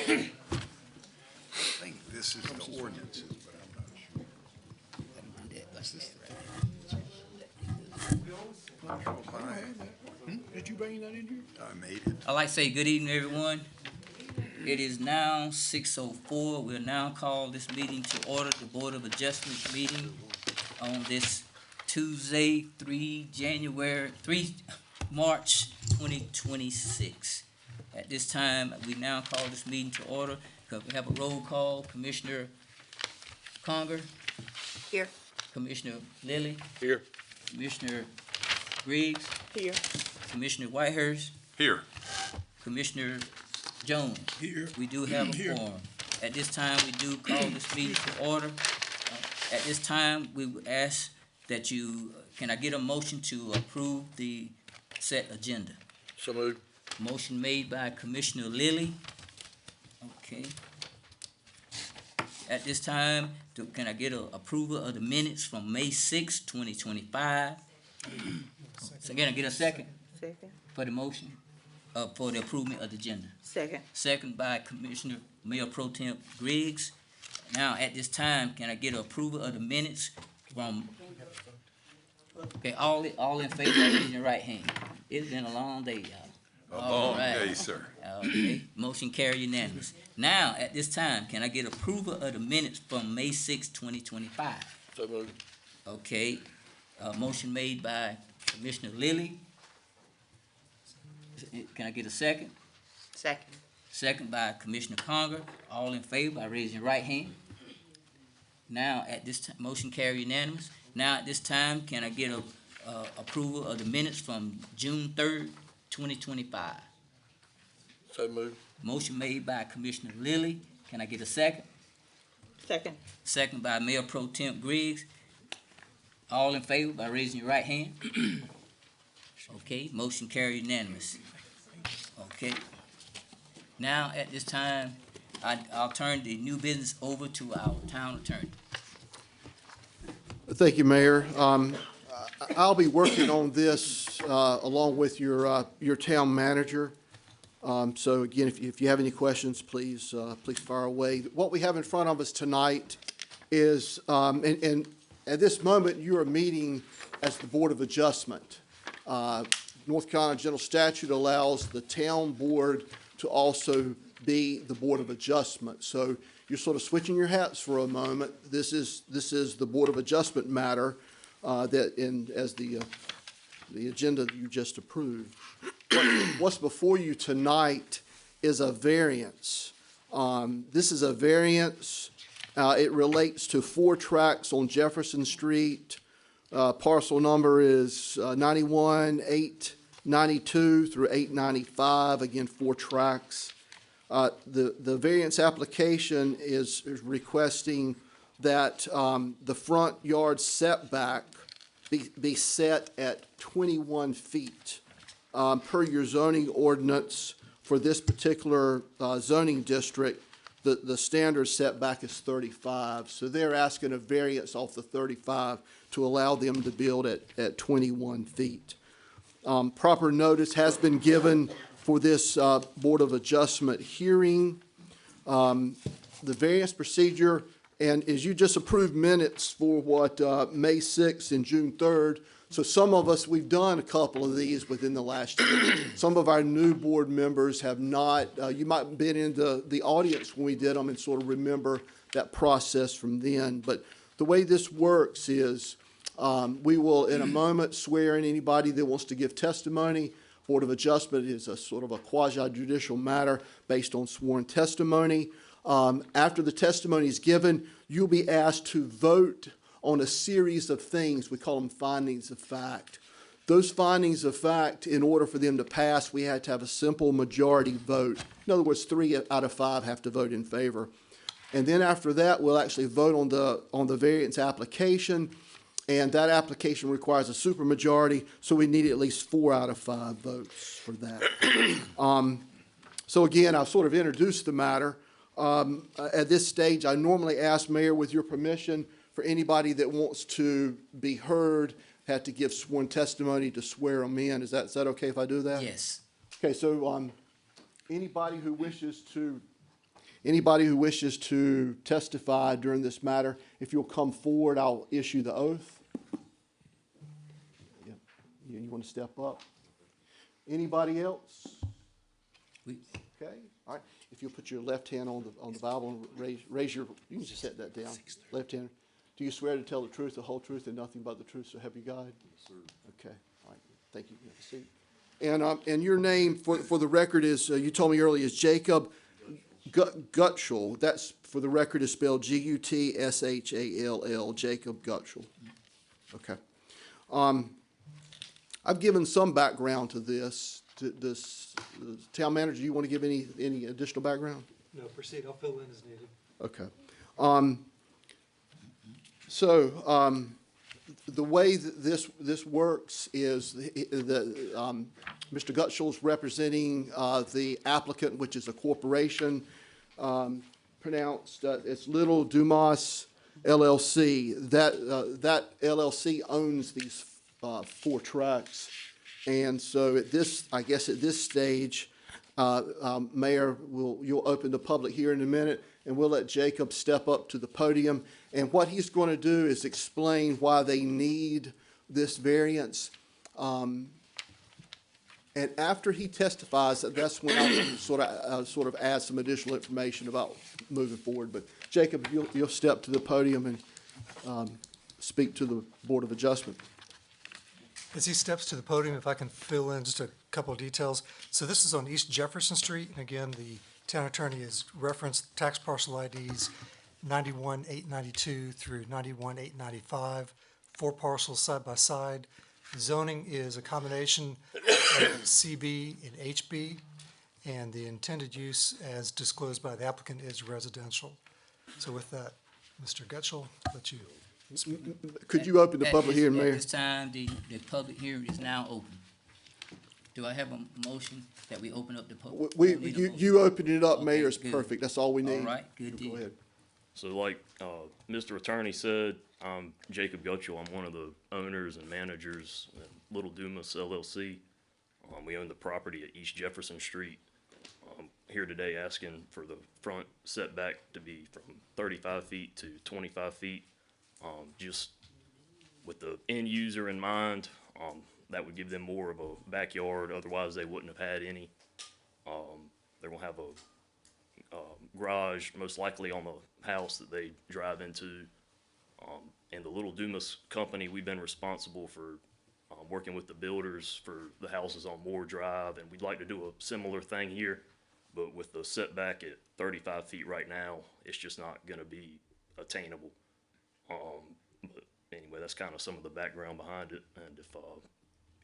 think this is the ordinances, but I'm not sure. Did you bring that in here? I made it. I'd like to say good evening, everyone. It is now 6:04. We'll now call this meeting to order, the Board of Adjustments meeting on this Tuesday, 3 March 2026. At this time, we now call this meeting to order because we have a roll call. Commissioner Conger. Here. Commissioner Lilly. Here. Commissioner Griggs. Here. Commissioner Whitehurst. Here. Commissioner Jones. Here. We do have a quorum. At this time, we do call this meeting to order. At this time, we would ask that can I get a motion to approve the set agenda? So moved. Motion made by Commissioner Lilly. Okay. At this time, can I get a approval of the minutes from May 6, 2025? So can I get a second Second. for the motion, for the approval of the agenda? Second. Second by Commissioner Mayor Pro Tem Griggs. Now, at this time, can I get approval of the minutes from, okay, all in favor, raise your right hand. It's been a long day, y'all. A All long right. day, sir. Okay, motion carried unanimous. Now, at this time, can I get approval of the minutes from May 6, 2025? So moved. Okay, motion made by Commissioner Lilly. Can I get a second? Second. Second by Commissioner Conger. All in favor by raising your right hand. Now, at this time, motion carried unanimous. Now, at this time, can I get approval of the minutes from June 3rd, 2025? So moved. Motion made by Commissioner Lilly. Can I get a second? Second. Second by Mayor Pro Tem Griggs. All in favor by raising your right hand. Okay, motion carried unanimous. Okay. Now, at this time, I'll turn the new business over to our town attorney. Thank you, Mayor. I'll be working on this along with your town manager. So again, if you have any questions, please fire away. What we have in front of us tonight is, and at this moment, you are meeting as the Board of Adjustment. North Carolina General Statute allows the town board to also be the Board of Adjustment. So you're sort of switching your hats for a moment. This is the Board of Adjustment matter as the agenda that you just approved. What's before you tonight is a variance. This is a variance. It relates to 4 tracts on Jefferson Street. Parcel number is 91, 892 through 895. Again, 4 tracts. The variance application is requesting that the front yard setback be set at 21 feet. Per your zoning ordinance for this particular zoning district, the standard setback is 35. So they're asking a variance off the 35 to allow them to build at 21 feet. Proper notice has been given for this Board of Adjustment hearing. The variance procedure, and as you just approved minutes for what May 6th and June 3rd, so some of us, we've done a couple of these within the last year. Some of our new board members have not. You might have been in the audience when we did them and sort of remember that process from then. But the way this works is we will, in a moment, swear in anybody that wants to give testimony. Board of Adjustment is a sort of a quasi-judicial matter based on sworn testimony. After the testimony is given, you'll be asked to vote on a series of things. We call them findings of fact. Those findings of fact, in order for them to pass, we had to have a simple majority vote. In other words, 3 out of 5 have to vote in favor. And then after that, we'll actually vote on the variance application, and that application requires a supermajority, so we need at least 4 out of 5 votes for that. So again, I've sort of introduced the matter. At this stage, I normally ask, Mayor, with your permission, for anybody that wants to be heard, have to give sworn testimony to swear them in. Is that okay if I do that? Yes. Okay, so anybody who wishes to Anybody who wishes to testify during this matter, if you'll come forward, I'll issue the oath. Yep. You want to step up? Anybody else? We, Okay, all right. If you'll put your left hand on the Bible and raise your, you can just set that down. Left hand. Do you swear to tell the truth, the whole truth, and nothing but the truth, so help you God? Yes, sir. Okay, all right. Thank you. You have a seat. And your name for the record is, you told me earlier, is Jacob Gutschall. That's, for the record, is spelled Gutshall, Jacob Gutschall. Okay. I've given some background to this. Town manager, do you want to give any additional background? No, proceed. I'll fill in as needed. Okay. The way that this works is Mr. Gutschall's representing the applicant, which is a corporation, pronounced it's Little Dumas LLC. That LLC owns these 4 trucks, and so at this stage, Mayor, you'll open the public hearing in a minute, and we'll let Jacob step up to the podium. And what he's going to do is explain why they need this variance. And after he testifies, that's when I'll sort of add some additional information about moving forward. But Jacob, you'll step to the podium and speak to the Board of Adjustment. As he steps to the podium, if I can fill in just a couple of details. So this is on East Jefferson Street, and again, the town attorney has referenced tax parcel IDs 91-892 through 91-895, 4 parcels side by side. Zoning is a combination of CB and HB, and the intended use, as disclosed by the applicant, is residential. So with that, Mr. Gutschall, let you speak. Could you open the public hearing, Mayor? At this time, the public hearing is now open. Do I have a motion that we open up the public? You opening it up, Okay, Mayor, is good. perfect. That's all we need. All right, good deal. Go ahead. So like Mr. Attorney said, I'm Jacob Gutschall. I'm one of the owners and managers at Little Dumas LLC. We own the property at East Jefferson Street. Here today asking for the front setback to be from 35 feet to 25 feet. Just with the end user in mind, that would give them more of a backyard. Otherwise, they wouldn't have had any. They're gonna have a garage, most likely on the house that they drive into. And the Little Dumas company, we've been responsible for working with the builders for the houses on Moore Drive, and we'd like to do a similar thing here, but with the setback at 35 feet right now, it's just not gonna be attainable. But anyway, that's kind of some of the background behind it, and if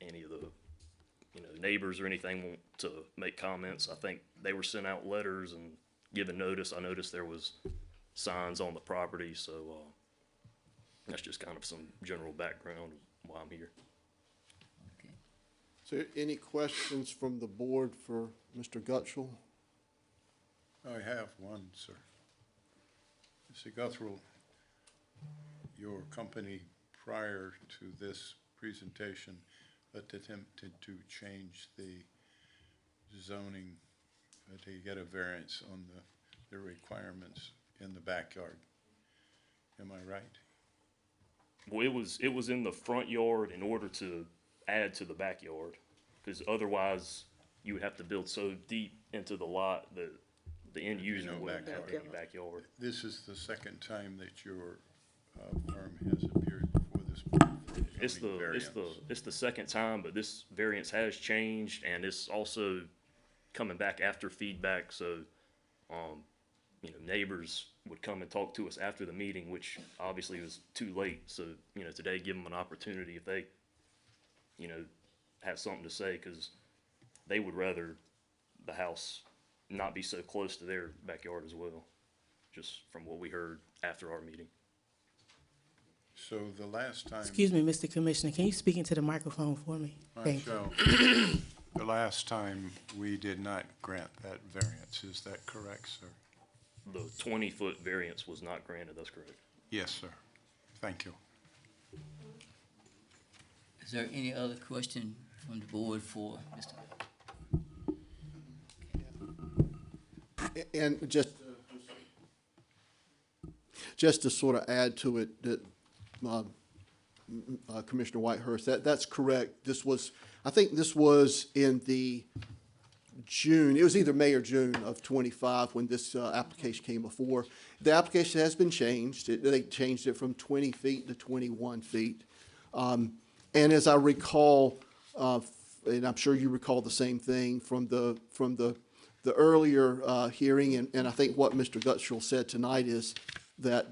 any of the neighbors or anything want to make comments, I think they were sent out letters and given notice. I noticed there was signs on the property, so that's just kind of some general background of why I'm here. Okay. So any questions from the board for Mr. Gutschall? I have one, sir. Mr. Guthrell, your company prior to this presentation attempted to change the zoning to get a variance on the requirements in the backyard. Am I right? Well, it was in the front yard in order to add to the backyard, because otherwise you would have to build so deep into the lot that the end user wouldn't have any backyard. This is the second time that your firm has appeared before this board for a zoning variance. It's the second time, but this variance has changed, and it's also coming back after feedback. So, neighbors would come and talk to us after the meeting, which obviously was too late. So, today give them an opportunity if they, have something to say, because they would rather the house not be so close to their backyard as well, just from what we heard after our meeting. So the last time. Excuse me, Mr. Commissioner, can you speak into the microphone for me? Thank you. So, the last time we did not grant that variance, is that correct, sir? The 20-foot variance was not granted, that's correct. Yes, sir. Thank you. Is there any other question from the board for Mr.? And just Just to sort of add to it, that Commissioner Whitehurst, that's correct. I think this was in the June, it was either May or June of '25 when this application came before. The application has been changed. They changed it from 20 feet to 21 feet. And as I recall, and I'm sure you recall the same thing from the earlier hearing, and I think what Mr. Gutschall said tonight is that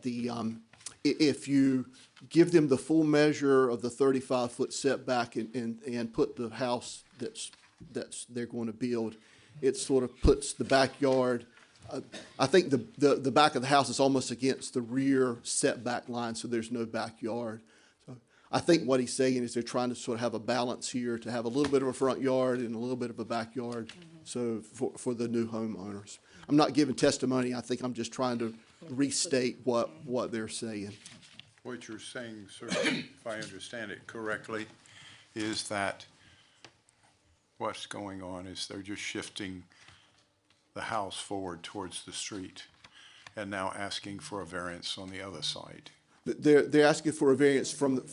if you give them the full measure of the 35-foot setback and put the house that's they're going to build, it sort of puts the backyard. I think the back of the house is almost against the rear setback line, so there's no backyard. So I think what he's saying is they're trying to sort of have a balance here, to have a little bit of a front yard and a little bit of a backyard. So for the new homeowners, I'm not giving testimony. I think I'm just trying to restate what they're saying. What you're saying, sir, if I understand it correctly, is that what's going on is they're just shifting the house forward towards the street and now asking for a variance on the other side. They're asking for a variance from the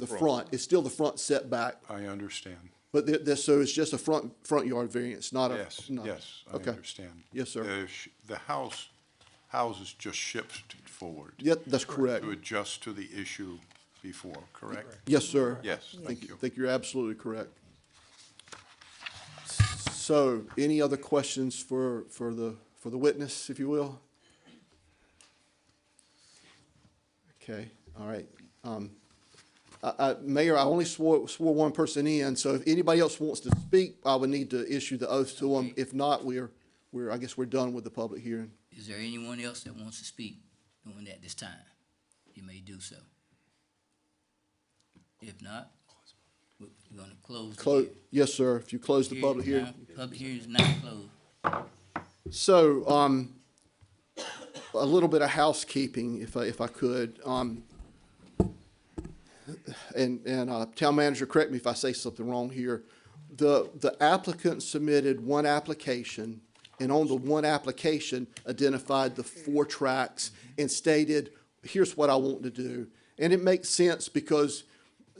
front. It's still the front setback, I understand. but so it's just a front yard variance, not a. Yes, no. yes, I Okay. understand. Yes, sir. The houses just shifted forward. Yep, that's correct. To adjust to the issue before, correct? Yes, sir. Yes, thank you. I think you're absolutely correct. So, any other questions for the witness, if you will? Okay, all right. Mayor, I only swore one person in, so if anybody else wants to speak, I would need to issue the oath to them. If not, I guess we're done with the public hearing. Is there anyone else that wants to speak during that this time? You may do so. If not, we're gonna close the hearing. Yes, sir, if you close the public hearing. Public hearing is now closed. So, a little bit of housekeeping, if I could. Town manager, correct me if I say something wrong here. The applicant submitted one application, and on the one application identified the 4 tracks and stated, here's what I want to do. And it makes sense because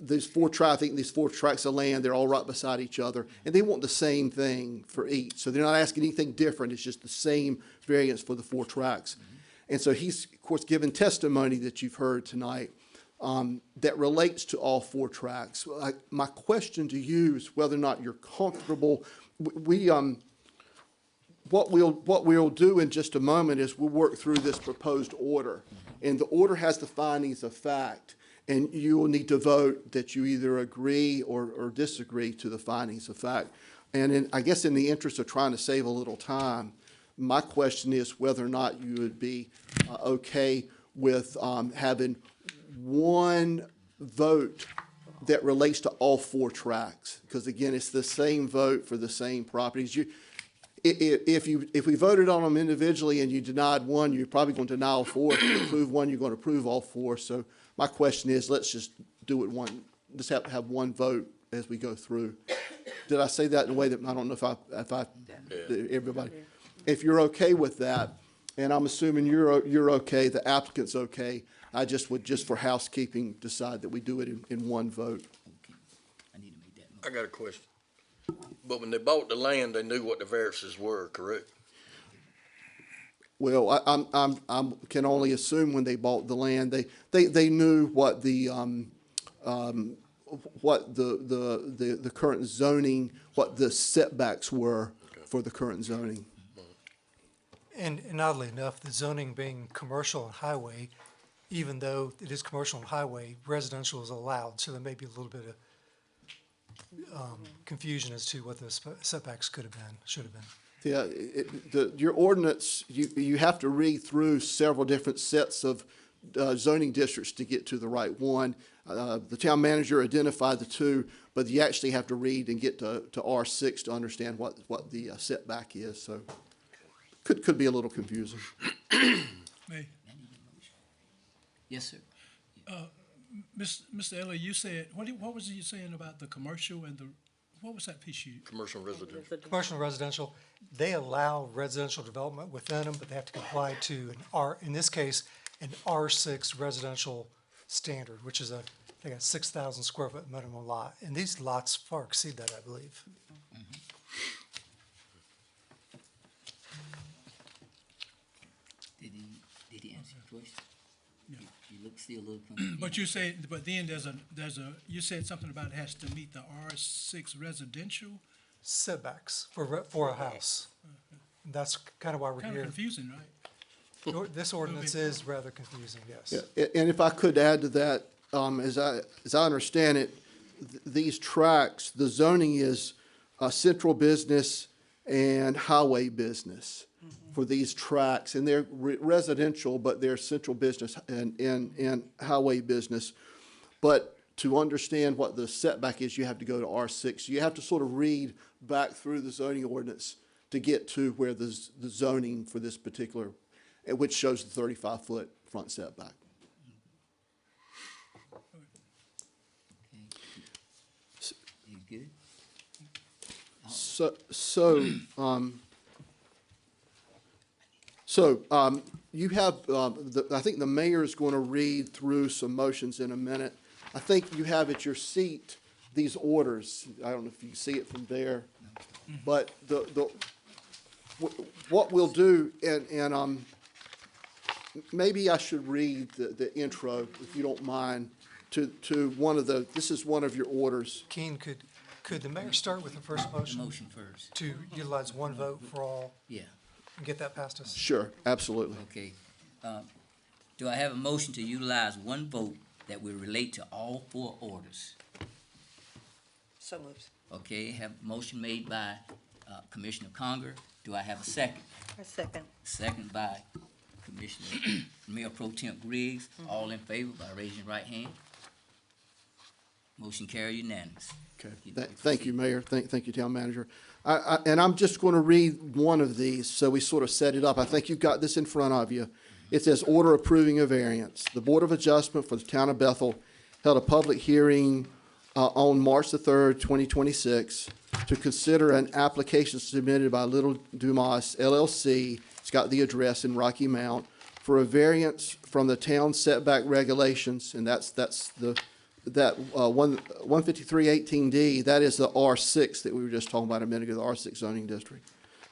these 4 tracks of land, they're all right beside each other, and they want the same thing for each. So they're not asking anything different. It's just the same variance for the 4 tracks. And so he's, of course, given testimony that you've heard tonight that relates to all 4 tracks. My question to you is whether or not you're comfortable. What we'll do in just a moment is we'll work through this proposed order, and the order has the findings of fact. And you will need to vote that you either agree or disagree to the findings of fact. And I guess in the interest of trying to save a little time, my question is whether or not you would be okay with having one vote that relates to all 4 tracks. Because again, it's the same vote for the same properties. If we voted on them individually and you denied one, you're probably going to deny all 4. If you approve one, you're going to approve all 4. So my question is, let's just do it just have one vote as we go through. Did I say that in a way that, I don't know if I everybody, if you're okay with that, and I'm assuming you're okay, the applicant's okay, I would just for housekeeping, decide that we do it in one vote. I need to make that motion. I got a question. But when they bought the land, they knew what the variances were, correct? Well, I can only assume when they bought the land, they knew what the current zoning, what the setbacks were for the current zoning. And oddly enough, the zoning being commercial and highway, even though it is commercial and highway, residential is allowed, so there may be a little bit of confusion as to what the setbacks should have been. Yeah, your ordinance, you have to read through several different sets of zoning districts to get to the right one. The town manager identified the 2, but you actually have to read and get to R6 to understand what the setback is, so could be a little confusing. May, Yes, sir. Mr. Elliott, you said, what was it you saying about the commercial and what was that piece you? Commercial and residential. Commercial and residential, they allow residential development within them, but they have to comply to in this case, an R6 residential standard, which is they got 6,000 square foot minimum lot. And these lots far exceed that, I believe. Did he answer your question? You look still a little confused. But you say, but then you said something about it has to meet the R6 residential? Setbacks for a house. And that's kind of why we're Kind of here. confusing, right? This ordinance is rather confusing, yes. Yeah, and if I could add to that, as I understand it, these tracts, the zoning is central business and highway business for these tracts, and they're residential, but they're central business and highway business. But to understand what the setback is, you have to go to R6. You have to sort of read back through the zoning ordinance to get to where the zoning for this particular, which shows the 35-foot front setback. You good? You have, I think the mayor is going to read through some motions in a minute. I think you have at your seat these orders. I don't know if you see it from there. But what we'll do, and maybe I should read the intro, if you don't mind, to one of this is one of your orders. Keen, could the mayor start with the first motion Motion first. to utilize one vote for all Yeah, and get that past us? Sure, absolutely. okay. Do I have a motion to utilize one vote that will relate to all four orders? So moves. Okay, have a motion made by Commissioner Conger. Do I have a second? A second. Second by Commissioner Mayor Pro Tem Griggs. All in favor by raising your right hand. Motion carried unanimous. Okay, You- thank you, Mayor. Thank you, Town Manager. And I'm just going to read one of these, so we sort of set it up. I think you've got this in front of you. It says, order approving a variance. The Board of Adjustment for the Town of Bethel held a public hearing on March the 3rd, 2026, to consider an application submitted by Little Dumas LLC. It's got the address in Rocky Mount for a variance from the town setback regulations, and that's the 15318D. That is the R6 that we were just talking about a minute ago, the R6 zoning district.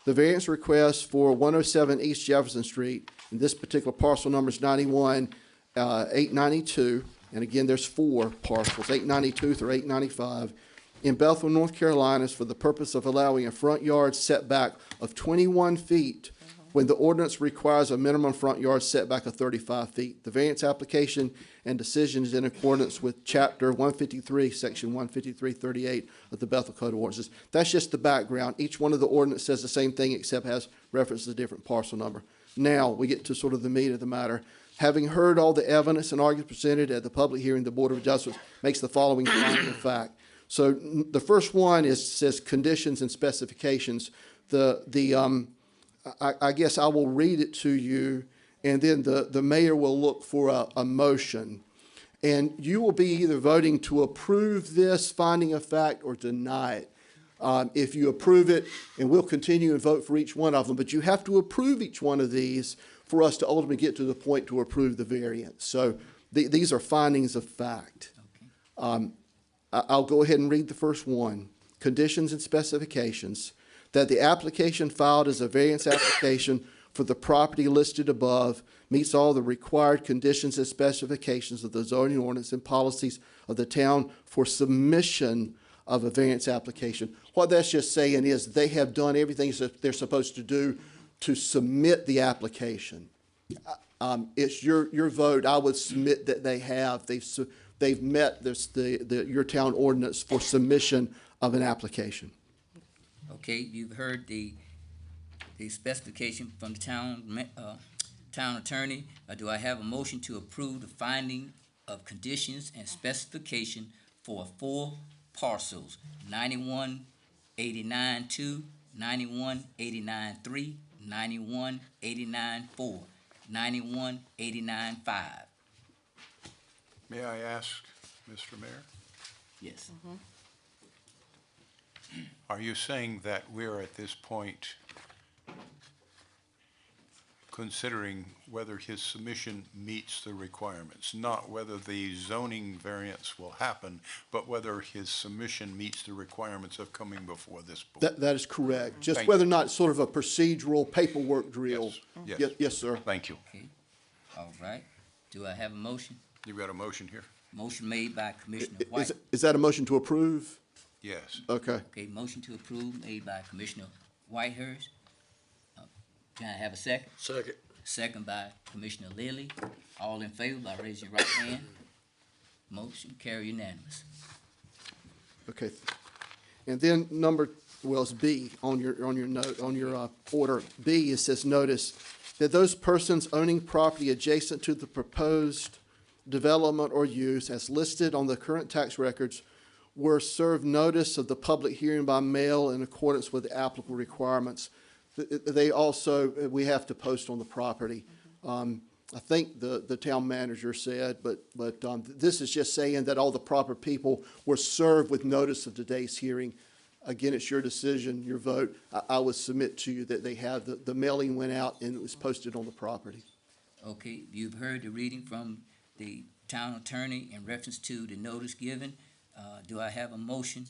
The variance request for 107 East Jefferson Street, and this particular parcel number is 91-892, and again, there's four parcels, 892 through 895, in Bethel, North Carolina, is for the purpose of allowing a front yard setback of 21 feet when the ordinance requires a minimum front yard setback of 35 feet. The variance application and decision is in accordance with Chapter 153, Section 15338 of the Bethel Code of Ordinances. That's just the background. Each one of the ordinance says the same thing except has reference to a different parcel number. Now, we get to sort of the meat of the matter. Having heard all the evidence and arguments presented at the public hearing, the Board of Adjustments makes the following finding of fact. So the first one says conditions and specifications. I guess I will read it to you, and then the mayor will look for a motion. And you will be either voting to approve this finding of fact or deny it. If you approve it, and we'll continue and vote for each one of them, but you have to approve each one of these for us to ultimately get to the point to approve the variance. So these are findings of fact. I'll go ahead and read the first one. Conditions and specifications. That the application filed as a variance application for the property listed above meets all the required conditions and specifications of the zoning ordinance and policies of the town for submission of a variance application. What that's just saying is they have done everything that they're supposed to do to submit the application. It's your vote. I would submit that they have. They've met your town ordinance for submission of an application. Okay, you've heard the specification from the town attorney. Do I have a motion to approve the finding of conditions and specification for 4 parcels, 91-89-2, 91-89-3, 91-89-4, 91-89-5? May I ask, Mr. Mayor? Yes. Are you saying that we're at this point considering whether his submission meets the requirements, not whether the zoning variance will happen, but whether his submission meets the requirements of coming before this board. That is correct. Just Thank whether or you. not it's sort of a procedural paperwork drill. Yes. Yes, sir. Thank you. Okay, all right. Do I have a motion? You've got a motion here? Motion made by Commissioner White. Is that a motion to approve? Yes. Okay. Okay, motion to approve made by Commissioner Whitehurst. Can I have a second? Second. Second by Commissioner Lilly. All in favor by raising your right hand. Motion carry unanimous. Okay. And then it's B on your note, on your order. B, it says notice that those persons owning property adjacent to the proposed development or use as listed on the current tax records were served notice of the public hearing by mail in accordance with the applicable requirements. They also, we have to post on the property. I think the town manager said, but this is just saying that all the proper people were served with notice of today's hearing. Again, it's your decision, your vote. I would submit to you that they have, the mailing went out and it was posted on the property. Okay, you've heard the reading from the town attorney in reference to the notice given. Do I have a motion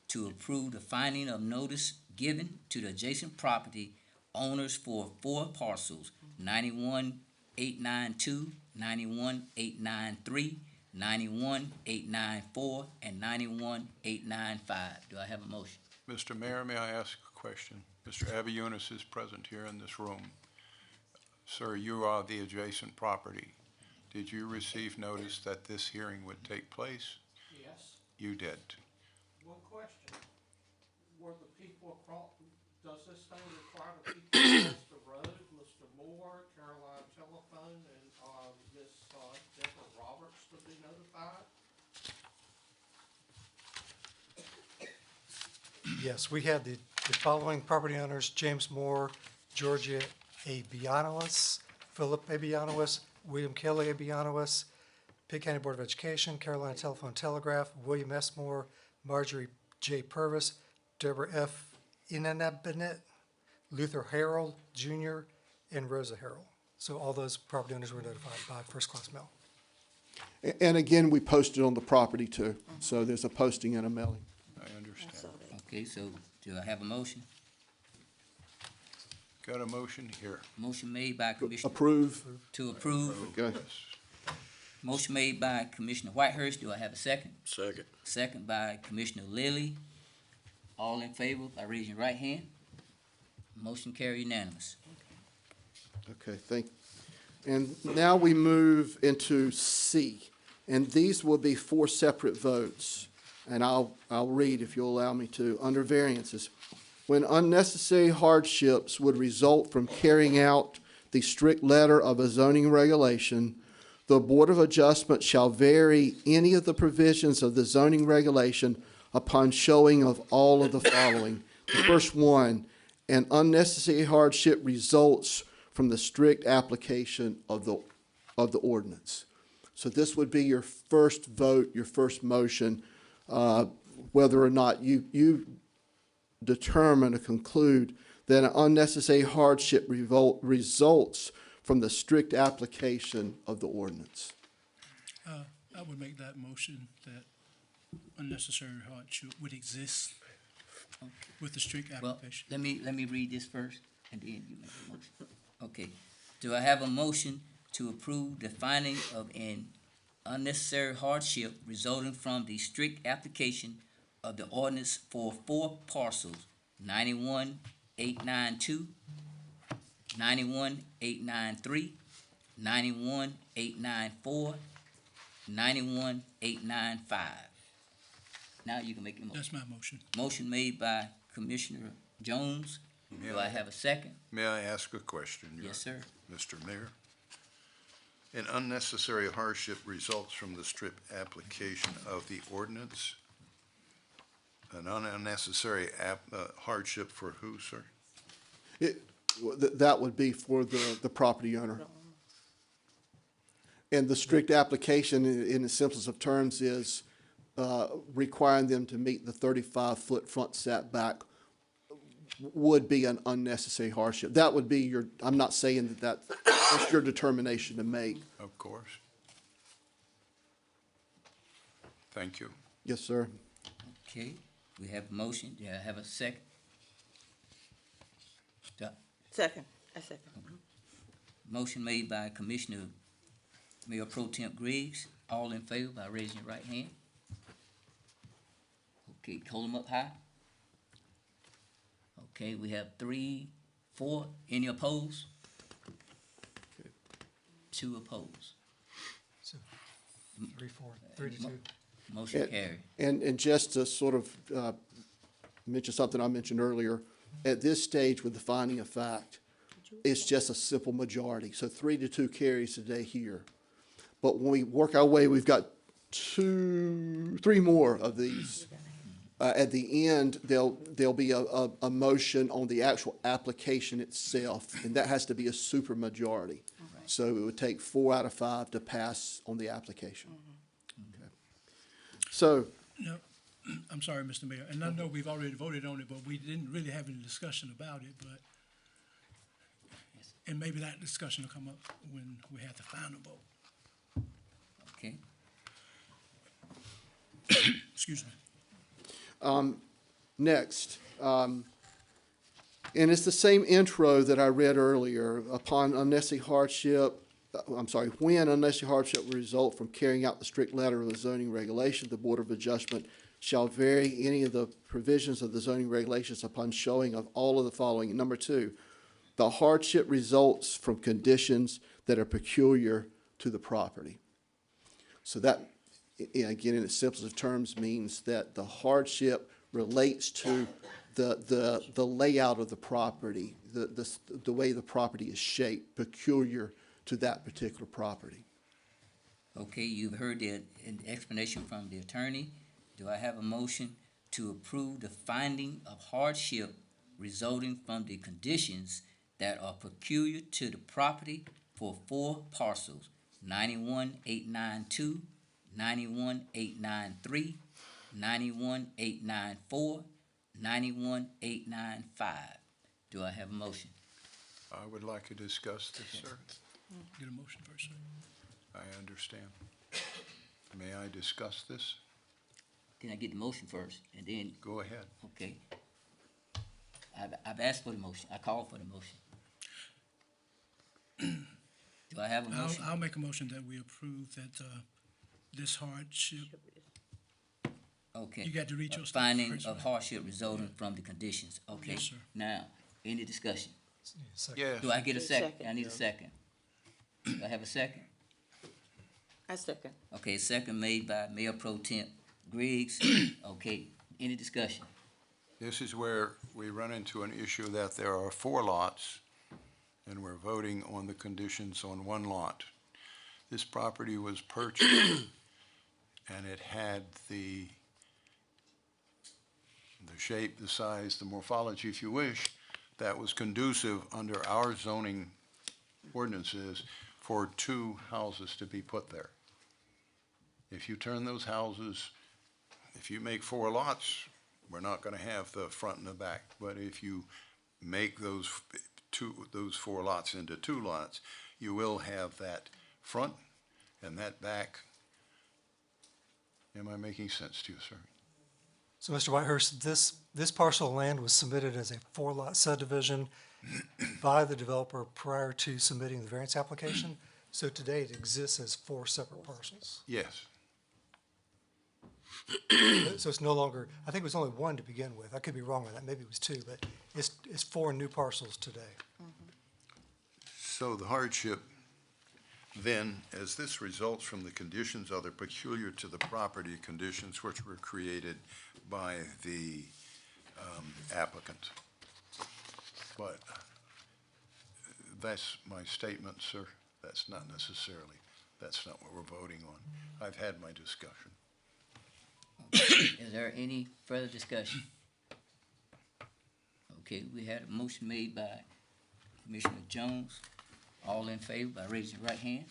to approve the finding of notice given to the adjacent property owners for 4 parcels, 91,892, 91,893, 91,894, and 91,895? Do I have a motion? Mr. Mayor, may I ask a question? Mr. Aviunis is present here in this room. Sir, you are the adjacent property. Did you receive notice that this hearing would take place? Yes. You did. One question. Were the people across, does this thing require the people across the road, Mr. Moore, Caroline Telephone, and, Miss, Deborah Roberts to be notified? Yes, we had the following property owners: James Moore, Georgia Abianowis, Philip Abianowis, William Kelly Abianowis, Pitt County Board of Education, Carolina Telephone Telegraph, William S. Moore, Marjorie J. Purvis, Deborah F. Inanabinet, Luther Harrell Jr., and Rosa Harrell. So all those property owners were notified by first-class mail. And again, we posted on the property too. So there's a posting and a mailing. I understand. Okay, so do I have a motion? Got a motion here. Motion made by Commissioner Approve. to approve. Okay. Yes. Motion made by Commissioner Whitehurst. Do I have a second? Second. Second by Commissioner Lilly. All in favor by raising your right hand. Motion carry unanimous. Okay, and now we move into C, and these will be 4 separate votes, and I'll read if you'll allow me to. Under variances, when unnecessary hardships would result from carrying out the strict letter of a zoning regulation, the Board of Adjustment shall vary any of the provisions of the zoning regulation upon showing of all of the following. The first one, an unnecessary hardship results from the strict application of the ordinance. So this would be your first vote, your first motion, whether or not you determine or conclude that an unnecessary hardship results from the strict application of the ordinance. I would make that motion that unnecessary hardship would exist with the strict Well, application. let me read this first, and then you make the motion. Okay. Do I have a motion to approve the finding of an unnecessary hardship resulting from the strict application of the ordinance for 4 parcels, 91,892, 91,893, 91,894, 91,895? Now you can make your motion. That's my motion. Motion made by Commissioner Jones. Do I have a second? May I ask a question? Yes, sir. Mr. Mayor? An unnecessary hardship results from the strict application of the ordinance? An unnecessary hardship for who, sir? That would be for the property owner. And the strict application, in the simplest of terms, is requiring them to meet the 35-foot front setback would be an unnecessary hardship. That would be your, I'm not saying that's your determination to make. Of course. Thank you. Yes, sir. Okay, we have a motion. Do I have a second? Second. I second. Motion made by Commissioner Mayor Pro Temp Griggs. All in favor by raising your right hand. Okay, hold them up high. Okay, we have 3, 4. Any opposed? 2 opposed. So, 3 to 2. Motion carried. And just to sort of mention something I mentioned earlier, at this stage with the finding of fact, it's just a simple majority. So 3 to 2 carries today here. But when we work our way, we've got 3 more of these. At the end, there'll be a motion on the actual application itself, and that has to be a super majority. So it would take 4 out of 5 to pass on the application. Okay. So, No, I'm sorry, Mr. Mayor, and I know we've already voted on it, but we didn't really have any discussion about it, but, and maybe that discussion will come up when we have the final vote. Okay, Excuse me. next, and it's the same intro that I read earlier. When unnecessary hardship will result from carrying out the strict letter of the zoning regulation, the Board of Adjustment shall vary any of the provisions of the zoning regulations upon showing of all of the following. Number 2, the hardship results from conditions that are peculiar to the property. So that, again, in its simplest of terms, means that the hardship relates to the layout of the property, the way the property is shaped, peculiar to that particular property. okay, you've heard the explanation from the attorney. Do I have a motion to approve the finding of hardship resulting from the conditions that are peculiar to the property for 4 parcels, 91,892, 91,893, 91,894, 91,895. Do I have a motion? I would like to discuss this, sir. Get a motion first, sir. I understand. May I discuss this? Can I get the motion first, and then, Go ahead. okay. I've asked for the motion. I called for the motion. Do I have a motion? I'll make a motion that we approve that, this hardship, Okay. you got to read your stuff Finding first, of right? hardship resulting from the conditions. Okay. Yes, sir. Now, any discussion? Second. Yes. Do I get a second? Second. I need a second. Do I have a second? I second. Okay, second made by Mayor Pro Temp Griggs. Okay, any discussion? This is where we run into an issue that there are 4 lots, and we're voting on the conditions on 1 lot. This property was purchased, and it had the shape, the size, the morphology, if you wish, that was conducive under our zoning ordinances for 2 houses to be put there. If you turn those houses, if you make 4 lots, we're not gonna have the front and the back. But if you make those 4 lots into 2 lots, you will have that front and that back. Am I making sense to you, sir? So, Mr. Whitehurst, this parcel of land was submitted as a 4-lot subdivision by the developer prior to submitting the variance application. So today it exists as 4 separate parcels. Yes. So it's no longer, I think it was only 1 to begin with. I could be wrong on that. Maybe it was 2, but it's 4 new parcels today. So the hardship then, as this results from the conditions other peculiar to the property conditions which were created by the applicant. But that's my statement, sir. That's not what we're voting on. I've had my discussion. Is there any further discussion? Okay, we had a motion made by Commissioner Jones. All in favor by raising your right hand.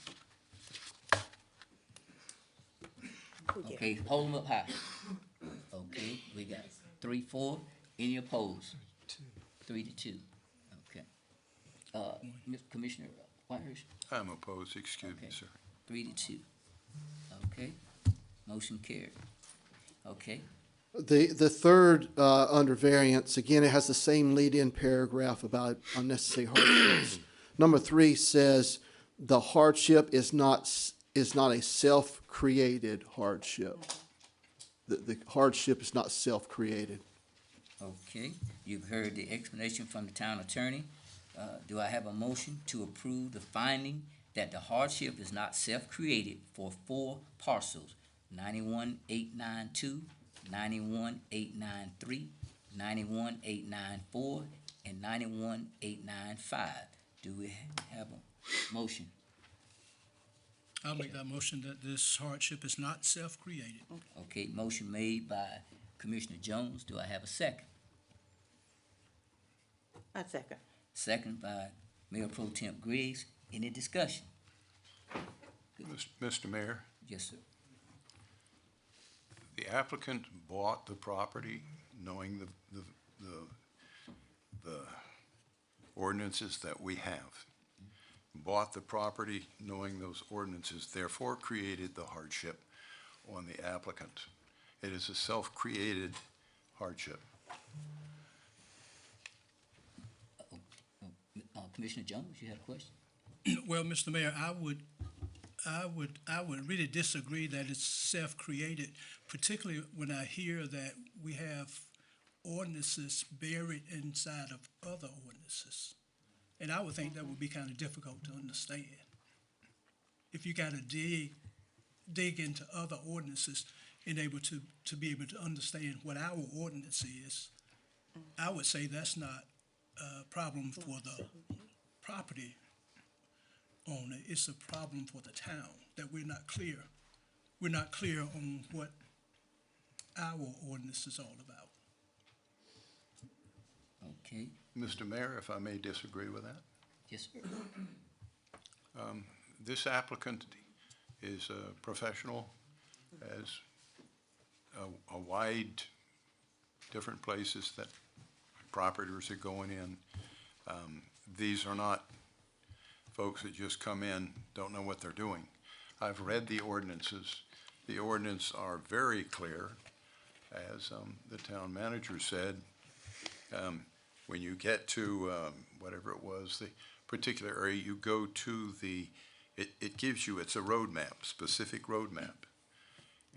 Okay, hold them up high. Okay, we got 3, 4. Any opposed? 3-2, okay. Commissioner Whitehurst, I'm opposed, excuse me, Okay. sir. 3-2, okay. Motion carried, okay. The third, under variance, again, it has the same lead-in paragraph about unnecessary hardships. Number 3 says the hardship is not a self-created hardship. The hardship is not self-created. Okay, you've heard the explanation from the town attorney. Do I have a motion to approve the finding that the hardship is not self-created for 4 parcels, 91-892, 91-893, 91-894, and 91-895? Do we have a motion? I'll make that motion that this hardship is not self-created. Okay, motion made by Commissioner Jones. Do I have a second? I second. Second by Mayor Pro Temp Griggs. Any discussion? Mr. Mayor, Yes, sir. the applicant bought the property knowing the ordinances that we have. Bought the property knowing those ordinances, therefore created the hardship on the applicant. It is a self-created hardship. Commissioner Jones, you had a question? Well, Mr. Mayor, I would really disagree that it's self-created, particularly when I hear that we have ordinances buried inside of other ordinances. And I would think that would be kind of difficult to understand. If you gotta dig into other ordinances and to be able to understand what our ordinance is, I would say that's not a problem for the property owner, it's a problem for the town, that we're not clear. We're not clear on what our ordinance is all about. Okay, Mr. Mayor, if I may disagree with that? yes, sir. This applicant is a professional, has a wide, different places that properties are going in. These are not folks that just come in, don't know what they're doing. I've read the ordinances. The ordinances are very clear, as the town manager said. When you get to whatever it was, the particular area, you go to it gives you, it's a roadmap, specific roadmap.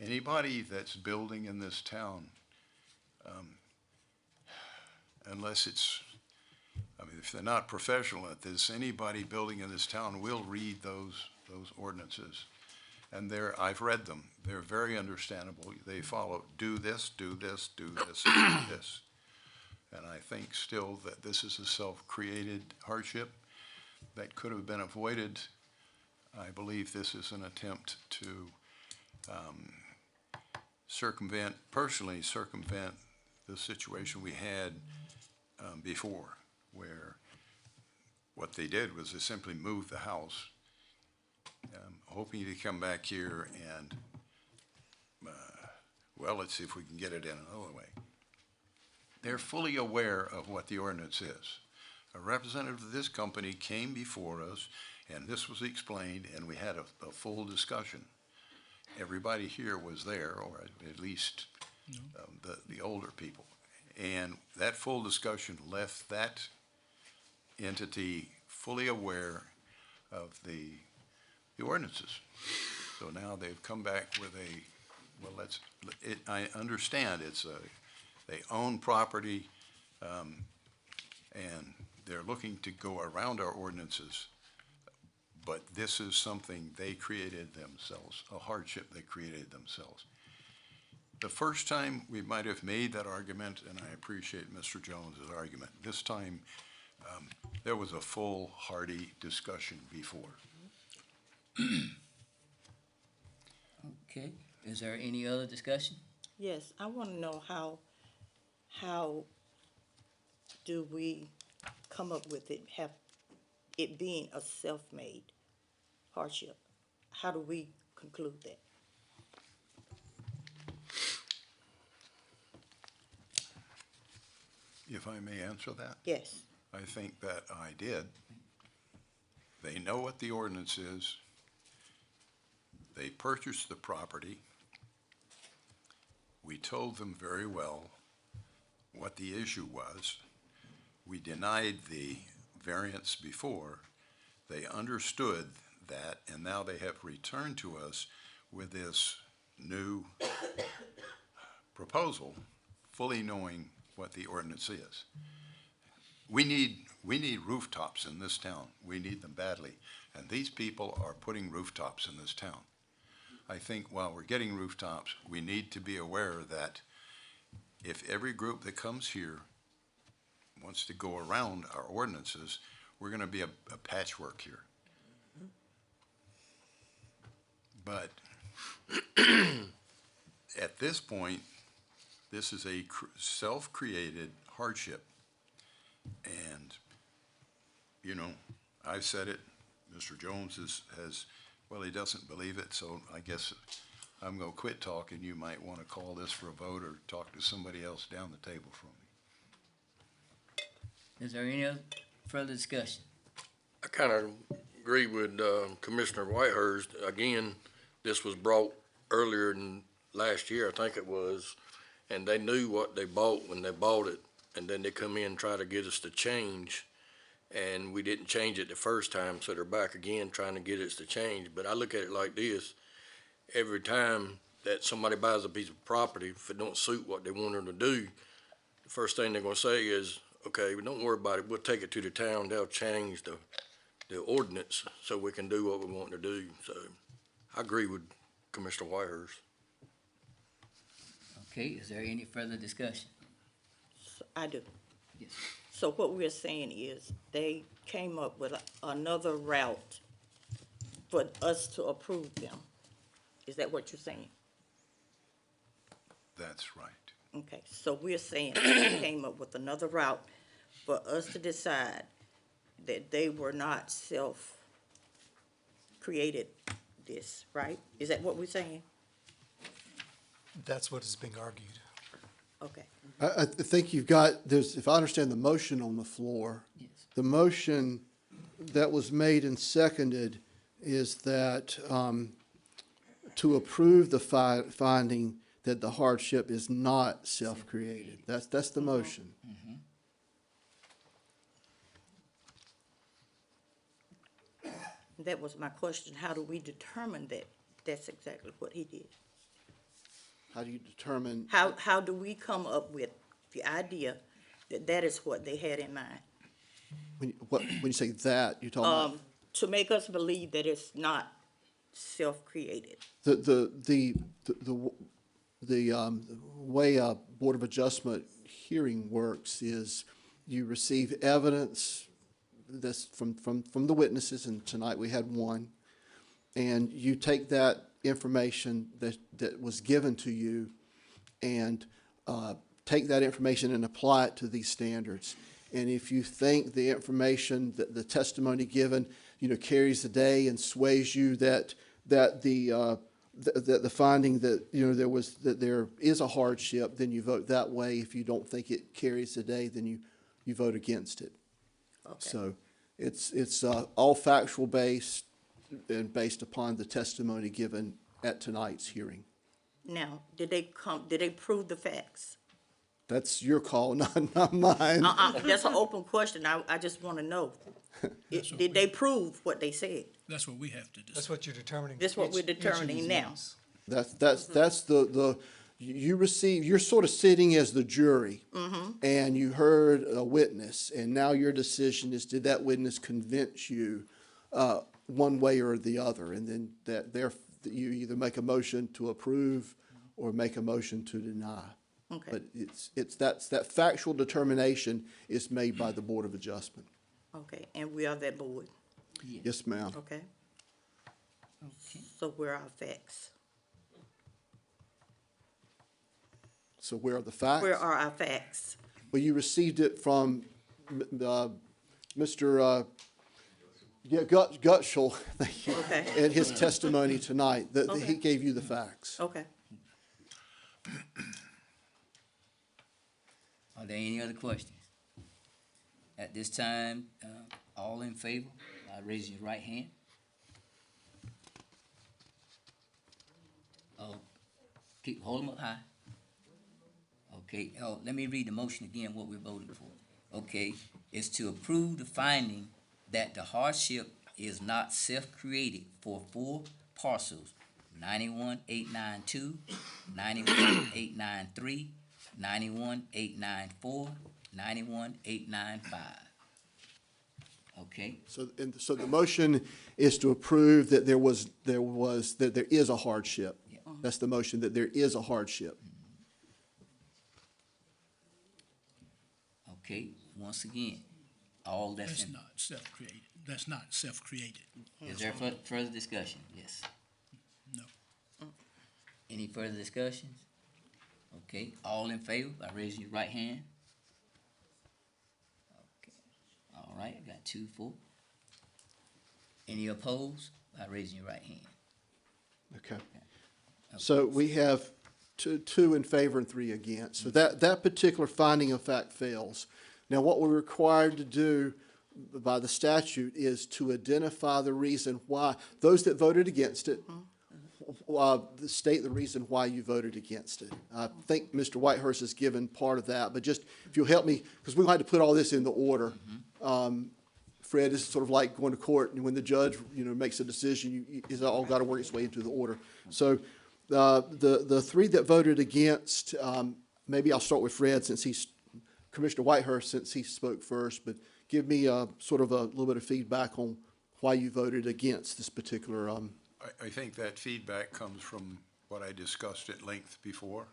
Anybody that's building in this town, unless it's, if they're not professional at this, anybody building in this town will read those ordinances. And I've read them. They're very understandable. They follow, do this, do this, do this, do this. And I think still that this is a self-created hardship that could have been avoided. I believe this is an attempt to personally circumvent the situation we had before, where what they did was they simply moved the house, hoping to come back here and, well, let's see if we can get it in another way. They're fully aware of what the ordinance is. A representative of this company came before us, and this was explained, and we had a full discussion. Everybody here was there, or at least the older people. And that full discussion left that entity fully aware of the ordinances. So now they've come back with I understand they own property, and they're looking to go around our ordinances, but this is something they created themselves, a hardship they created themselves. The first time we might have made that argument, and I appreciate Mr. Jones's argument, this time there was a full, hearty discussion before. Okay, is there any other discussion? Yes, I want to know how do we come up with it being a self-made hardship? How do we conclude that? If I may answer that? Yes. I think that I did. They know what the ordinance is. They purchased the property. We told them very well what the issue was. We denied the variance before. They understood that, and now they have returned to us with this new proposal, fully knowing what the ordinance is. We need rooftops in this town. We need them badly. And these people are putting rooftops in this town. I think while we're getting rooftops, we need to be aware that if every group that comes here wants to go around our ordinances, we're gonna be a patchwork here. But at this point, this is a self-created hardship. And, you know, I've said it, Mr. Jones has, well, he doesn't believe it, so I guess I'm gonna quit talking. You might wanna call this for a vote or talk to somebody else down the table from me. Is there any other further discussion? I kind of agree with Commissioner Whitehurst. Again, this was brought earlier in last year, I think it was, and they knew what they bought when they bought it, and then they come in and try to get us to change, and we didn't change it the first time, so they're back again trying to get us to change. But I look at it like this: every time that somebody buys a piece of property, if it don't suit what they want them to do, the first thing they're gonna say is, okay, well, don't worry about it, we'll take it to the town, they'll change the ordinance so we can do what we want to do. So I agree with Commissioner Whitehurst. Okay, is there any further discussion? I do. Yes. So what we're saying is they came up with another route for us to approve them. Is that what you're saying? That's right. Okay, so we're saying they came up with another route for us to decide that they were not self-created this, right? Is that what we're saying? That's what is being argued. Okay. I think you've got, if I understand the motion on the floor, Yes. the motion that was made and seconded is that to approve the finding that the hardship is not self-created. That's the motion. That was my question. How do we determine that that's exactly what he did? How do you determine? How do we come up with the idea that that is what they had in mind? When you say that, you're talking about? To make us believe that it's not self-created. The way a Board of Adjustment hearing works is you receive evidence that's from the witnesses, and tonight we had one, and you take that information that was given to you and take that information and apply it to these standards. And if you think the information, that the testimony given, carries the day and sways you that the finding that there is a hardship, then you vote that way. If you don't think it carries the day, then you vote against it. Okay. So it's all factual based and based upon the testimony given at tonight's hearing. Now, did they prove the facts? That's your call, not mine. That's an open question. I just want to know. Did they prove what they said? That's what we have to decide. That's what you're determining. That's what we're Each of determining these now. ones. That's you're sort of sitting as the jury, and you heard a witness, and now your decision is, did that witness convince you one way or the other? And then you either make a motion to approve or make a motion to deny. Okay. But that factual determination is made by the Board of Adjustment. Okay, and we are that board, Yes, ma'am. okay? Okay. So where are our facts? So where are the facts? Where are our facts? Well, you received it from Mr. Gutschall, thank you, Okay. in his testimony tonight, that Okay. he gave you the facts. Okay. Are there any other questions? At this time, all in favor, raise your right hand. Oh, hold them up high. Okay, let me read the motion again, what we're voting for. Okay, it's to approve the finding that the hardship is not self-created for 4 parcels, 91,892, 91,893, 91,894, 91,895. Okay, So the motion is to approve that that there is a hardship. Yeah. That's the motion, that there is a hardship. okay, once again, all that's That's in, not self-created. That's not self-created. is there further discussion? Yes. No. Any further discussions? Okay, all in favor by raising your right hand? Okay, all right, I got 2, 4. Any opposed by raising your right hand? Okay. So we have two in favor and 3 against. So that particular finding of fact fails. Now, what we're required to do by the statute is to identify the reason why, those that voted against it, state the reason why you voted against it. I think Mr. Whitehurst has given part of that, but just, if you'll help me, because we'll have to put all this in the order. Fred, this is sort of like going to court, and when the judge, makes a decision, it's all got to work its way into the order. So the 3 that voted against, maybe I'll start with Fred, Commissioner Whitehurst, since he spoke first, but give me sort of a little bit of feedback on why you voted against this particular. I think that feedback comes from what I discussed at length before.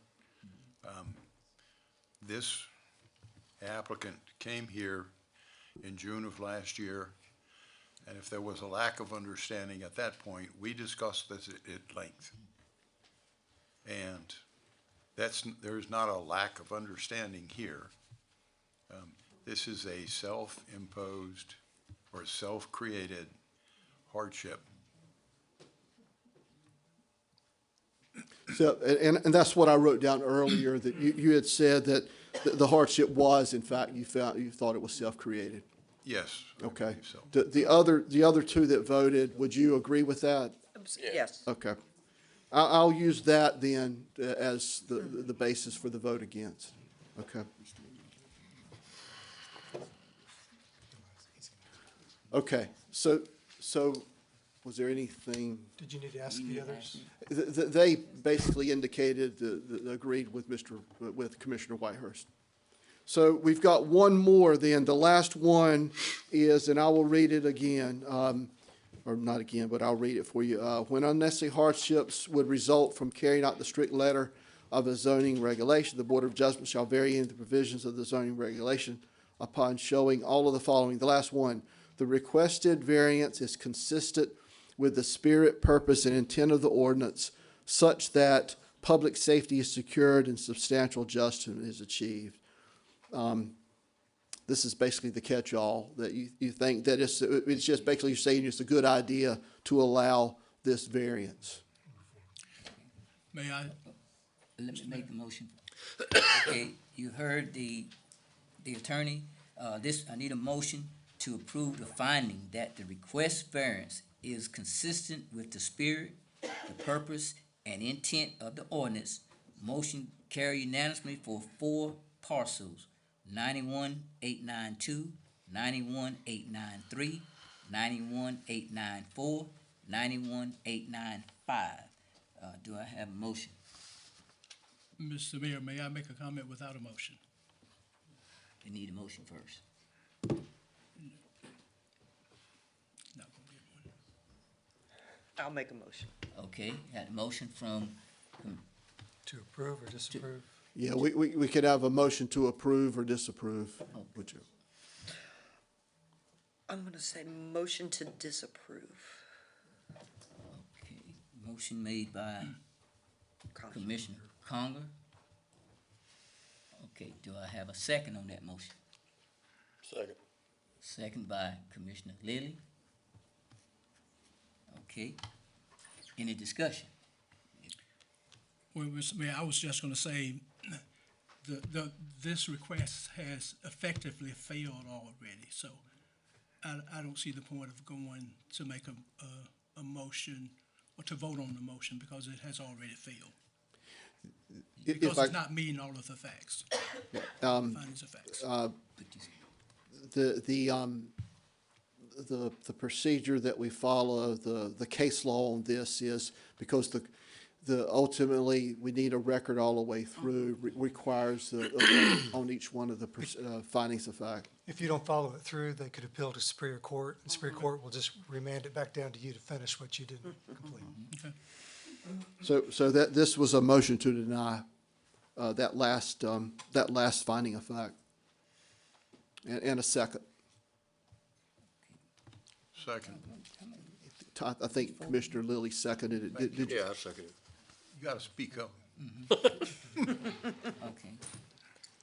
This applicant came here in June of last year, and if there was a lack of understanding at that point, we discussed this at length. And there's not a lack of understanding here. This is a self-imposed or self-created hardship. So, and that's what I wrote down earlier, that you had said that the hardship was, in fact, you thought it was self-created. Yes. I Okay. believe so. The other 2 that voted, would you agree with that? Yes. Okay. I'll use that then as the basis for the vote against. Okay. Okay, so was there anything? Did you need to ask the others? They basically indicated, agreed with Commissioner Whitehurst. So we've got one more then. The last one is, and I will read it again, or not again, but I'll read it for you. When unnecessary hardships would result from carrying out the strict letter of a zoning regulation, the Board of Adjustment shall vary in the provisions of the zoning regulation upon showing all of the following. The last one, the requested variance is consistent with the spirit, purpose, and intent of the ordinance, such that public safety is secured and substantial justice is achieved. This is basically the catch-all, that you think that it's just basically you're saying it's a good idea to allow this variance. May I? Let me make the motion. Okay, you heard the attorney. I need a motion to approve the finding that the request variance is consistent with the spirit, the purpose, and intent of the ordinance. Motion carried unanimously for 4 parcels, 91,892, 91,893, 91,894, 91,895. Do I have a motion? Mr. Mayor, may I make a comment without a motion? We need a motion first. Not gonna get one. I'll make a motion. Okay, got a motion from, To approve or disapprove? Yeah, we could have a motion to approve or disapprove. Whichever. I'm gonna say motion to disapprove. okay, motion made by Commissioner Conger. Okay, do I have a second on that motion? Second. Second by Commissioner Lilly. Okay, any discussion? Well, Mr. Mayor, I was just gonna say, this request has effectively failed already, so I don't see the point of going to make a motion or to vote on the motion because it has already failed. Because it's not meeting all of the facts, findings of facts. The procedure that we follow, the case law on this is because ultimately, we need a record all the way through, requires a vote on each one of the findings of fact. If you don't follow it through, they could appeal to Superior Court, and Superior Court will just remand it back down to you to finish what you didn't complete. Okay. So this was a motion to deny that last finding of fact. And a second. Second. I think Commissioner Lilly seconded it. Did you? Yeah, I second it. You gotta speak up. Okay.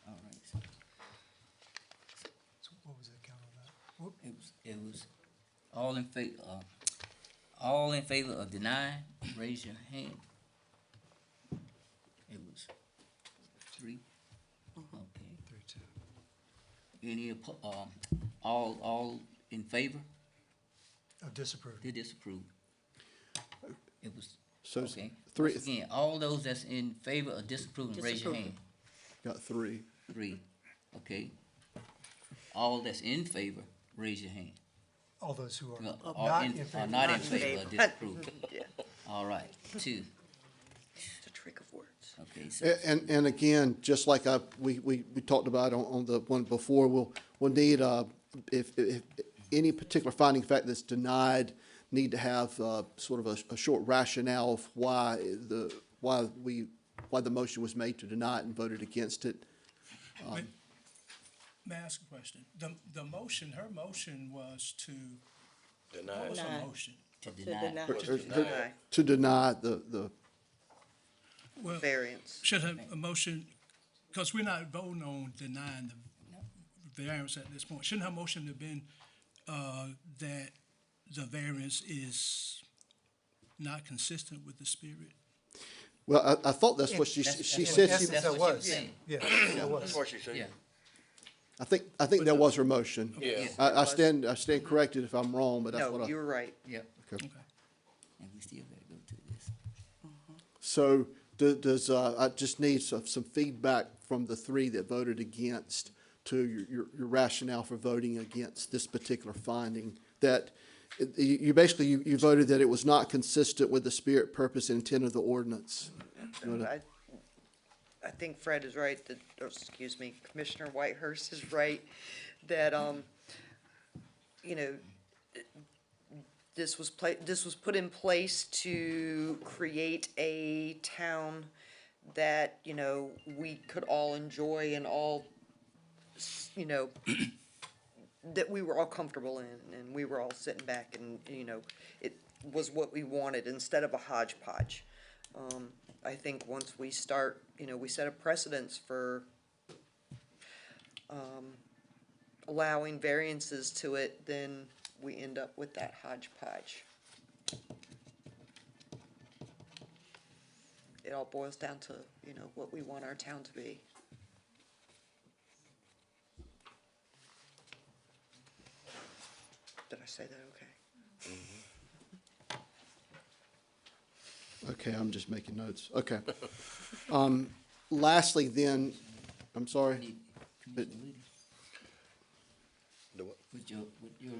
All right. So what was the count on that? It was all in favor of denying, raise your hand. It was 3. Okay. 3-2. Any, all in favor? Of disapproval. They disapproved. It was, So it's okay. three, Once again, all those that's in favor of disapproving, raise your hand. got 3. 3, okay. All that's in favor, raise your hand. All those who are All not in- in Are favor. not in favor of disapproval. Yeah, All right, 2, it's a trick of words. okay, so, And again, just like we talked about on the one before, we'll need, if any particular finding of fact that's denied, need to have sort of a short rationale of why the motion was made to deny it and voted against it. May I ask a question? The motion, her motion was to, Deny what it. was her Deny. motion? to To deny. deny. Deny. To deny the Well, Variance. should have a motion, because we're not voting on denying the variance at this point. Shouldn't her motion have been that the variance is not consistent with the spirit? well, I thought that's what she That's- she that's said. what- She, Essence, that's that what she was. saying. Yeah, that was. That's what she said. Yeah, I think that was her motion. Yeah. I stand corrected if I'm wrong, but that's No, what you were right. yep, Okay. and we still gotta go to this. So does, I just need some feedback from the 3 that voted against to your rationale for voting against this particular finding. That you basically, you voted that it was not consistent with the spirit, purpose, and intent of the ordinance. I think Fred is right, that, or excuse me, Commissioner Whitehurst is right, that, you know, this was put in place to create a town that, you know, we could all enjoy and all, you know, that we were all comfortable in, and we were all sitting back and, you know, it was what we wanted instead of a hodgepodge. I think once we start, you know, we set a precedence for, allowing variances to it, then we end up with that hodgepodge. It all boils down to, you know, what we want our town to be. Did I say that okay? Okay, I'm just making notes. Okay. Lastly then, I'm sorry. Commissioner Williams, Do what? what's your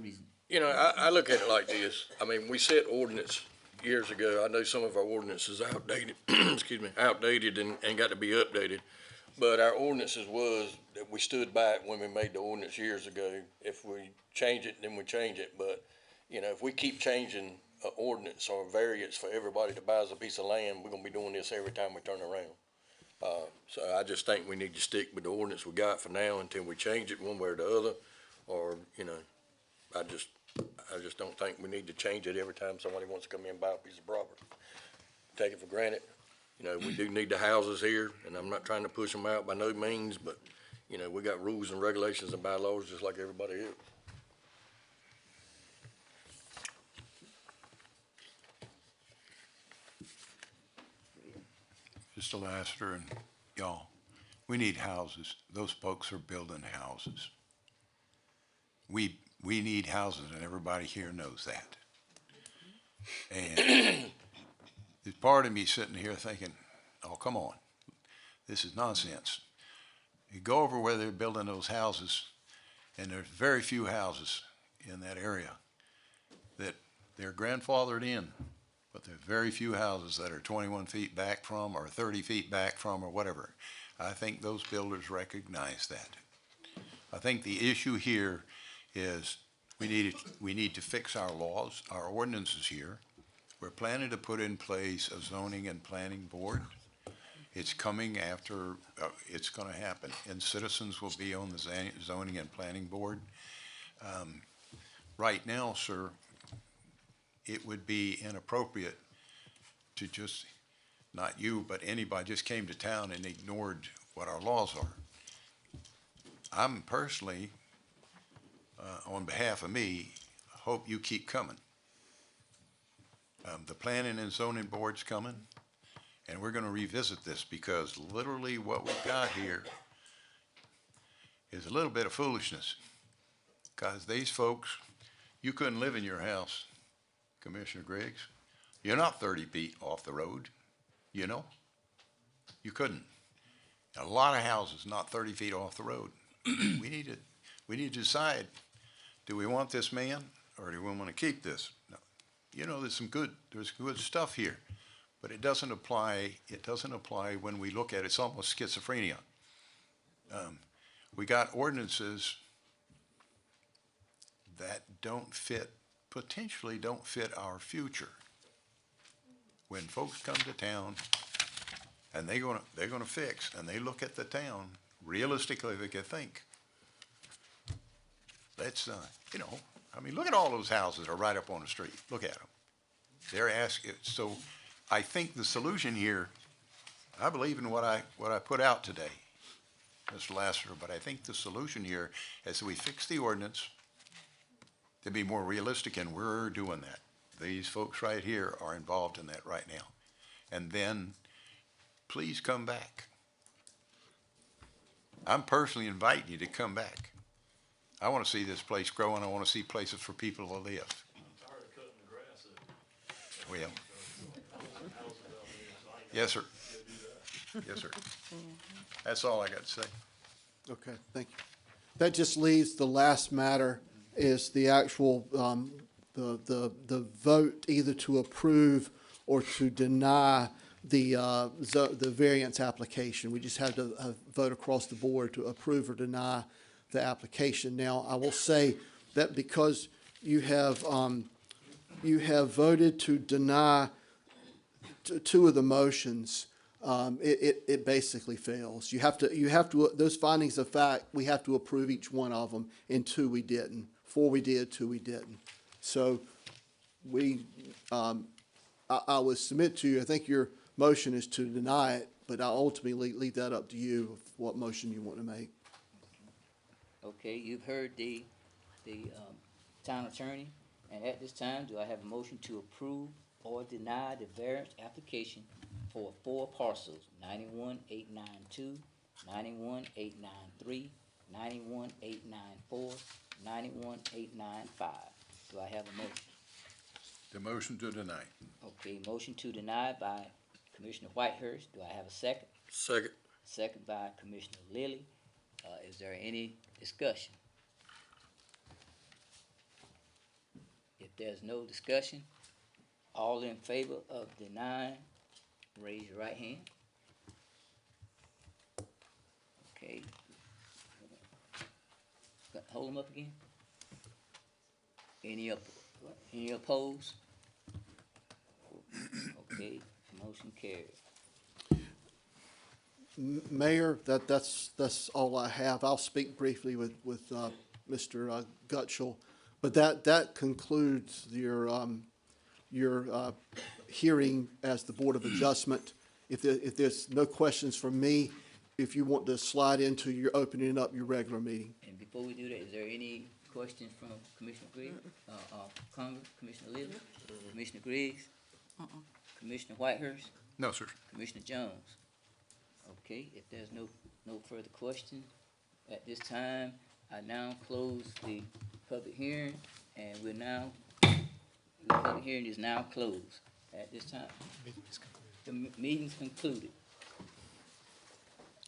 reason? You know, I look at it like this. I mean, we set ordinance years ago. I know some of our ordinances outdated, excuse me, outdated and got to be updated. But our ordinances was that we stood back when we made the ordinance years ago. If we change it, then we change it. But, you know, if we keep changing an ordinance or a variance for everybody that buys a piece of land, we're gonna be doing this every time we turn around. So I just think we need to stick with the ordinance we got for now until we change it one way or the other. Or, you know, I just don't think we need to change it every time somebody wants to come in and buy a piece of property. Take it for granted. You know, we do need the houses here, and I'm not trying to push them out by no means, but, you know, we got rules and regulations and bylaws just like everybody else. Mr. Lassiter and y'all, We need houses. Those folks are building houses. We need houses, and everybody here knows that. And there's part of me sitting here thinking, oh, come on, this is nonsense. You go over where they're building those houses, and there's very few houses in that area that they're grandfathered in, but there's very few houses that are 21 feet back from or 30 feet back from or whatever. I think those builders recognize that. I think the issue here is we need to fix our laws, our ordinances here. We're planning to put in place a zoning and planning board. It's coming after, it's gonna happen, and citizens will be on the zoning and planning board. Right now, sir, it would be inappropriate to just, not you, but anybody just came to town and ignored what our laws are. I'm personally, on behalf of me, hope you keep coming. The planning and zoning board's coming, and we're gonna revisit this because literally what we've got here is a little bit of foolishness. Cause these folks, you couldn't live in your house, Commissioner Griggs. You're not 30 feet off the road, you know? You couldn't. A lot of houses not 30 feet off the road. We need to decide, do we want this man or do we want to keep this? No. You know, there's good stuff here, but it doesn't apply when we look at it. It's almost schizophrenia. We got ordinances that potentially don't fit our future. When folks come to town and they're gonna fix, and they look at the town, realistically they could think, let's, I mean, look at all those houses that are right up on the street. Look at them. They're asking, so I think the solution here, I believe in what I put out today, Mr. Lassiter, but I think the solution here is we fix the ordinance to be more realistic, and we're doing that. These folks right here are involved in that right now. And then, please come back. I'm personally inviting you to come back. I want to see this place grow, and I want to see places for people to live. I'm tired of cutting the grass up. Well, yes, sir. Yes, sir. That's all I got to say. Okay, thank you. That just leaves the last matter is the actual, the vote either to approve or to deny the variance application. We just have to vote across the board to approve or deny the application. Now, I will say that because you have voted to deny two of the motions, it basically fails. You have to, those findings of fact, we have to approve each one of them, and two we didn't. Four we did, two we didn't. So I would submit to you, I think your motion is to deny it, but I'll ultimately leave that up to you of what motion you want to make. Okay, you've heard the town attorney, and at this time, do I have a motion to approve or deny the variance application for 4 parcels, 91-892, 91-893, 91-894, 91-895. Do I have a motion? The motion to deny. Okay, motion to deny by Commissioner Whitehurst. Do I have a second? Second. Second by Commissioner Lilly. Is there any discussion? If there's no discussion, all in favor of denying, raise your right hand. Okay. Hold them up again. Any opposed? Okay, motion carried. Mayor, that's all I have. I'll speak briefly with Mr. Gutschall, but that concludes your hearing as the Board of Adjustment. If there's no questions from me, if you want to slide into your opening up your regular meeting. And before we do that, is there any questions from Commissioner Griggs, Congress, Commissioner Lilly, Commissioner Griggs, Commissioner Whitehurst, No, sir. Commissioner Jones? Okay, if there's no further question, at this time, I now close the public hearing, and the public hearing is now closed at this time. The meeting's concluded.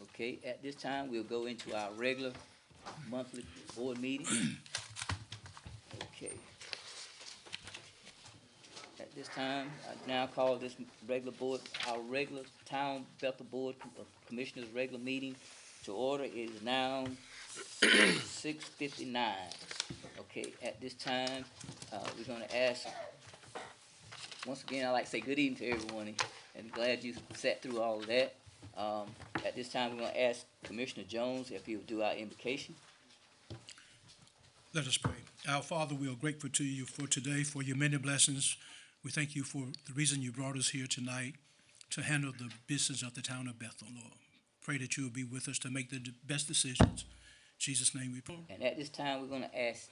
Okay, at this time, we'll go into our regular monthly board meeting. Okay. At this time, I now call this our regular town Bethel Board of Commissioners' regular meeting to order. It is now 6:59. Okay, at this time, we're gonna ask, once again, I'd like to say good evening to everyone, and glad you sat through all of that. At this time, we're gonna ask Commissioner Jones if he would do our invocation. Let us pray. Our Father, we are grateful to you for today, for your many blessings. We thank you for the reason you brought us here tonight to handle the business of the town of Bethel, Lord. Pray that you will be with us to make the best decisions. In Jesus' name we pray. And at this time, we're gonna ask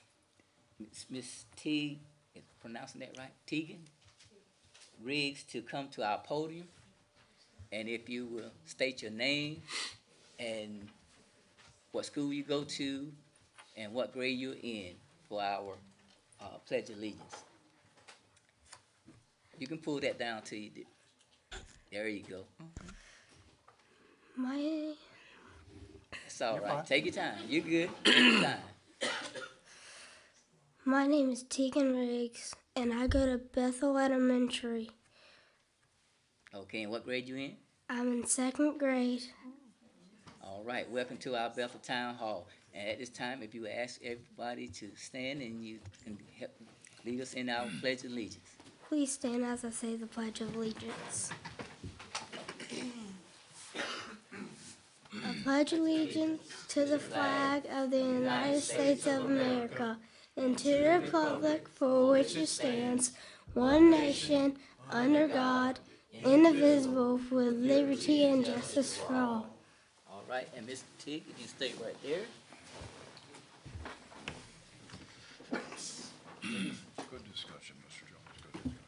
Miss T, is pronouncing that right? Tegan Riggs to come to our podium. And if you will state your name and what school you go to and what grade you're in for our Pledge of Allegiance. You can pull that down till you do. There you go. It's all right. Take your time. You're good. Take your time. My name is Tegan Riggs, and I go to Bethel Elementary. Okay, and what grade you in? I'm in 2nd grade. All right. Welcome to our Bethel Town Hall. And at this time, if you would ask everybody to stand and you can help lead us in our Pledge of Allegiance. Please stand as I say the Pledge of Allegiance. I pledge allegiance to the flag of the United States of America and to the republic for which it stands, one nation, under God, indivisible, with liberty and justice for all. All right, and Mr. T, you can stay right there. Good discussion, Mr. Jones, good discussion.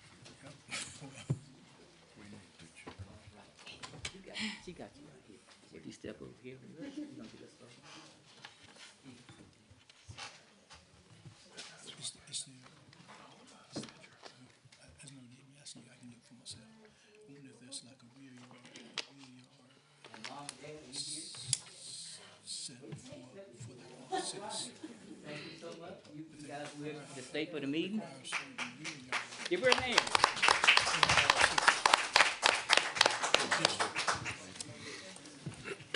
She got you right here. So if you step over here, we're gonna get us started. There's no need me asking you, I can do it for myself. I wonder if there's like a rear yard set for the six. Thank you so much. You guys will just stay for the meeting. Give her a hand.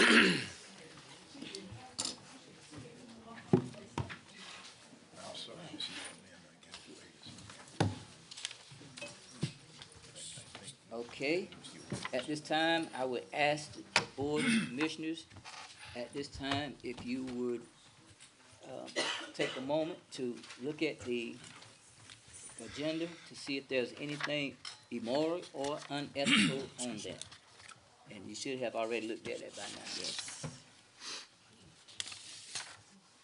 I'm sorry, she's coming in, I guess. Okay, at this time, I would ask the Board of Commissioners, at this time, if you would take a moment to look at the agenda to see if there's anything immoral or unethical on that. And you should have already looked at it by now. Yes.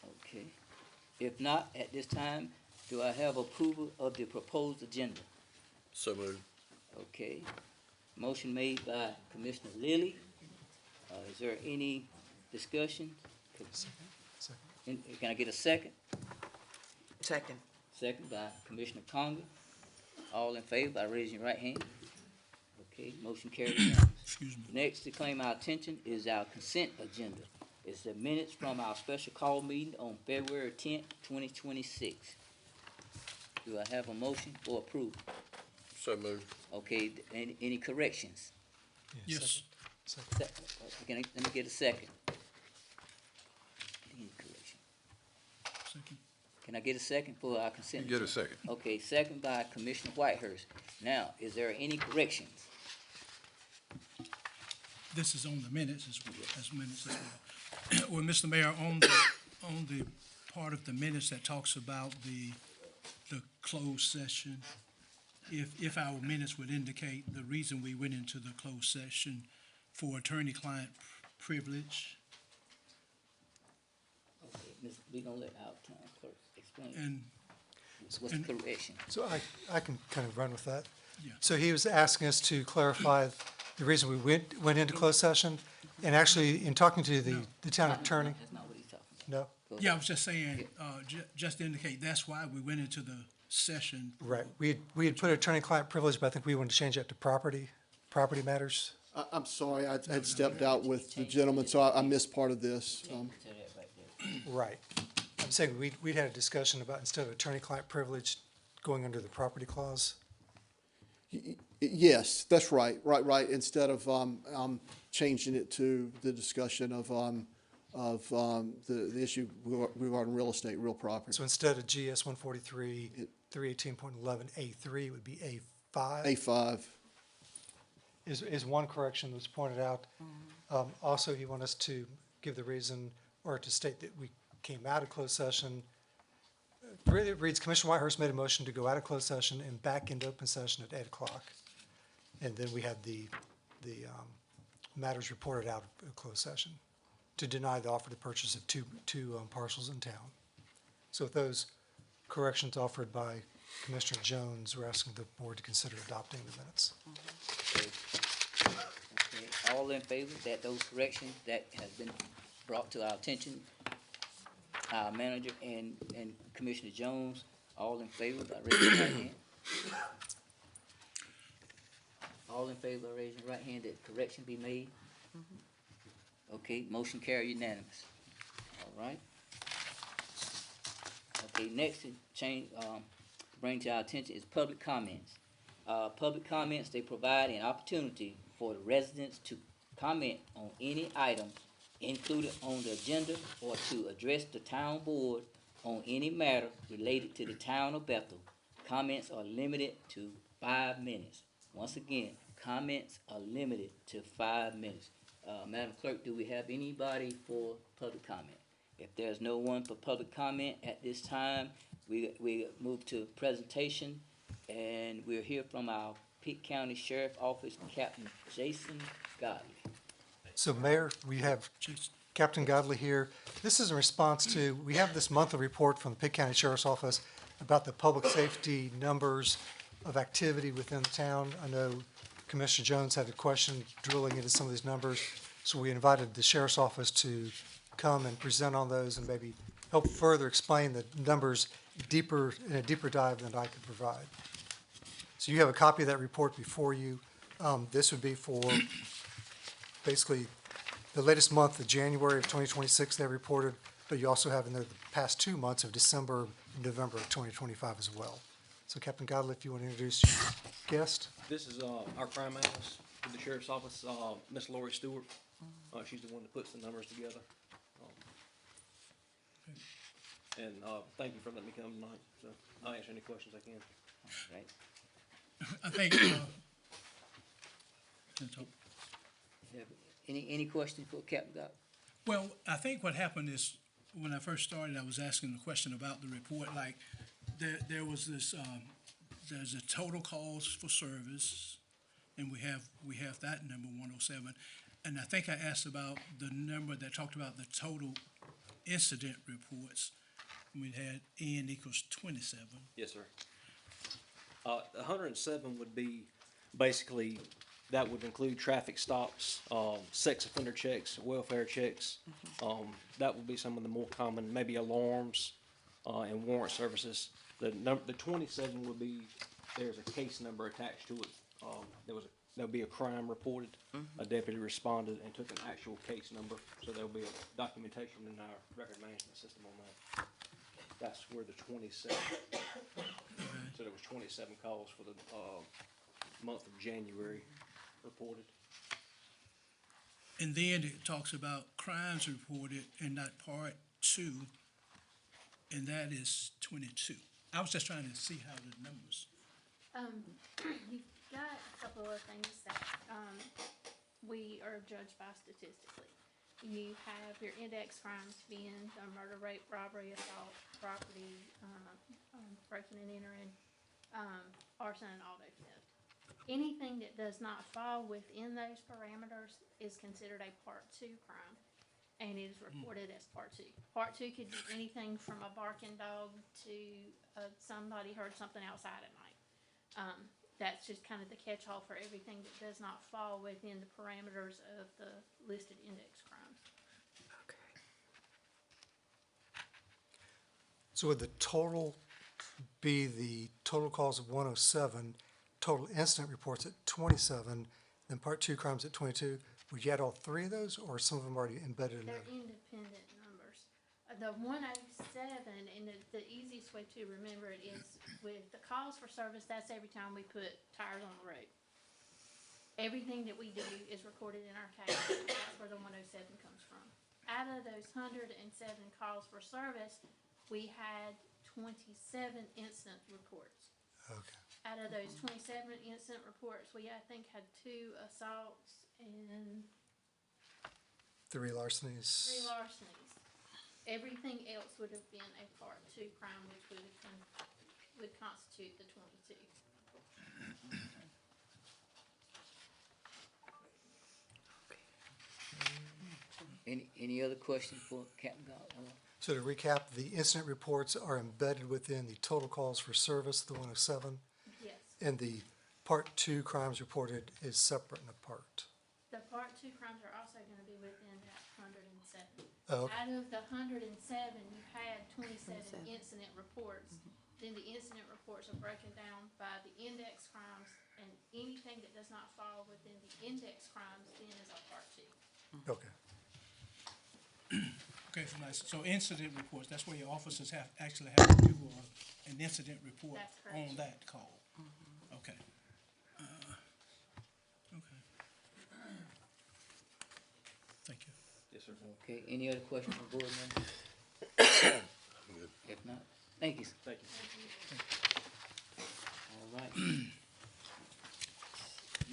Okay. If not, at this time, do I have approval of the proposed agenda? So moved. Okay. Motion made by Commissioner Lilly. Is there any discussion? Can I get a second? Second. Second by Commissioner Conger. All in favor by raising your right hand. Okay, motion carried unanimous. Excuse me. Next to claim our attention is our consent agenda. It's the minutes from our special call meeting on February 10th, 2026. Do I have a motion for approval? So moved. Okay, any corrections? Yes. Second. Let me get a second. Any correction? Second. Can I get a second for our You consent? get a second. Okay, second by Commissioner Whitehurst. Now, is there any corrections? This is on the minutes as well. Well, Mr. Mayor, on the part of the minutes that talks about the closed session, if our minutes would indicate the reason we went into the closed session for attorney-client privilege, Okay, we gonna let our town clerk explain. and What's the correction? So I can kind of run with that. Yeah. So he was asking us to clarify the reason we went into closed session. And actually, in talking to the town attorney, That's not what he's talking about. no, Yeah, I was just saying, just to indicate, that's why we went into the session. right, we had put attorney-client privilege, but I think we wanted to change that to property matters. I'm sorry, I had stepped out with the gentleman, so I missed part of this. To that right there. Right. I'm saying we'd had a discussion about instead of attorney-client privilege, going under the property clause. Yes, that's right, right. Instead of changing it to the discussion of the issue regarding real estate, real property. So instead of GS 143, 318.11A3 would be A5. A5. Is one correction that was pointed out. Also, you want us to give the reason or to state that we came out of closed session. Really, it reads, Commissioner Whitehurst made a motion to go out of closed session and back into open session at 8 o'clock. And then we had the matters reported out of closed session to deny the offer to purchase of two parcels in town. So with those corrections offered by Commissioner Jones, we're asking the board to consider adopting the minutes. Okay. Okay, all in favor that those corrections that has been brought to our attention, our manager and Commissioner Jones, all in favor by raising your right hand. All in favor by raising your right hand that correction be made? Okay, motion carry unanimous. All right. Okay, next to change, bring to our attention is public comments. Public comments, they provide an opportunity for the residents to comment on any item included on the agenda or to address the town board on any matter related to the town of Bethel. Comments are limited to 5 minutes. Once again, comments are limited to 5 minutes. Madam Clerk, do we have anybody for public comment? If there's no one for public comment at this time, we move to presentation, and we'll hear from our Pitt County Sheriff Office Captain Jason Godley. So Mayor, we have Captain Godley here. This is in response to, we have this monthly report from the Pitt County Sheriff's Office about the public safety numbers of activity within the town. I know Commissioner Jones had a question drilling into some of these numbers, so we invited the Sheriff's Office to come and present on those and maybe help further explain the numbers deeper, in a deeper dive than I could provide. So you have a copy of that report before you. This would be for basically the latest month of January of 2026 they reported, but you also have in there the past 2 months of December and November of 2025 as well. So Captain Godley, if you want to introduce your guest. This is our crime analyst with the sheriff's office, Miss Lori Stewart. She's the one that puts the numbers together. And thank you for letting me come tonight. So I'll answer any questions I can. All right. I think, Any questions for Captain Godley? well, I think what happened is, when I first started, I was asking the question about the report, like, there was this, there's a total calls for service, and we have that number, 107. And I think I asked about the number that talked about the total incident reports. We had N equals 27. Yes, sir. 107 would be basically, that would include traffic stops, sex offender checks, welfare checks. That would be some of the more common, maybe alarms, and warrant services. The 27 would be, there's a case number attached to it. There'll be a crime reported. A deputy responded and took an actual case number. So there'll be a documentation in our record management system on that. That's where the 27. So there was 27 calls for the month of January reported. And then it talks about crimes reported in that part 2, and that is 22. I was just trying to see how the numbers. You've got a couple of things that, we are judged by statistically. You have your index crimes being murder, rape, robbery, assault, property, breaking and entering, arson and auto theft. Anything that does not fall within those parameters is considered a Part 2 crime, and it is reported as Part 2. Part 2 could be anything from a barking dog to somebody heard something outside at night. that's just kind of the catch-all for everything that does not fall within the parameters of the listed index crimes. So would the total be the total calls of 107, total incident reports at 27, then part two crimes at 22? Would you add all three of those, or some of them already embedded in They're there? independent numbers. The 107, and the easiest way to remember it is with the calls for service, that's every time we put tires on the road. Everything that we do is recorded in our case. That's where the 107 comes from. Out of those 107 calls for service, we had 27 incident reports. Okay. Out of those 27 incident reports, we, I think, had 2 assaults and 3 larcenies. 3 larcenies. Everything else would have been a part 2 crime, which would constitute the 22. Any other questions for Captain Goff? So to recap, the incident reports are embedded within the total calls for service, the 107, Yes. and the part two crimes reported is separate and apart. The part 2 crimes are also gonna be within that 107. Oh, okay. Out of the 107, you had 27 incident reports. Then the incident reports are broken down by the index crimes, and anything that does not fall within the index crimes then is a part 2. Okay. Okay, so incident reports, that's where your officers actually have to do an incident report That's correct. on that call. Okay. Okay. Thank you. Yes, sir. Okay, any other questions from board members? If not, thank you. Thank you. All right.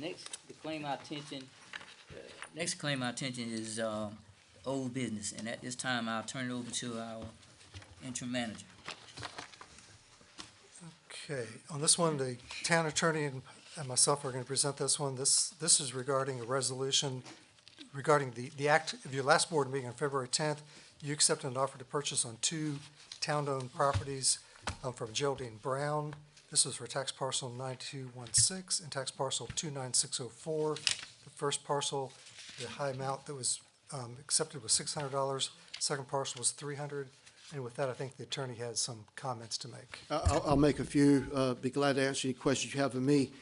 Next to claim our attention is, old business, and at this time, I'll turn it over to our interim manager. Okay, on this one, the town attorney and myself are going to present this one. This is regarding a resolution regarding the act of your last board meeting on February 10th. You accepted an offer to purchase on 2 town-owned properties from Geraldine Brown. This was for tax parcel 9216 and tax parcel 29604. The first parcel, the high amount that was accepted was $600. Second parcel was $300. And with that, I think the attorney has some comments to make. I'll make a few, be glad to answer any questions you have of me.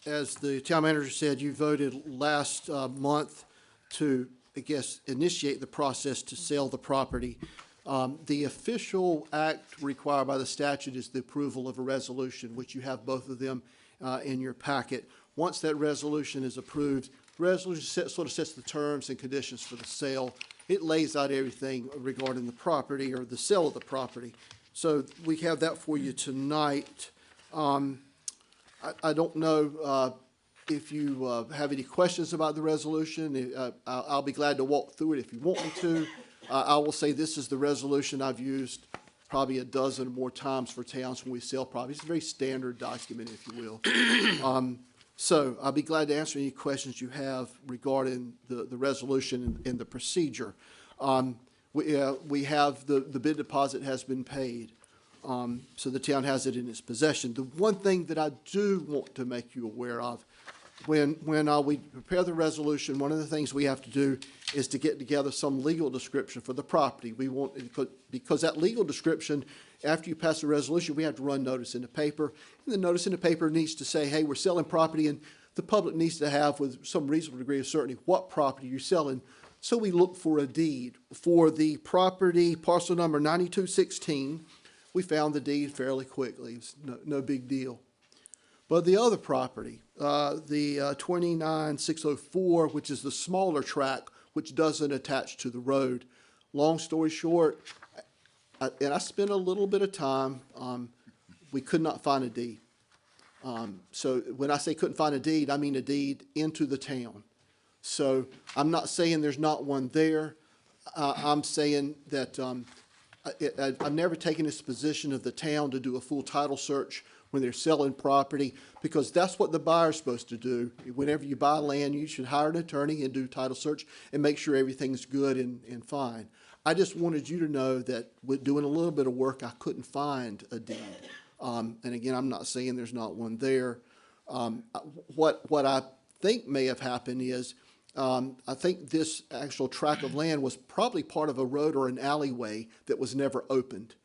As the town manager said, you voted last month to, I guess, initiate the process to sell the property. The official act required by the statute is the approval of a resolution, which you have both of them in your packet. Once that resolution is approved, the resolution sort of sets the terms and conditions for the sale. It lays out everything regarding the property or the sale of the property. So we have that for you tonight. I don't know if you have any questions about the resolution. I'll be glad to walk through it if you want me to. I will say this is the resolution I've used probably a dozen or more times for towns when we sell properties. It's a very standard document, if you will. So I'll be glad to answer any questions you have regarding the resolution and the procedure. We have the bid deposit has been paid, so the town has it in its possession. The one thing that I do want to make you aware of, when we prepare the resolution, one of the things we have to do is to get together some legal description for the property. We want, because that legal description, after you pass the resolution, we have to run notice in the paper. And the notice in the paper needs to say, hey, we're selling property, and the public needs to have, with some reasonable degree of certainty, what property you're selling. So we look for a deed. For the property, parcel number 9216, we found the deed fairly quickly. It was no big deal. But the other property, the 29604, which is the smaller tract, which doesn't attach to the road. Long story short, and I spent a little bit of time, we could not find a deed. So when I say couldn't find a deed, I mean a deed into the town. So I'm not saying there's not one there. I'm saying that I've never taken this position of the town to do a full title search when they're selling property, because that's what the buyer's supposed to do. Whenever you buy land, you should hire an attorney and do title search and make sure everything's good and fine. I just wanted you to know that with doing a little bit of work, I couldn't find a deed And again, I'm not saying there's not one there. What I think may have happened is, I think this actual tract of land was probably part of a road or an alleyway that was never opened.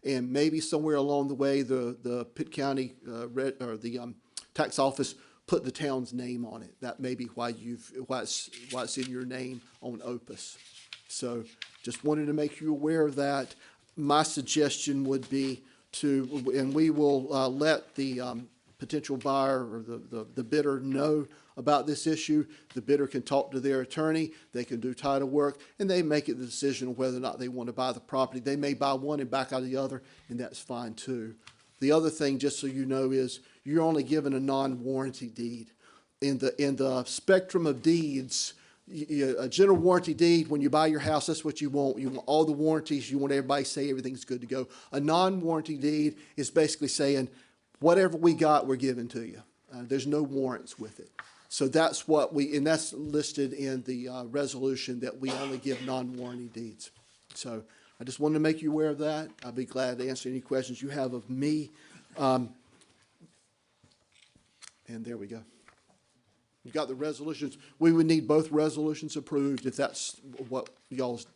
And maybe somewhere along the way, the Pitt County, the tax office put the town's name on it. That may be why it's in your name on Opus. So just wanted to make you aware of that. My suggestion would be and we will let the potential buyer or the bidder know about this issue. The bidder can talk to their attorney, they can do title work, and they make the decision of whether or not they want to buy the property. They may buy one and back out of the other, and that's fine too. The other thing, just so you know, is you're only given a non-warranty deed. In the spectrum of deeds, a general warranty deed, when you buy your house, that's what you want. You want all the warranties. You want everybody to say everything's good to go. A non-warranty deed is basically saying, whatever we got, we're giving to you. There's no warrants with it. So that's and that's listed in the resolution, that we only give non-warranty deeds. So I just wanted to make you aware of that. I'll be glad to answer any questions you have of me. And there we go. You've got the resolutions. We would need both resolutions approved if that's what y'all's,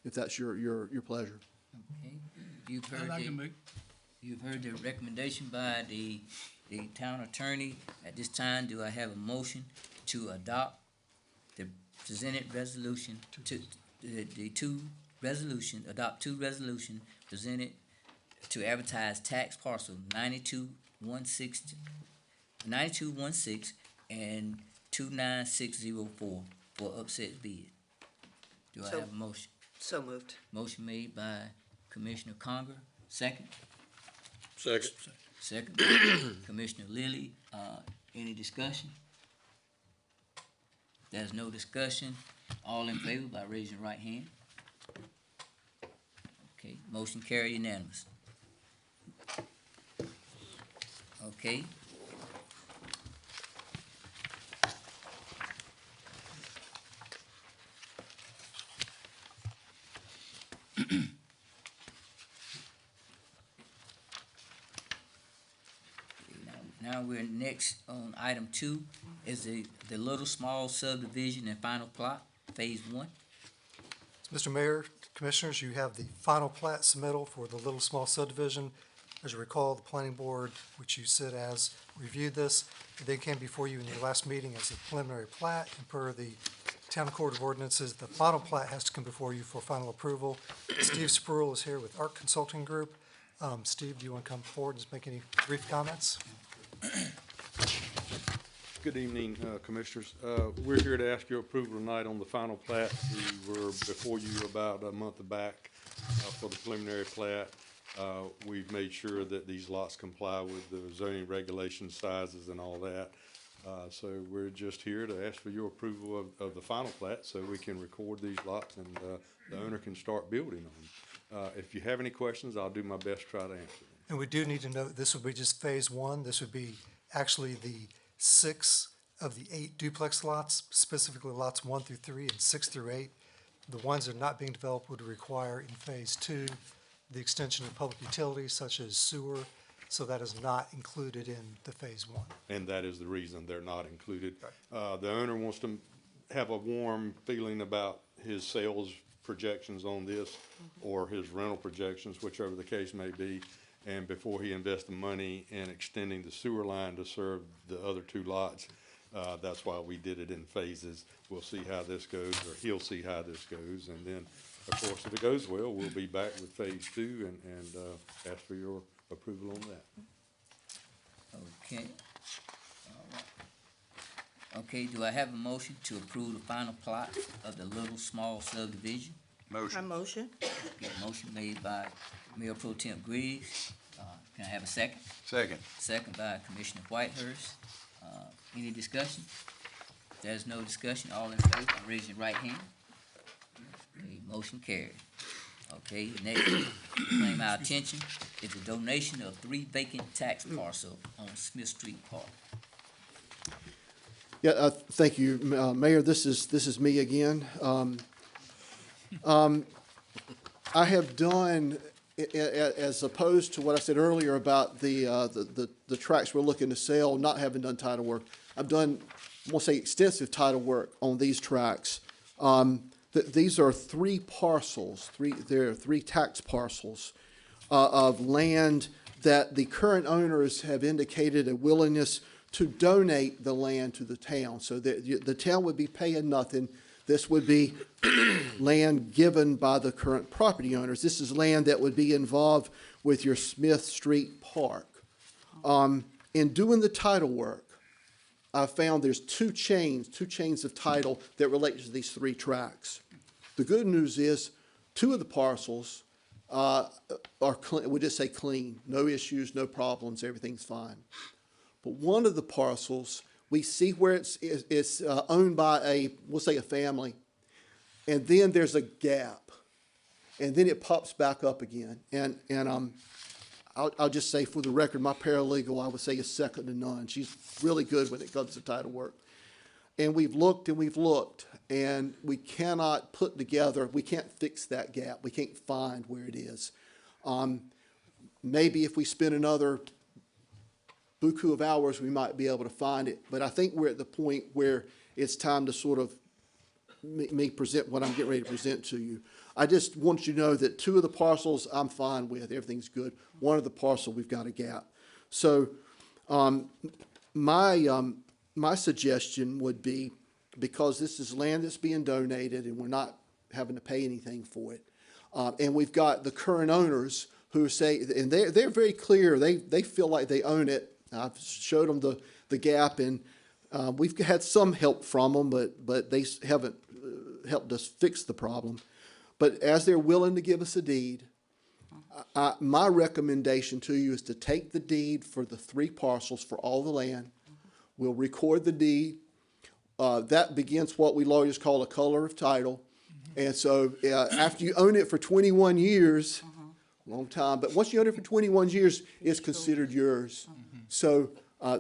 if that's your pleasure. Okay, you've heard I'd like to make, you've heard the recommendation by the town attorney. At this time, do I have a motion to adopt the presented resolution, adopt two resolutions presented to advertise tax parcel 9216 and 29604 for upset bid? Do I So- have a motion? So moved. Motion made by Commissioner Conger, second. Second. Second by Commissioner Lilly. Any discussion? There's no discussion. All in favor by raising your right hand. Okay, motion carried unanimous. Okay. Now we're next on item 2, is the little small subdivision and final plot, phase 1. Mr. Mayor, Commissioners, you have the final plat submittal for the Little Small subdivision. As you recall, the planning board, which you sit as, reviewed this. They came before you in your last meeting as a preliminary plat, and per the Town Court of Ordinances, the final plat has to come before you for final approval. Steve Spruill is here with Art Consulting Group. Steve, do you want to come forward and just make any brief comments? Good evening, Commissioners. We're here to ask your approval tonight on the final plat. We were before you about a month back for the preliminary plat. We've made sure that these lots comply with the zoning regulations, sizes, and all that. So we're just here to ask for your approval of the final plat so we can record these lots and the owner can start building on them. If you have any questions, I'll do my best to try to answer them. And we do need to note, this would be just phase 1. This would be actually the 6 of the 8 duplex lots, specifically lots 1 through 3 and 6 through 8. The ones that are not being developed would require in phase 2 the extension of public utilities such as sewer, so that is not included in the phase 1. And that is the reason they're not included. The owner wants to have a warm feeling about his sales projections on this or his rental projections, whichever the case may be. And before he invests the money in extending the sewer line to serve the other 2 lots, that's why we did it in phases. We'll see how this goes, or he'll see how this goes. And then, of course, if it goes well, we'll be back with phase 2 and ask for your approval on that. Okay. All right. Okay, do I have a motion to approve the final plot of the little small subdivision? I motion. Okay, motion made by Mayor Pro Tem Griggs. Can I have a second? Second. Second by Commissioner Whitehurst. Any discussion? There's no discussion. All in favor, raise your right hand. Okay, motion carried. Okay, next, claim our attention is a donation of 3 vacant tax parcels on Smith Street Park. Yeah, thank you, Mayor. This is me again. I have done as opposed to what I said earlier about the tracts we're looking to sell, not having done title work, I've done, I won't say extensive title work on these tracts. These are three parcels, there are three tax parcels of land that the current owners have indicated a willingness to donate the land to the town. So the town would be paying nothing. This would be land given by the current property owners. This is land that would be involved with your Smith Street Park. In doing the title work, I found there's two chains of title that relate to these three tracts. The good news is, two of the parcels are clean, we just say clean, no issues, no problems, everything's fine. But one of the parcels, we see where it's owned by we'll say a family, and then there's a gap, and then it pops back up again. And I'll just say for the record, my paralegal, I would say, is second to none. She's really good when it comes to title work. And we've looked, and we cannot put together, we can't fix that gap. We can't find where it is. Maybe if we spend another buku of hours, we might be able to find it. But I think we're at the point where it's time to sort of me present what I'm getting ready to present to you. I just want you to know that two of the parcels I'm fine with, everything's good. One of the parcel, we've got a gap. So my suggestion would be, because this is land that's being donated and we're not having to pay anything for it, and we've got the current owners who say, and they're very clear, they feel like they own it. I've showed them the gap, and we've had some help from them, but they haven't helped us fix the problem. But as they're willing to give us a deed, my recommendation to you is to take the deed for the three parcels for all the land. We'll record the deed. That begins what we lawyers call a color of title. And so after you own it for 21 years, long time, but once you own it for 21 years, it's considered yours. So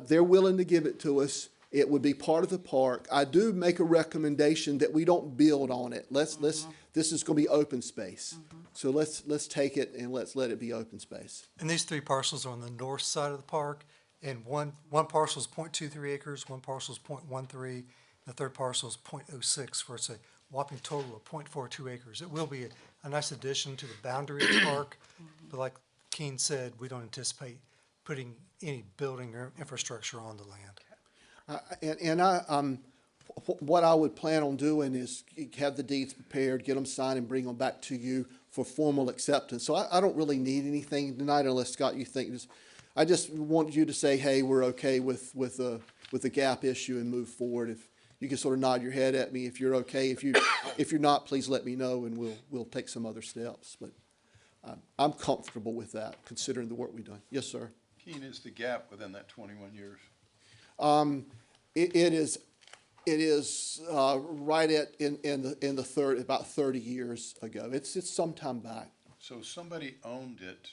they're willing to give it to us. It would be part of the park. I do make a recommendation that we don't build on it. This is going to be open space. So let's take it and let's let it be open space. And these three parcels are on the north side of the park, and one parcel is 0.23 acres, one parcel is 0.13, and the third parcel is 0.06, where it's a whopping total of 0.42 acres. It will be a nice addition to the boundary of the park, but like Keene said, we don't anticipate putting any building or infrastructure on the land. What I would plan on doing is have the deeds prepared, get them signed, and bring them back to you for formal acceptance. So I don't really need anything tonight, unless, Scott, you think this. I just want you to say, hey, we're okay with the gap issue and move forward. If you can sort of nod your head at me if you're okay. If you're not, please let me know, and we'll take some other steps. But I'm comfortable with that, considering the work we've done. Yes, sir. Keene, is the gap within that 21 years? It is right in the third, about 30 years ago. It's some time back. So somebody owned it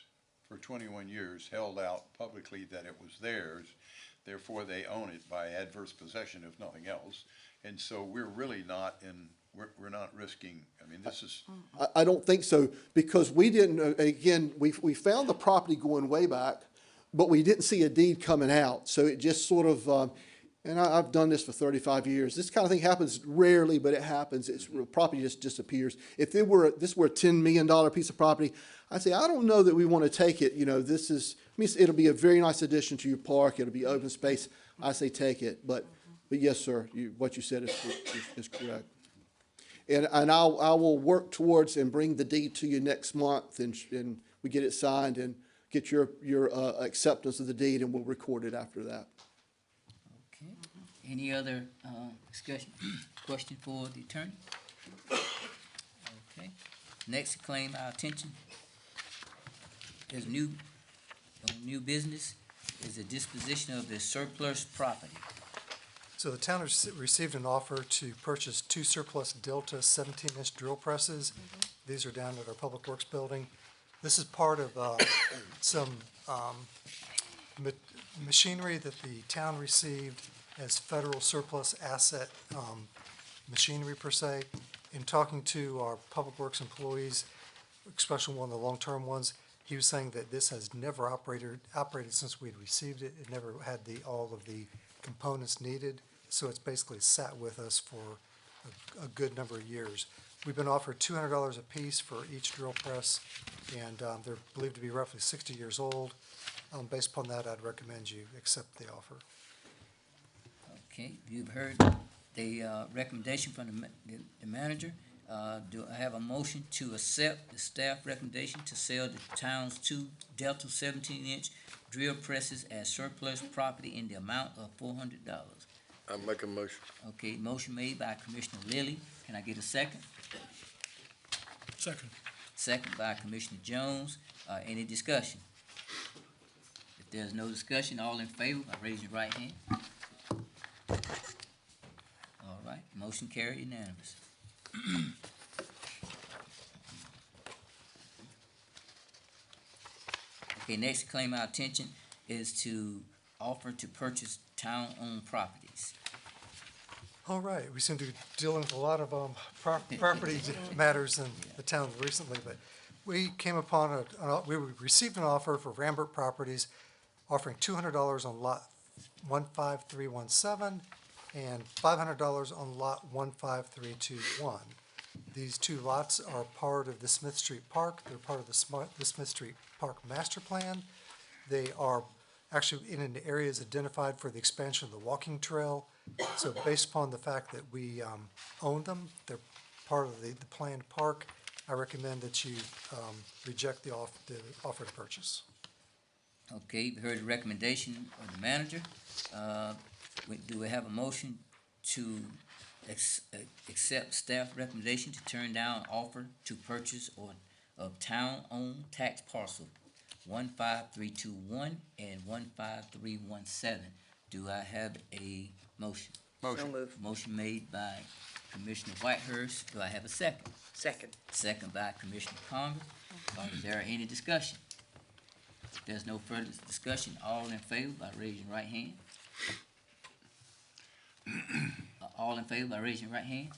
for 21 years, held out publicly that it was theirs, therefore they own it by adverse possession, if nothing else. And so we're really not we're not risking, I mean, this is. I don't think so, because we didn't, again, we found the property going way back, but we didn't see a deed coming out. So it just sort of, and I've done this for 35 years. This kind of thing happens rarely, but it happens. Property just disappears. If this were a $10 million piece of property, I'd say, I don't know that we want to take it. You know, it'll be a very nice addition to your park. It'll be open space. I say take it. But yes, sir, what you said is correct. And I will work towards and bring the deed to you next month, and we get it signed and get your acceptance of the deed, and we'll record it after that. Okay. Any other discussion, question for the attorney? Okay. Next to claim our attention is new business is the disposition of the surplus property. So the town has received an offer to purchase 2 surplus Delta 17-inch drill presses. These are down at our Public Works building. This is part of some machinery that the town received as federal surplus asset machinery per se. In talking to our Public Works employees, especially one of the long-term ones, He was saying that this has never operated since we'd received it. It never had all of the components needed, so it's basically sat with us for a good number of years. We've been offered $200 apiece for each drill press, and they're believed to be roughly 60 years old. Based upon that, I'd recommend you accept the offer. Okay, you've heard the recommendation from the manager. Do I have a motion to accept the staff recommendation to sell the town's 2 Delta 17-inch drill presses as surplus property in the amount of $400? I make a motion. Okay, motion made by Commissioner Lilly. Can I get a second? Second. Second by Commissioner Jones. Any discussion? If there's no discussion, all in favor, by raising your right hand. All right, motion carried unanimous. Okay, next to claim our attention is to offer to purchase town-owned properties. All right, we seem to be dealing with a lot of property matters in the town recently, but we came upon we received an offer for Rambert Properties offering $200 on lot 15317 and $500 on lot 15321. These 2 lots are part of the Smith Street Park. They're part of the Smith Street Park Master Plan. They are actually in areas identified for the expansion of the walking trail. So based upon the fact that we own them, they're part of the planned park, I recommend that you reject the offer to purchase. Okay, you heard the recommendation of the manager. Do we have a motion to accept staff recommendation to turn down offer to purchase of town-owned tax parcel 15321 and 15317? Do I have a motion? So moved. Motion made by Commissioner Whitehurst. Do I have a second? Second. Second by Commissioner Conger. Is there any discussion? If there's no further discussion, all in favor by raising your right hand. All in favor by raising your right hand.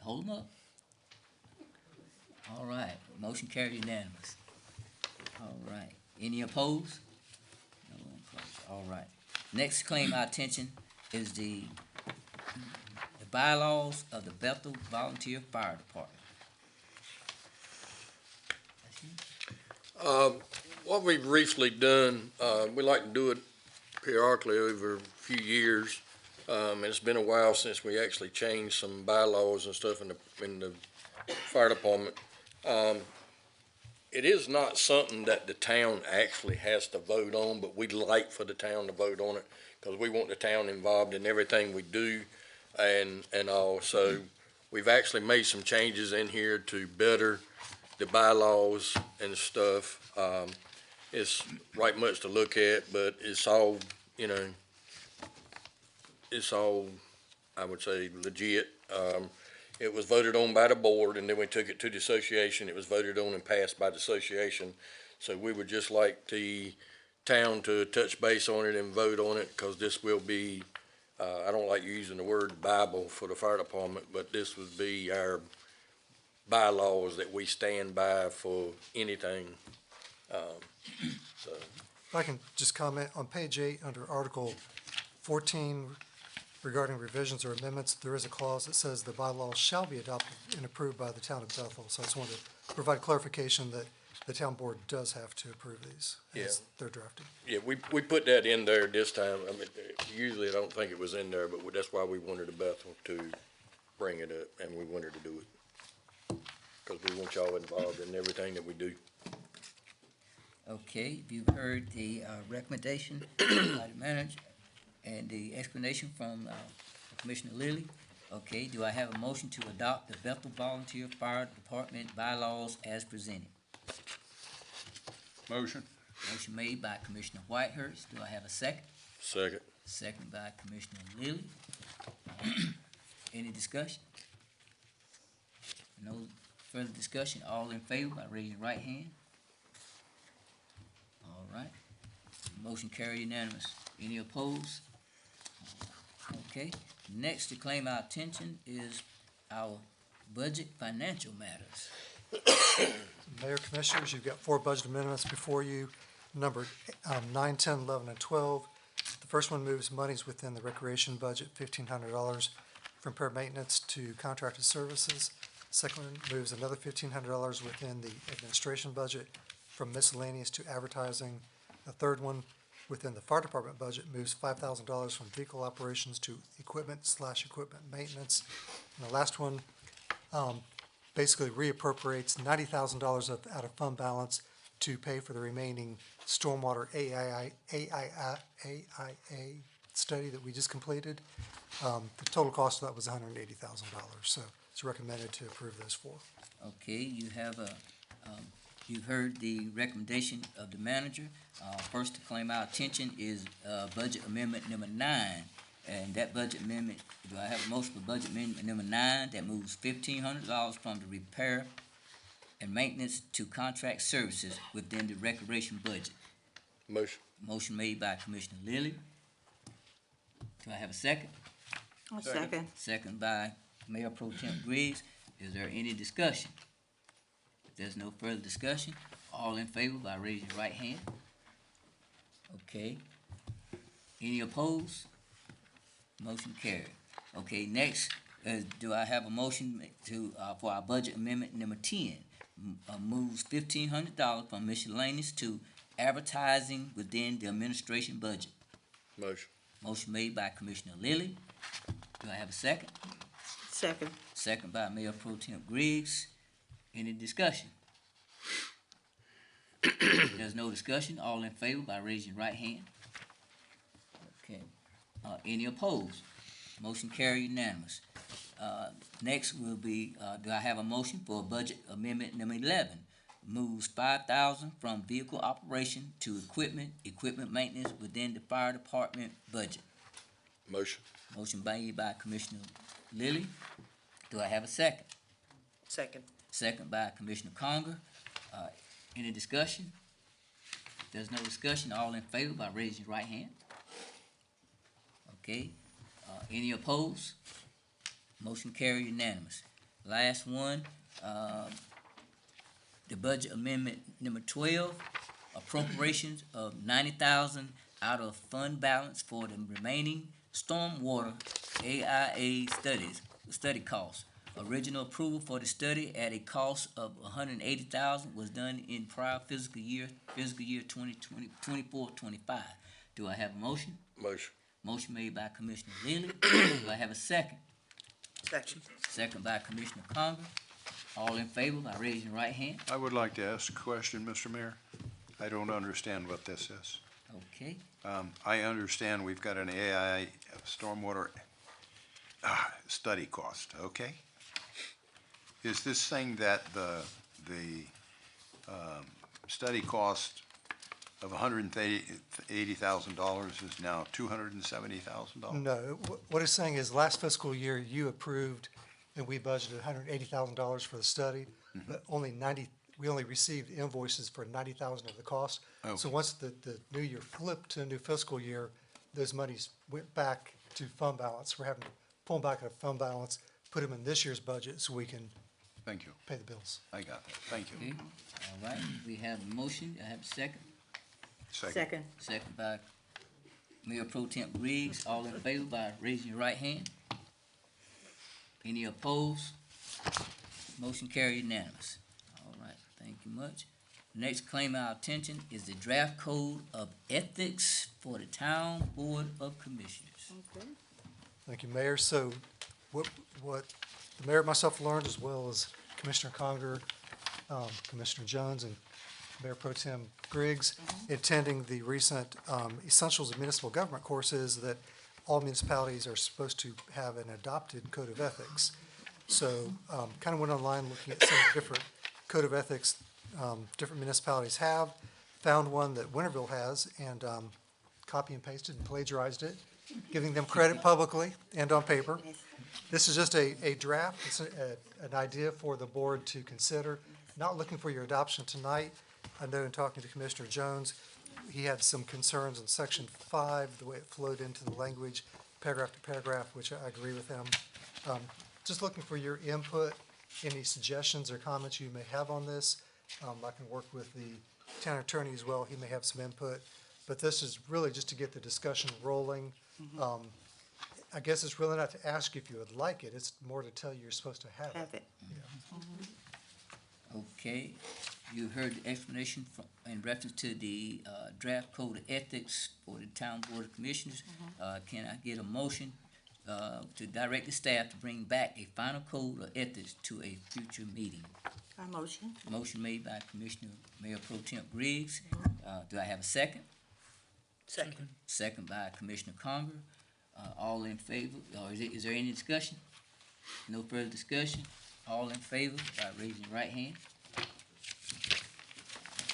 Hold them up. All right, motion carried unanimous. All right, any opposed? No one opposed. All right. Next claim our attention is the bylaws of the Bethel Volunteer Fire Department. What we've recently done, we like to do it periodically over a few years. And it's been a while since we actually changed some bylaws and stuff in the fire department. It is not something that the town actually has to vote on, but we'd like for the town to vote on it because we want the town involved in everything we do and all. So we've actually made some changes in here to better the bylaws and stuff. It's right much to look at, but it's all, it's all, I would say, legit. It was voted on by the board, and then we took it to the association. It was voted on and passed by the association. So we would just like the town to touch base on it and vote on it, because this will be, I don't like using the word Bible for the fire department, but this would be our bylaws that we stand by for anything. So. If I can just comment, on page 8, under Article 14, regarding revisions or amendments, there is a clause that says the bylaws shall be adopted and approved by the town of Bethel. So I just wanted to provide clarification that the town board does have to approve these as they're drafted. Yeah, we put that in there this time. I mean, usually I don't think it was in there, but that's why we wanted the Bethel to bring it up, and we wanted to do it. Because we want y'all involved in everything that we do. Okay, you've heard the recommendation by the manager and the explanation from Commissioner Lilly. Okay, do I have a motion to adopt the Bethel Volunteer Fire Department bylaws as presented? Motion. Motion made by Commissioner Whitehurst. Do I have a second? Second. Second by Commissioner Lilly. Any discussion? No further discussion. All in favor by raising your right hand. All right. Motion carried unanimous. Any opposed? Okay. Next to claim our attention is our budget financial matters. Mayor, Commissioners, you've got 4 budget amendments before you, numbered 9, 10, 11, and 12. The first one moves monies within the recreation budget, $1,500 from repair maintenance to contracted services. Second one moves another $1,500 within the administration budget from miscellaneous to advertising. The third one within the fire department budget moves $5,000 from vehicle operations to equipment/equipment maintenance. And the last one basically reappropriates $90,000 out of fund balance to pay for the remaining stormwater AIA study that we just completed. The total cost of that was $180,000, so it's recommended to approve those 4. Okay, you have you've heard the recommendation of the manager. First to claim our attention is, budget amendment number 9. And that budget amendment, do I have a motion for budget amendment number 9 that moves $1,500 from the repair and maintenance to contract services within the recreation budget? Motion. Motion made by Commissioner Lilly. Do I have a second? I'll second. Second by Mayor Pro Tem Griggs. Is there any discussion? If there's no further discussion, all in favor by raising your right hand. Okay. Any opposed? Motion carried. Okay, next, do I have a motion to, for our budget amendment number 10? Moves $1,500 from miscellaneous to advertising within the administration budget. Motion. Motion made by Commissioner Lilly. Do I have a second? Second. Second by Mayor Pro Tem Griggs. Any discussion? If there's no discussion, all in favor by raising your right hand. Okay. Any opposed? Motion carried unanimous. Next will be, do I have a motion for budget amendment number 11? Moves $5,000 from vehicle operation to equipment maintenance within the fire department budget. Motion. Motion made by Commissioner Lilly. Do I have a second? Second. Second by Commissioner Conger. Any discussion? If there's no discussion, all in favor by raising your right hand. Okay. Any opposed? Motion carried unanimous. Last one, the budget amendment number 12, appropriations of $90,000 out of fund balance for the remaining stormwater AIA study costs. Original approval for the study at a cost of $180,000 was done in prior fiscal year 2024-25. Do I have a motion? Motion. Motion made by Commissioner Lilly. Do I have a second? Second. Second by Commissioner Conger. All in favor by raising your right hand. I would like to ask a question, Mr. Mayor. I don't understand what this is. Okay. I understand we've got an AI stormwater study cost, okay? Is this saying that the study cost of $180,000 is now $270,000? No, what it's saying is last fiscal year you approved and we budgeted $180,000 for the study, but we only received invoices for $90,000 of the cost. Okay. So once the new year flipped to a new fiscal year, those monies went back to fund balance. We're having to pull them back out of fund balance, put them in this year's budget so we can Thank you. pay the bills. I got that. Thank you. Okay. All right. We have a motion. I have a second. Second. Second by Mayor Pro Tem Griggs. All in favor by raising your right hand. Any opposed? Motion carried unanimous. All right. Thank you much. Next claim our attention is the draft code of ethics for the Town Board of Commissioners. Okay. Thank you, Mayor. So what the mayor and myself learned, as well as Commissioner Conger, Commissioner Jones, and Mayor Pro Tem Griggs, attending the recent Essentials of Municipal Government courses, that all municipalities are supposed to have an adopted code of ethics. So kind of went online looking at some of the different code of ethics different municipalities have, found one that Winterville has, and copy and pasted and plagiarized it, giving them credit publicly and on paper. This is just a draft. It's an idea for the board to consider. Not looking for your adoption tonight. I know in talking to Commissioner Jones, he had some concerns in section 5, the way it flowed into the language, paragraph to paragraph, which I agree with him. Just looking for your input any suggestions or comments you may have on this. I can work with the town attorney as well. He may have some input. But this is really just to get the discussion rolling. I guess it's really not to ask if you would like it. It's more to tell you you're supposed to have it. Have it. Okay, you heard the explanation in reference to the draft code of ethics for the town board of commissioners. Can I get a motion to direct the staff to bring back a final code of ethics to a future meeting? Our motion. Motion made by Commissioner Mayor Pro Tem Griggs. Do I have a second? Second. Second by Commissioner Conger. All in favor, or is there any discussion? No further discussion? All in favor by raising your right hand?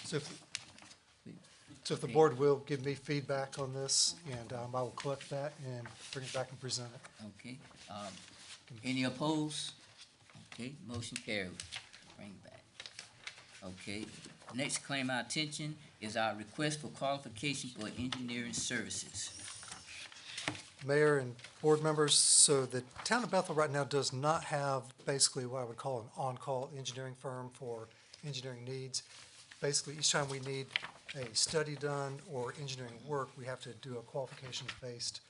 So if the board will give me feedback on this, and I will collect that and bring it back and present it. Okay, any opposed? Okay, motion carried. Bring it back. Okay, next claim our attention is our request for qualification for engineering services. Mayor and board members, so the town of Bethel right now does not have basically what I would call an on-call engineering firm for engineering needs. Basically, each time we need a study done or engineering work, we have to do a qualifications-based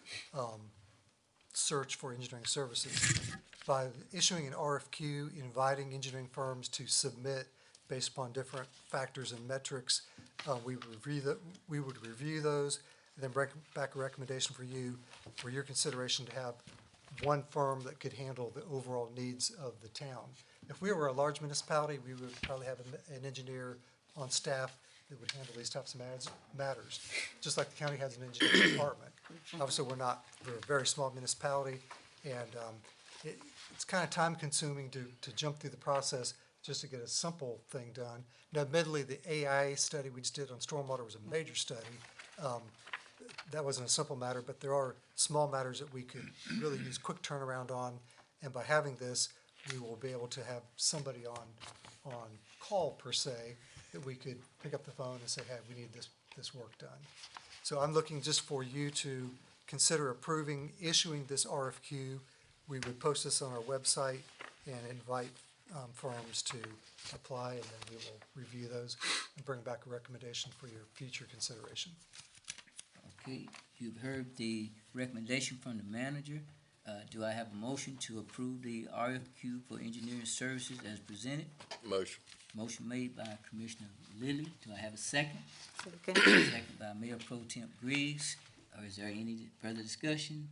search for engineering services. By issuing an RFQ, inviting engineering firms to submit based upon different factors and metrics, we would review those, and then bring back a recommendation for you, for your consideration to have one firm that could handle the overall needs of the town. If we were a large municipality, we would probably have an engineer on staff that would handle these types of matters, just like the county has an engineering department. Obviously, we're a very small municipality, and it's kind of time-consuming to jump through the process just to get a simple thing done. Now, admittedly, the AI study we just did on stormwater was a major study. That wasn't a simple matter, but there are small matters that we could really use quick turnaround on, and by having this, we will be able to have somebody on call, per se, that we could pick up the phone and say, hey, we need this work done. So I'm looking just for you to consider approving, issuing this RFQ. We would post this on our website and invite firms to apply, and then we will review those and bring back a recommendation for your future consideration. Okay, you've heard the recommendation from the manager. Do I have a motion to approve the RFQ for engineering services as presented? Motion. Motion made by Commissioner Lilly. Do I have a second? Second. Second by Mayor Pro Tem Griggs. Or is there any further discussion?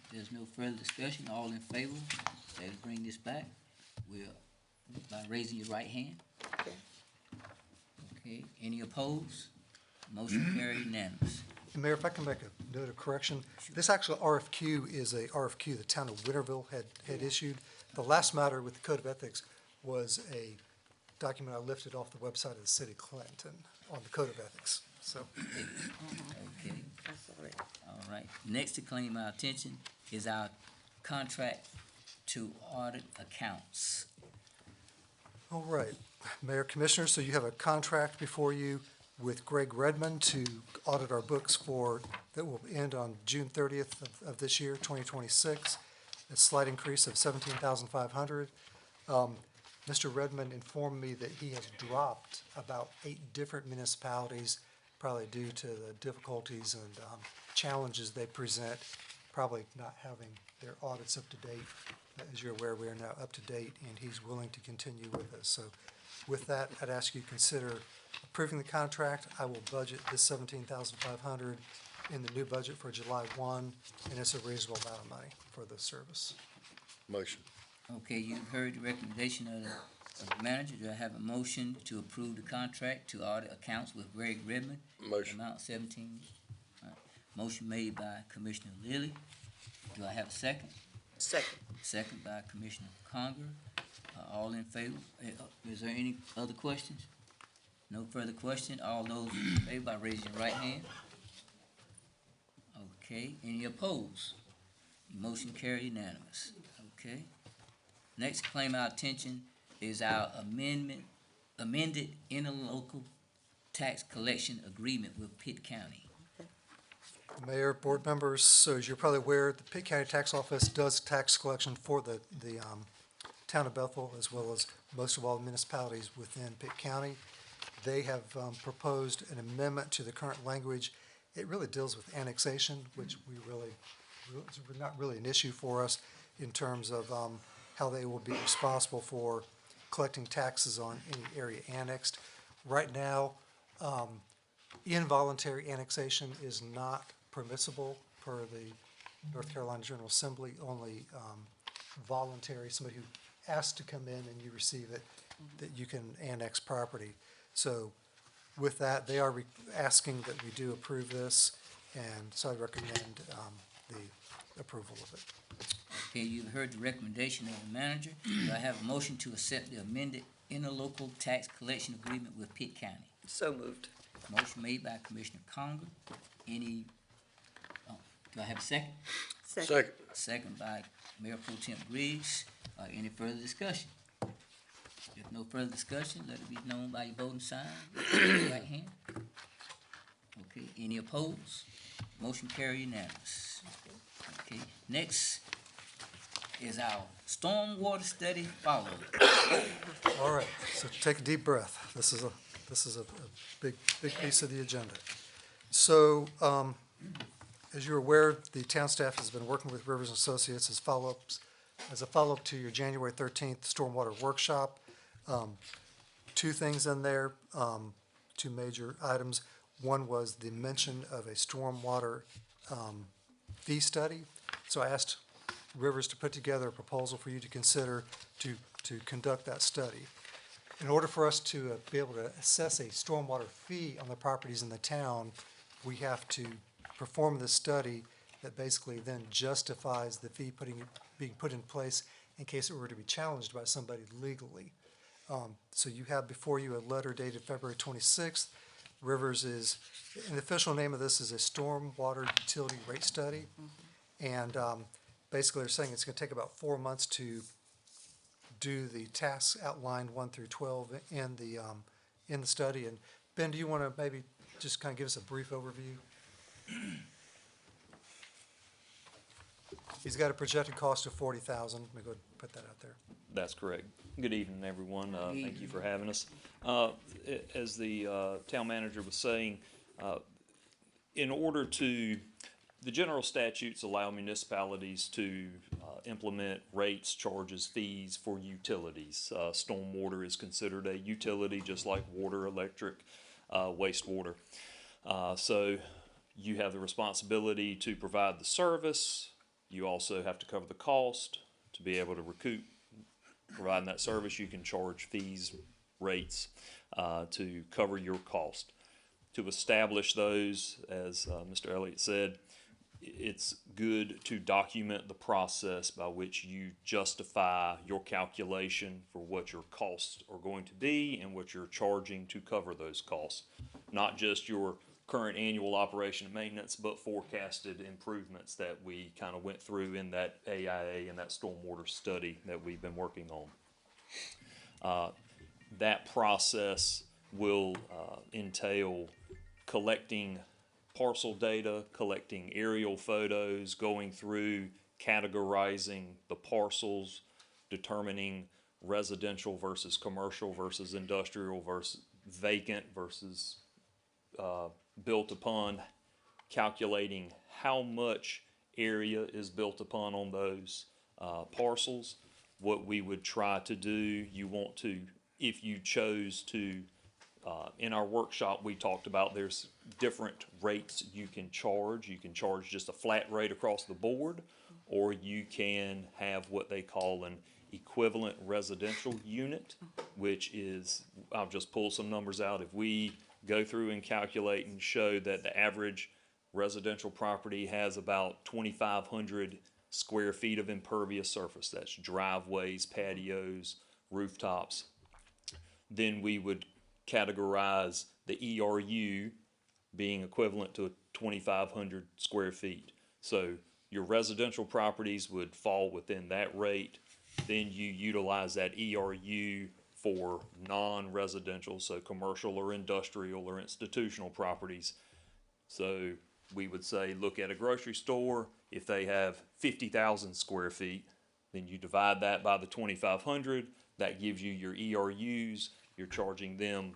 If there's no further discussion, all in favor, let's bring this back. By raising your right hand. Okay, any opposed? Motion carried unanimous. Mayor, if I can make a note of correction, this actual RFQ is a RFQ the town of Winterville had issued. The last matter with the Code of Ethics was a document I lifted off the website of the city of Clinton on the Code of Ethics, so. Okay, That's all right. all right. Next to claim our attention is our contract to audit accounts. All right, Mayor, Commissioners, so you have a contract before you with Greg Redmond to audit our books that will end on June 30th of this year, 2026. A slight increase of $17,500. Mr. Redmond informed me that he has dropped about 8 different municipalities, probably due to the difficulties and challenges they present, probably not having their audits up to date. As you're aware, we are now up to date, and he's willing to continue with us. So with that, I'd ask you to consider approving the contract. I will budget this $17,500 in the new budget for July 1, and it's a reasonable amount of money for the service. Motion. Okay, you've heard the recommendation of the manager. Do I have a motion to approve the contract to audit accounts with Greg Redmond? Motion. Amount 17. All right. Motion made by Commissioner Lilly. Do I have a second? Second. Second by Commissioner Conger. All in favor? Is there any other questions? No further question. All those in favor by raising your right hand. Okay, any opposed? Motion carried unanimous. Okay. Next claim our attention is our amended interlocal tax collection agreement with Pitt County. Mayor, board members, so as you're probably aware, the Pitt County Tax Office does tax collection for the town of Bethel, as well as most of all municipalities within Pitt County. They have proposed an amendment to the current language. It really deals with annexation, which it's not really an issue for us in terms of how they will be responsible for collecting taxes on any area annexed. Right now, involuntary annexation is not permissible per the North Carolina General Assembly, only voluntary, somebody who asks to come in and you receive it, that you can annex property. So with that, they are asking that we do approve this, and so I recommend the approval of it. Okay, you've heard the recommendation of the manager. Do I have a motion to accept the amended interlocal tax collection agreement with Pitt County? So moved. Motion made by Commissioner Conger. Do I have a second? Second. Second by Mayor Pro Tem Griggs. Any further discussion? If no further discussion, let it be known by your voting sign. Right hand. Okay, any opposed? Motion carried unanimous. Okay, next is our stormwater study follow-up. All right, so take a deep breath. This is a big piece of the agenda. So, as you're aware, the town staff has been working with Rivers and Associates as a follow-up to your January 13th stormwater workshop. Two things in there, two major items. One was the mention of a stormwater fee study. So I asked Rivers to put together a proposal for you to consider to conduct that study. In order for us to be able to assess a stormwater fee on the properties in the town, we have to perform this study that basically then justifies the fee being put in place in case it were to be challenged by somebody legally. So you have before you a letter dated February 26th. Rivers and the official name of this is a stormwater utility rate study. And basically they're saying it's going to take about 4 months to do the tasks outlined 1 through 12 in the study. And Ben, do you want to maybe just kind of give us a brief overview? He's got a projected cost of $40,000. Let me go ahead and put that out there. That's correct. Good evening, everyone. Thank you for having us. As the town manager was saying, the general statutes allow municipalities to implement rates, charges, fees for utilities. Stormwater is considered a utility just like water, electric, wastewater. So you have the responsibility to provide the service. You also have to cover the cost to be able to recoup. Providing that service, you can charge fees, rates to cover your cost. To establish those, as Mr. Elliott said, it's good to document the process by which you justify your calculation for what your costs are going to be and what you're charging to cover those costs. Not just your current annual operation and maintenance, but forecasted improvements that we kind of went through in that AIA and that stormwater study that we've been working on. That process will entail collecting parcel data, collecting aerial photos, going through, categorizing the parcels, determining residential versus commercial versus industrial versus vacant versus built upon, calculating how much area is built upon on those parcels. What we would try to do, if you chose to, in our workshop we talked about there's different rates you can charge. You can charge just a flat rate across the board, or you can have what they call an equivalent residential unit, which is, I'll just pull some numbers out. If we go through and calculate and show that the average residential property has about 2,500 square feet of impervious surface, that's driveways, patios, rooftops, then we would categorize the ERU being equivalent to 2,500 square feet. So your residential properties would fall within that rate. Then you utilize that ERU for non-residential, so commercial or industrial or institutional properties. So we would say, look at a grocery store. If they have 50,000 square feet, Then you divide that by the 2,500, that gives you your ERUs. You're charging them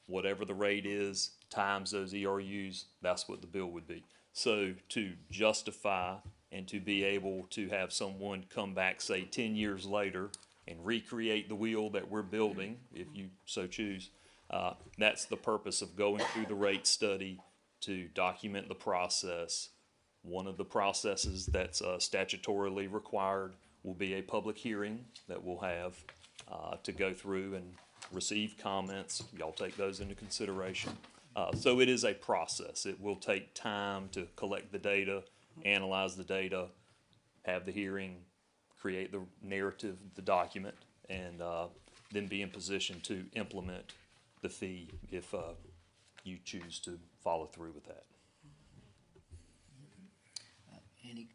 whatever the rate is times those ERUs, that's what the bill would be. So to justify and to be able to have someone come back, say 10 years later, and recreate the wheel that we're building, if you so choose, that's the purpose of going through the rate study to document the process. One of the processes that's statutorily required will be a public hearing that we'll have to go through and receive comments. Y'all take those into consideration. So it is a process. It will take time to collect the data, analyze the data, have the hearing, create the narrative, the document, and then be in position to implement the fee if you choose to follow through with that.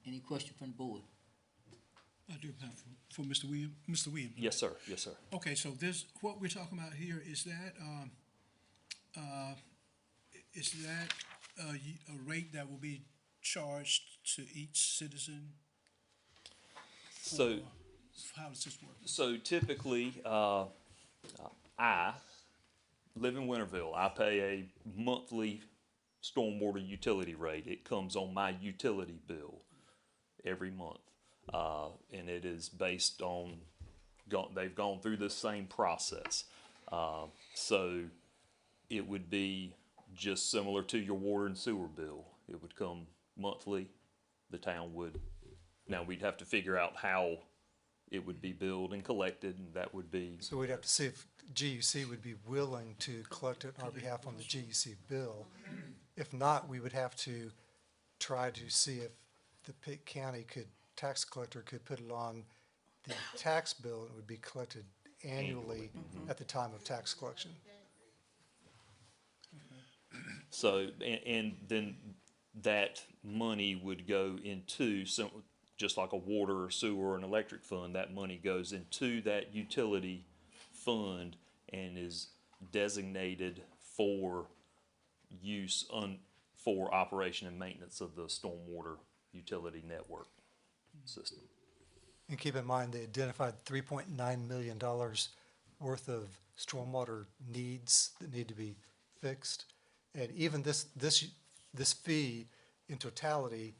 Any question from the board? I do have for Mr. Williams. Mr. Williams. Yes, sir. Yes, sir. Okay, so this, what we're talking about here, is that a rate that will be charged to each citizen? So, How does this work? so typically, I live in Winterville. I pay a monthly stormwater utility rate. It comes on my utility bill every month. And it is based on, they've gone through this same process. So it would be just similar to your water and sewer bill. It would come monthly. The town would, now we'd have to figure out how it would be billed and collected, and that would be. So we'd have to see if GUC would be willing to collect it on our behalf on the GUC bill. If not, we would have to try to see if the Pitt County tax collector could put it on the tax bill, and it would be collected annually at the time of tax collection. So, and then that money would go into some, just like a water or sewer or an electric fund, that money goes into that utility fund and is designated for use for operation and maintenance of the stormwater utility network system. And keep in mind, they identified $3.9 million worth of stormwater needs that need to be fixed. And even this fee in totality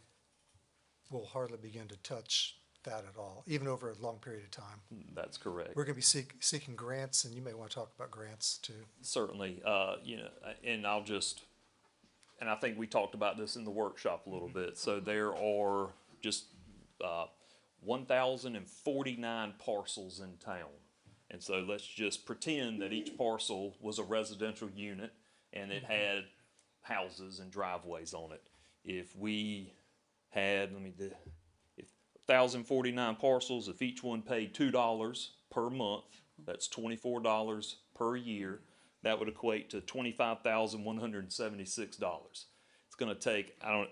will hardly begin to touch that at all, even over a long period of time. That's correct. We're going to be seeking grants, and you may want to talk about grants too. Certainly, you know, and and I think we talked about this in the workshop a little bit. So there are just 1,049 parcels in town. And so let's just pretend that each parcel was a residential unit and it had houses and driveways on it. If we had, if 1,049 parcels, if each one paid $2 per month, that's $24 per year. That would equate to $25,176. It's going to take, I'd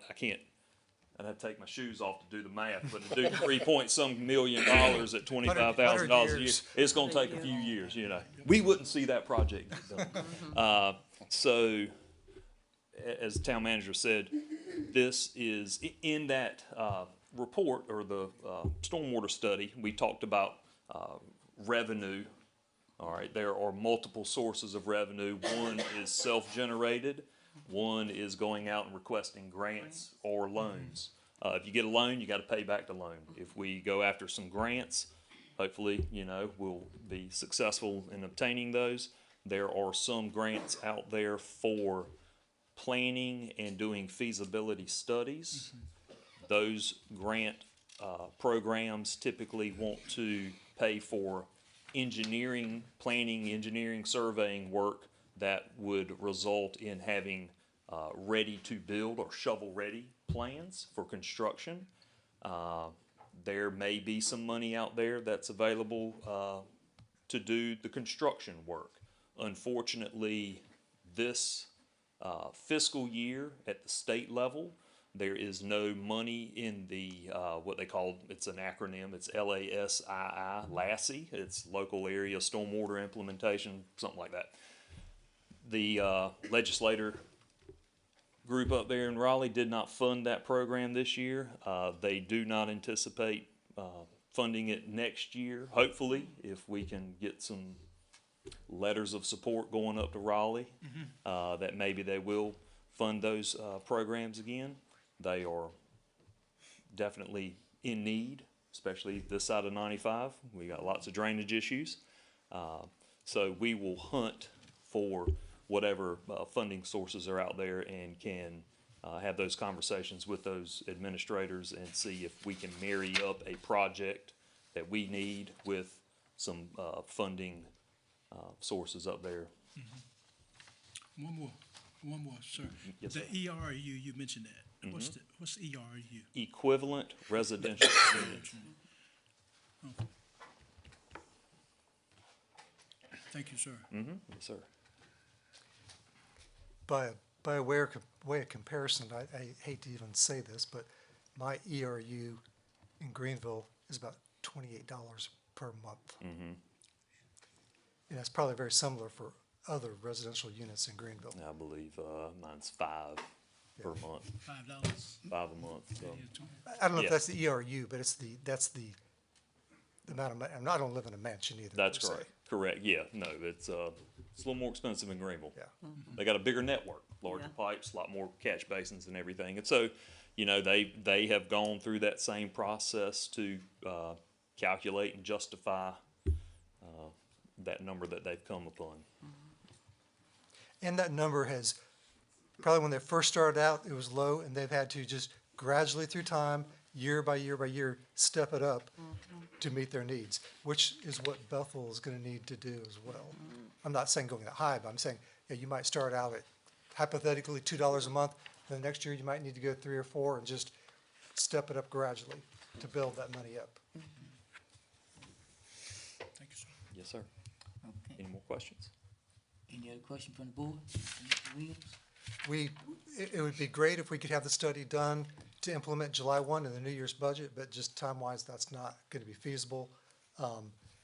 have to take my shoes off to do the math, but to do 3-point-some million at $25,000 a year, it's going to take a few years, you know. We wouldn't see that project get done. So, as the town manager said, this is in that report or the stormwater study, we talked about revenue. All right, there are multiple sources of revenue. One is self-generated. One is going out and requesting grants or loans. If you get a loan, you got to pay back the loan. If we go after some grants, hopefully, you know, we'll be successful in obtaining those. There are some grants out there for planning and doing feasibility studies. Those grant programs typically want to pay for engineering, planning, engineering, surveying work that would result in having ready-to-build or shovel-ready plans for construction. There may be some money out there that's available to do the construction work. Unfortunately, this fiscal year at the state level, there is no money in the, what they call, it's an acronym, it's LASII, LASSI, it's Local Area Stormwater Implementation, something like that. The legislator group up there in Raleigh did not fund that program this year. They do not anticipate funding it next year, hopefully, if we can get some letters of support going up to Raleigh, that maybe they will fund those programs again. They are definitely in need, especially this side of 95. We got lots of drainage issues. So we will hunt for whatever funding sources are out there and can have those conversations with those administrators and see if we can marry up a project that we need with some funding sources up there. One more, sir. Yes, The sir. ERU, you mentioned that. What's ERU? Equivalent residential unit. Thank you, sir. Yes, sir. By a way of comparison, I hate to even say this, but my ERU in Greenville is about $28 per month. And that's probably very similar for other residential units in Greenville. I believe mine's $5 per month. $5. $5 a month. So. I don't know Yeah. if that's the ERU, but that's the amount of money. I don't live in a mansion either. That's per se. correct. Correct. Yeah. No, it's a little more expensive in Greenville. Yeah. They got a bigger network, larger pipes, a lot more catch basins and everything. And so, you know, they have gone through that same process to calculate and justify that number that they've come upon. And that number has, probably when they first started out, it was low, and they've had to just gradually through time, year by year by year, step it up to meet their needs, which is what Bethel is going to need to do as well. I'm not saying going that high, but I'm saying, yeah, you might start out at hypothetically $2 a month, then the next year you might need to go 3 or 4 and just step it up gradually to build that money up. Thank you, sir. Yes, sir. Okay. Any more questions? Any other question from the board? Mr. Williams? It would be great if we could have the study done to implement July 1 in the New Year's budget, but just time-wise, that's not going to be feasible.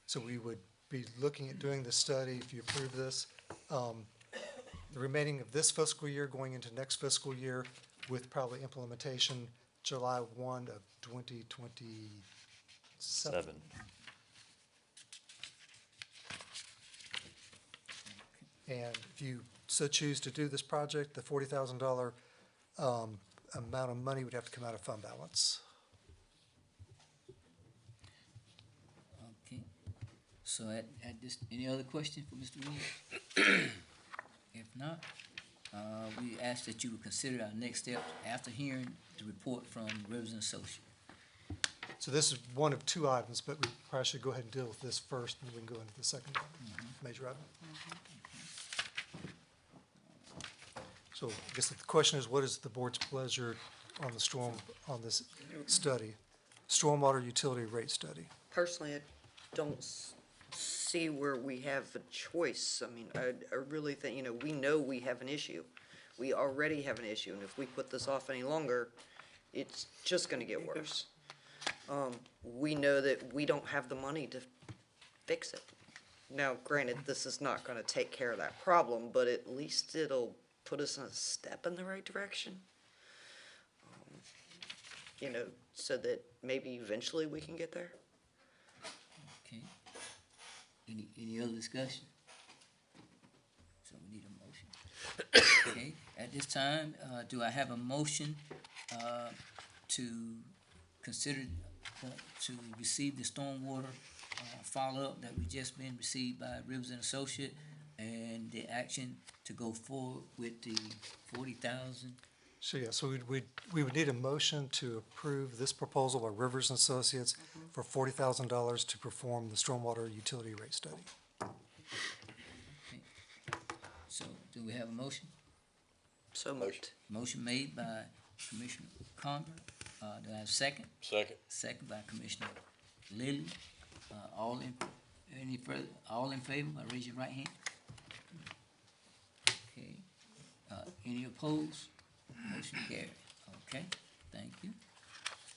So we would be looking at doing the study if you approve this. The remaining of this fiscal year going into next fiscal year with probably implementation July 1 of 2027. 7. And if you so choose to do this project, the $40,000 amount of money would have to come out of fund balance. Okay. So at this, any other question for Mr. Williams? If not, we ask that you would consider our next steps after hearing the report from Rivers and Associates. So this is one of 2 items, but we probably should go ahead and deal with this first, and then we can go into the second major item. So I guess the question is, what is the board's pleasure on on this study, stormwater utility rate study? Personally, I don't see where we have a choice. I mean, I really think, we know we have an issue. We already have an issue, and if we put this off any longer, it's just gonna get worse. We know that we don't have the money to fix it. Now, granted, this is not gonna take care of that problem, but at least it'll put us in a step in the right direction. So that maybe eventually we can get there. Okay. Any other discussion? So we need a motion. Okay, at this time, do I have a motion, to consider, to receive the stormwater, follow-up that we just been received by Rivers and Associate, and the action to go forward with the 40,000? So yeah, so we would need a motion to approve this proposal by Rivers and Associates for $40,000 to perform the stormwater utility rate study. So, do we have a motion? So moved. Motion made by Commissioner Conger. Do I have a second? Second. Second by Commissioner Lilly. All in favor, raise your right hand. Okay. Any opposed? Motion carried. Okay, thank you.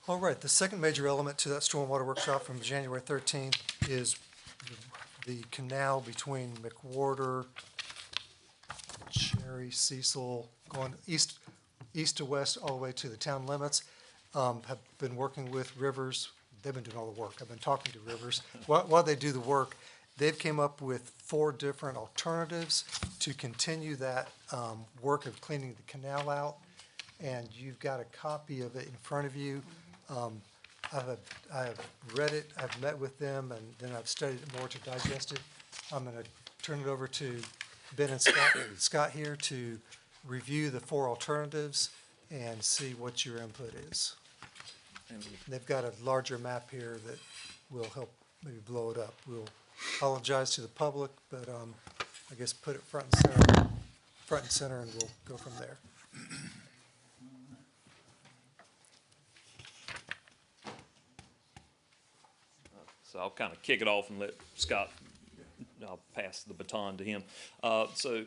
All right, the second major element to that stormwater workshop from January 13th is the canal between McWhorter, Cherry, Cecil, going east to west all the way to the town limits. Have been working with Rivers. they've been doing all the work. I've been talking to Rivers. While they do the work, they've came up with 4 different alternatives to continue that work of cleaning the canal out. And you've got a copy of it in front of you. I've read it, I've met with them, and then I've studied it more to digest it. I'm going to turn it over to Ben and Scott here to review the 4 alternatives and see what your input is. And they've got a larger map here that will help maybe blow it up. We'll apologize to the public, but I guess put it front and center, and we'll go from there. So I'll kind of kick it off and let Scott, I'll pass the baton to him. So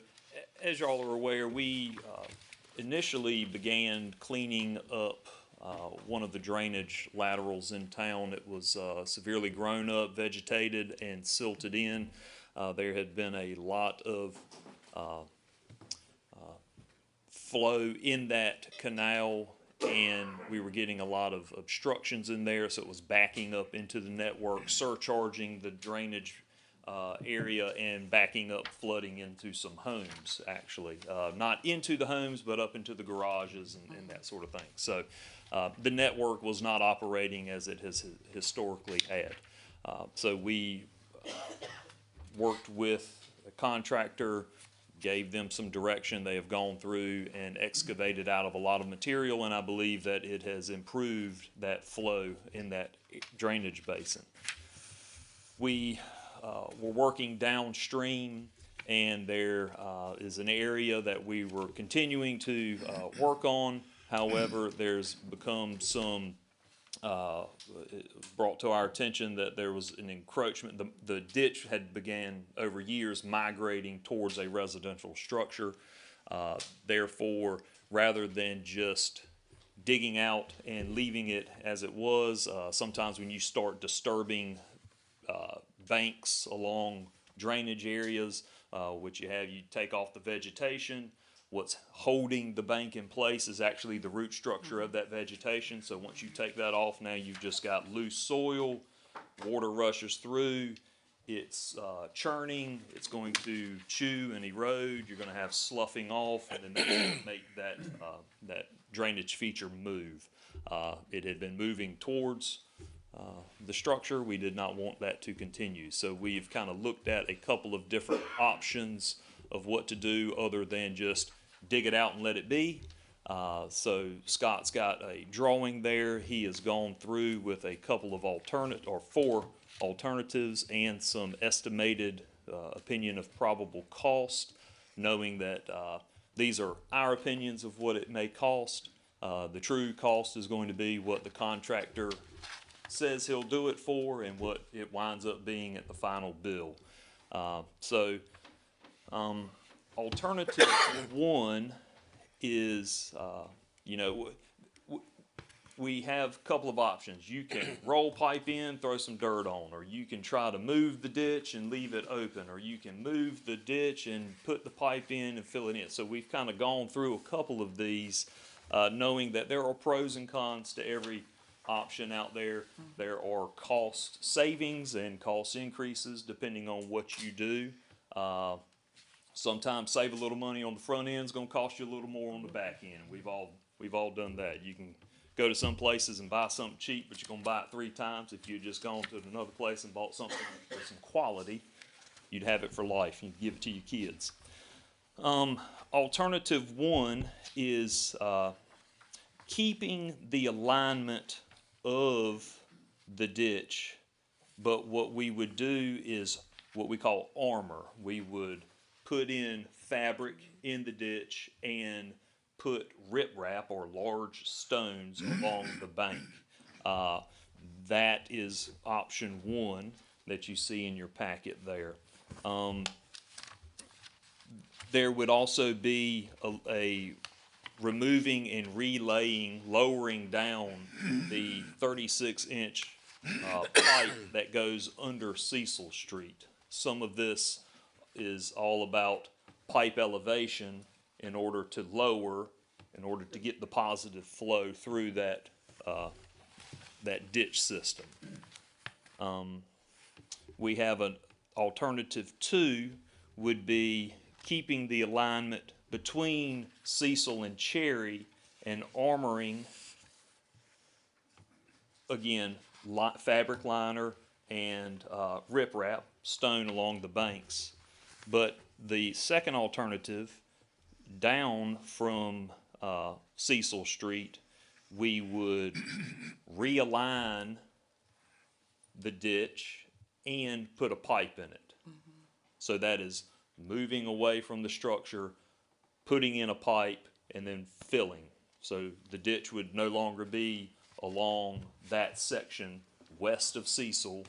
as y'all are aware, we initially began cleaning up one of the drainage laterals in town. It was severely grown up, vegetated, and silted in. There had been a lot of flow in that canal, and we were getting a lot of obstructions in there, so it was backing up into the network, surcharging the drainage area and backing up, flooding into some homes, actually. Not into the homes, but up into the garages and that sort of thing. So the network was not operating as it has historically had. So we worked with a contractor, gave them some direction. They have gone through and excavated out of a lot of material, and I believe that it has improved that flow in that drainage basin. We were working downstream, and there is an area that we were continuing to work on. However, there's become some brought to our attention that there was an encroachment. The ditch had began over years migrating towards a residential structure. Therefore, rather than just digging out and leaving it as it was, sometimes when you start disturbing banks along drainage areas, which you take off the vegetation. What's holding the bank in place is actually the root structure of that vegetation. So once you take that off, now you've just got loose soil, water rushes through, it's churning, it's going to chew and erode, you're going to have sloughing off, and then that's going to make that drainage feature move. It had been moving towards the structure. We did not want that to continue. So we've kind of looked at a couple of different options of what to do other than just dig it out and let it be. So Scott's got a drawing there. He has gone through with a couple of 4 alternatives and some estimated opinion of probable cost, knowing that these are our opinions of what it may cost. The true cost is going to be what the contractor says he'll do it for and what it winds up being at the final bill. Alternative 1 is, we have a couple of options. You can roll pipe in, throw some dirt on, or you can try to move the ditch and leave it open, or you can move the ditch and put the pipe in and fill it in. So we've kind of gone through a couple of these, knowing that there are pros and cons to every option out there. There are cost savings and cost increases depending on what you do. Sometimes save a little money on the front end is going to cost you a little more on the back end. We've all done that. You can go to some places and buy something cheap, but you're going to buy it 3 times. If you just gone to another place and bought something with some quality, you'd have it for life. You'd give it to your kids. Alternative 1 is keeping the alignment of the ditch, but what we would do is what we call armor. We would put in fabric in the ditch and put riprap or large stones along the bank. That is option 1 that you see in your packet there. There would also be a removing and relaying, lowering down the 36-inch pipe that goes under Cecil Street. Some of this is all about pipe elevation in order to lower, in order to get the positive flow through that that ditch system. We have an alternative two would be keeping the alignment between Cecil and Cherry and armoring, again, fabric liner and riprap, stone along the banks. But the second alternative, down from Cecil Street, we would realign the ditch and put a pipe in it. So that is moving away from the structure, putting in a pipe, and then filling. So the ditch would no longer be along that section west of Cecil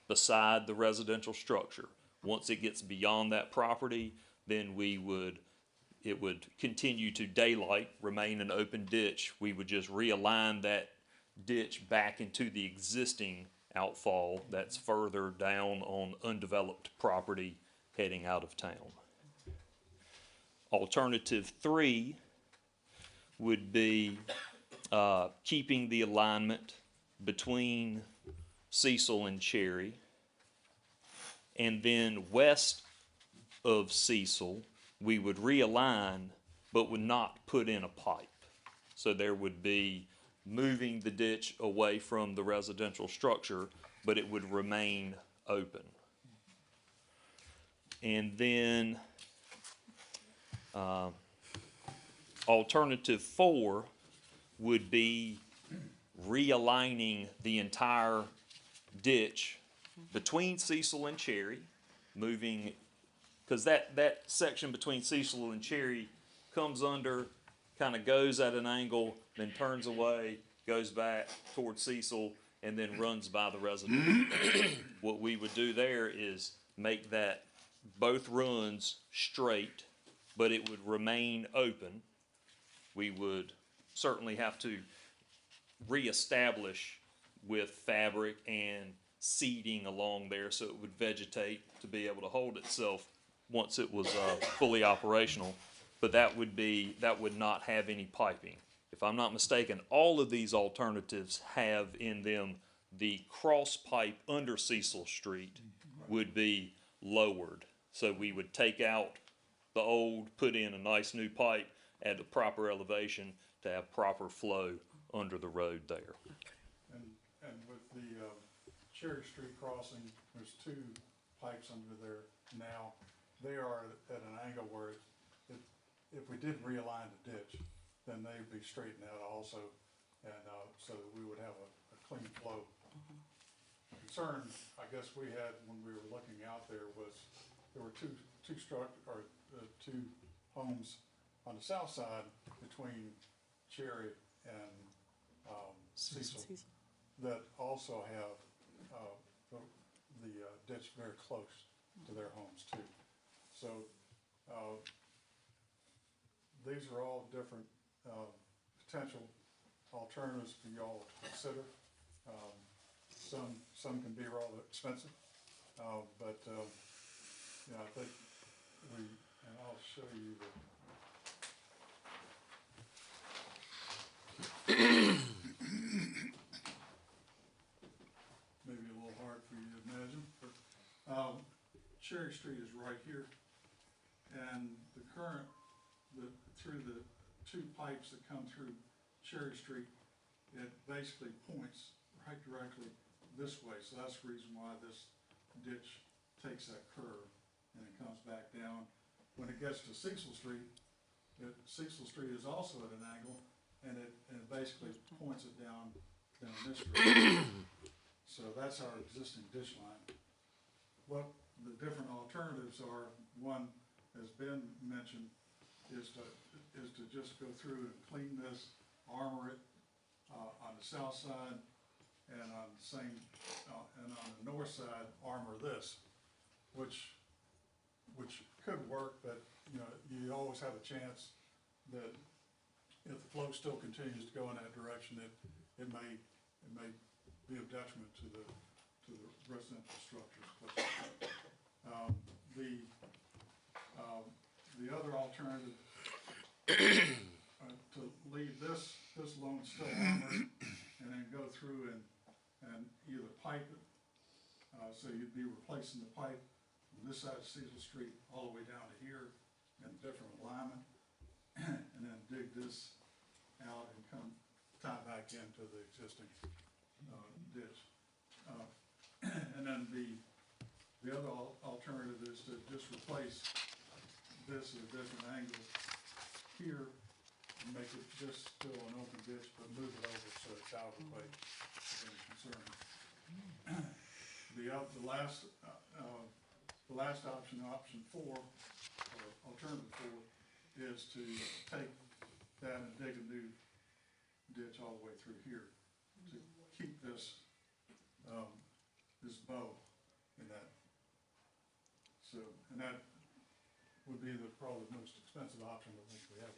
beside the residential structure. Once it gets beyond that property, then it would continue to daylight, remain an open ditch. We would just realign that ditch back into the existing outfall that's further down on undeveloped property heading out of town. Alternative three would be keeping the alignment between Cecil and Cherry, and then west of Cecil we would realign but would not put in a pipe. So there would be moving the ditch away from the residential structure, but it would remain open. And then alternative four would be realigning the entire ditch between Cecil and Cherry, moving, because that section between Cecil and Cherry comes under, kind of goes at an angle, then turns away, goes back towards Cecil, and then runs by the residence. What we would do there is make that both runs straight, but it would remain open. We would certainly have to reestablish with fabric and seeding along there so it would vegetate to be able to hold itself once it was fully operational. But that would not have any piping. If I'm not mistaken, all of these alternatives have in them the cross pipe under Cecil Street would be lowered. So we would take out the old, put in a nice new pipe at the proper elevation to have proper flow under the road there. And with the Cherry Street crossing, there's two pipes under there now. They are at an angle where if we did realign the ditch, then they would be straightened out also, and so that we would have a clean flow. Concern, I guess we had when we were looking out there was there were two homes on the south side between Cherry and Cecil that also have the ditch very close to their homes too. So these are all different potential alternatives for y'all to consider. Some can be rather expensive, but you know, I think and I'll show you maybe a little hard for you to imagine, but Cherry Street is right here, and the current through the two pipes that come through Cherry Street, it basically points right directly this way. So that's the reason why this ditch takes that curve and it comes back down. When it gets to Cecil Street, Cecil Street is also at an angle, and it basically points it down this direction. So that's our existing ditch line. What the different alternatives are, one, as Ben mentioned, is to just go through and clean this, armor it on the south side, and on the same and on the north side armor this, which could work, but you know, you always have a chance that if the flow still continues to go in that direction, it may be of detriment to the residential structures. But, the other alternative to leave this loan still armored and then go through So you'd be replacing the pipe on this side of Cecil Street all the way down to here in different alignment, and then dig this out and come tie back into the existing ditch. And then the other alternative is to just replace this at a different angle here and make it just still an open ditch, but move it over so it's out of the way of any concern. The last option, option 4, or alternative 4, is to take that and dig a new ditch all the way through here to keep this bow in that. So, and that would be probably the most expensive option that we have.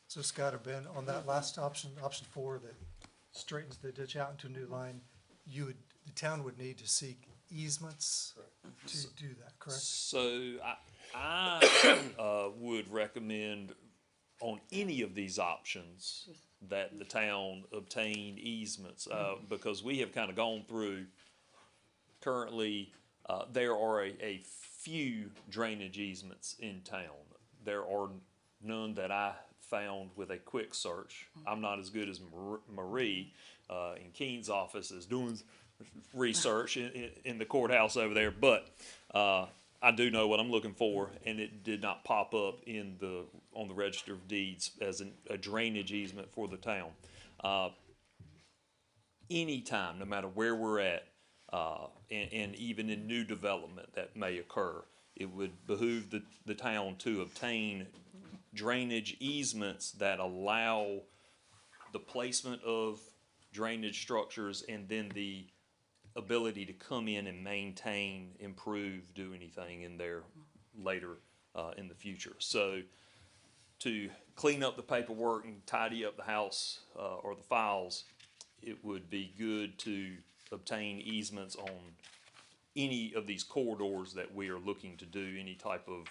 So Scott or Ben, on that last option, option 4, that straightens the ditch out into a new line, the town would need to seek easements to do that, correct? So I would recommend on any of these options that the town obtain easements, because we have kind of gone through, currently, there are a few drainage easements in town. There are none that I found with a quick search. I'm not as good as Marie in Keene's office is doing research in the courthouse over there, but I do know what I'm looking for, and it did not pop up on the Register of Deeds as a drainage easement for the town. Anytime, no matter where we're at, and even in new development that may occur, it would behoove the town to obtain drainage easements that allow the placement of drainage structures and then the ability to come in and maintain, improve, do anything in there later in the future. So to clean up the paperwork and tidy up the house or the files, it would be good to obtain easements on any of these corridors that we are looking to do any type of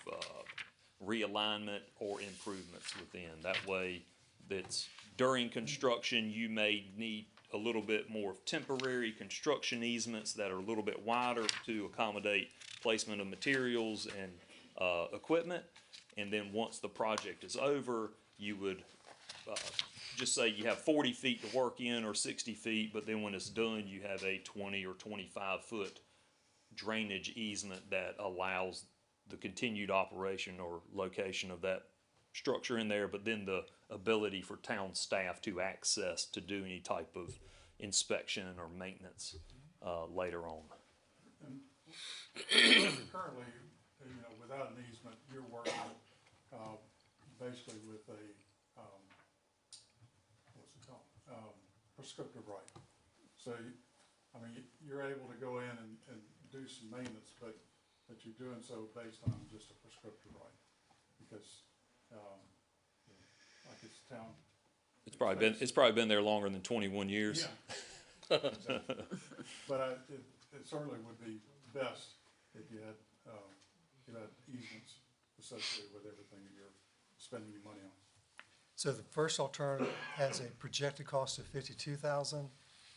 realignment or improvements within. That way, that's during construction, you may need a little bit more temporary construction easements that are a little bit wider to accommodate placement of materials and equipment. And then once the project is over, you would just say you have 40 feet to work in or 60 feet, but then when it's done, you have a 20 or 25 foot drainage easement that allows the continued operation or location of that structure in there, but then the ability for town staff to access to do any type of inspection or maintenance later on. And currently, without an easement, you're working basically with a what's it called? Prescriptive right. So, you're able to go in and do some maintenance, but you're doing so based on just a prescriptive right, because like it's town. It's probably been there longer than 21 years. Yeah. Exactly. But it certainly would be best if you had easements associated with everything that you're spending your money on. So the first alternative has a projected cost of $52,000.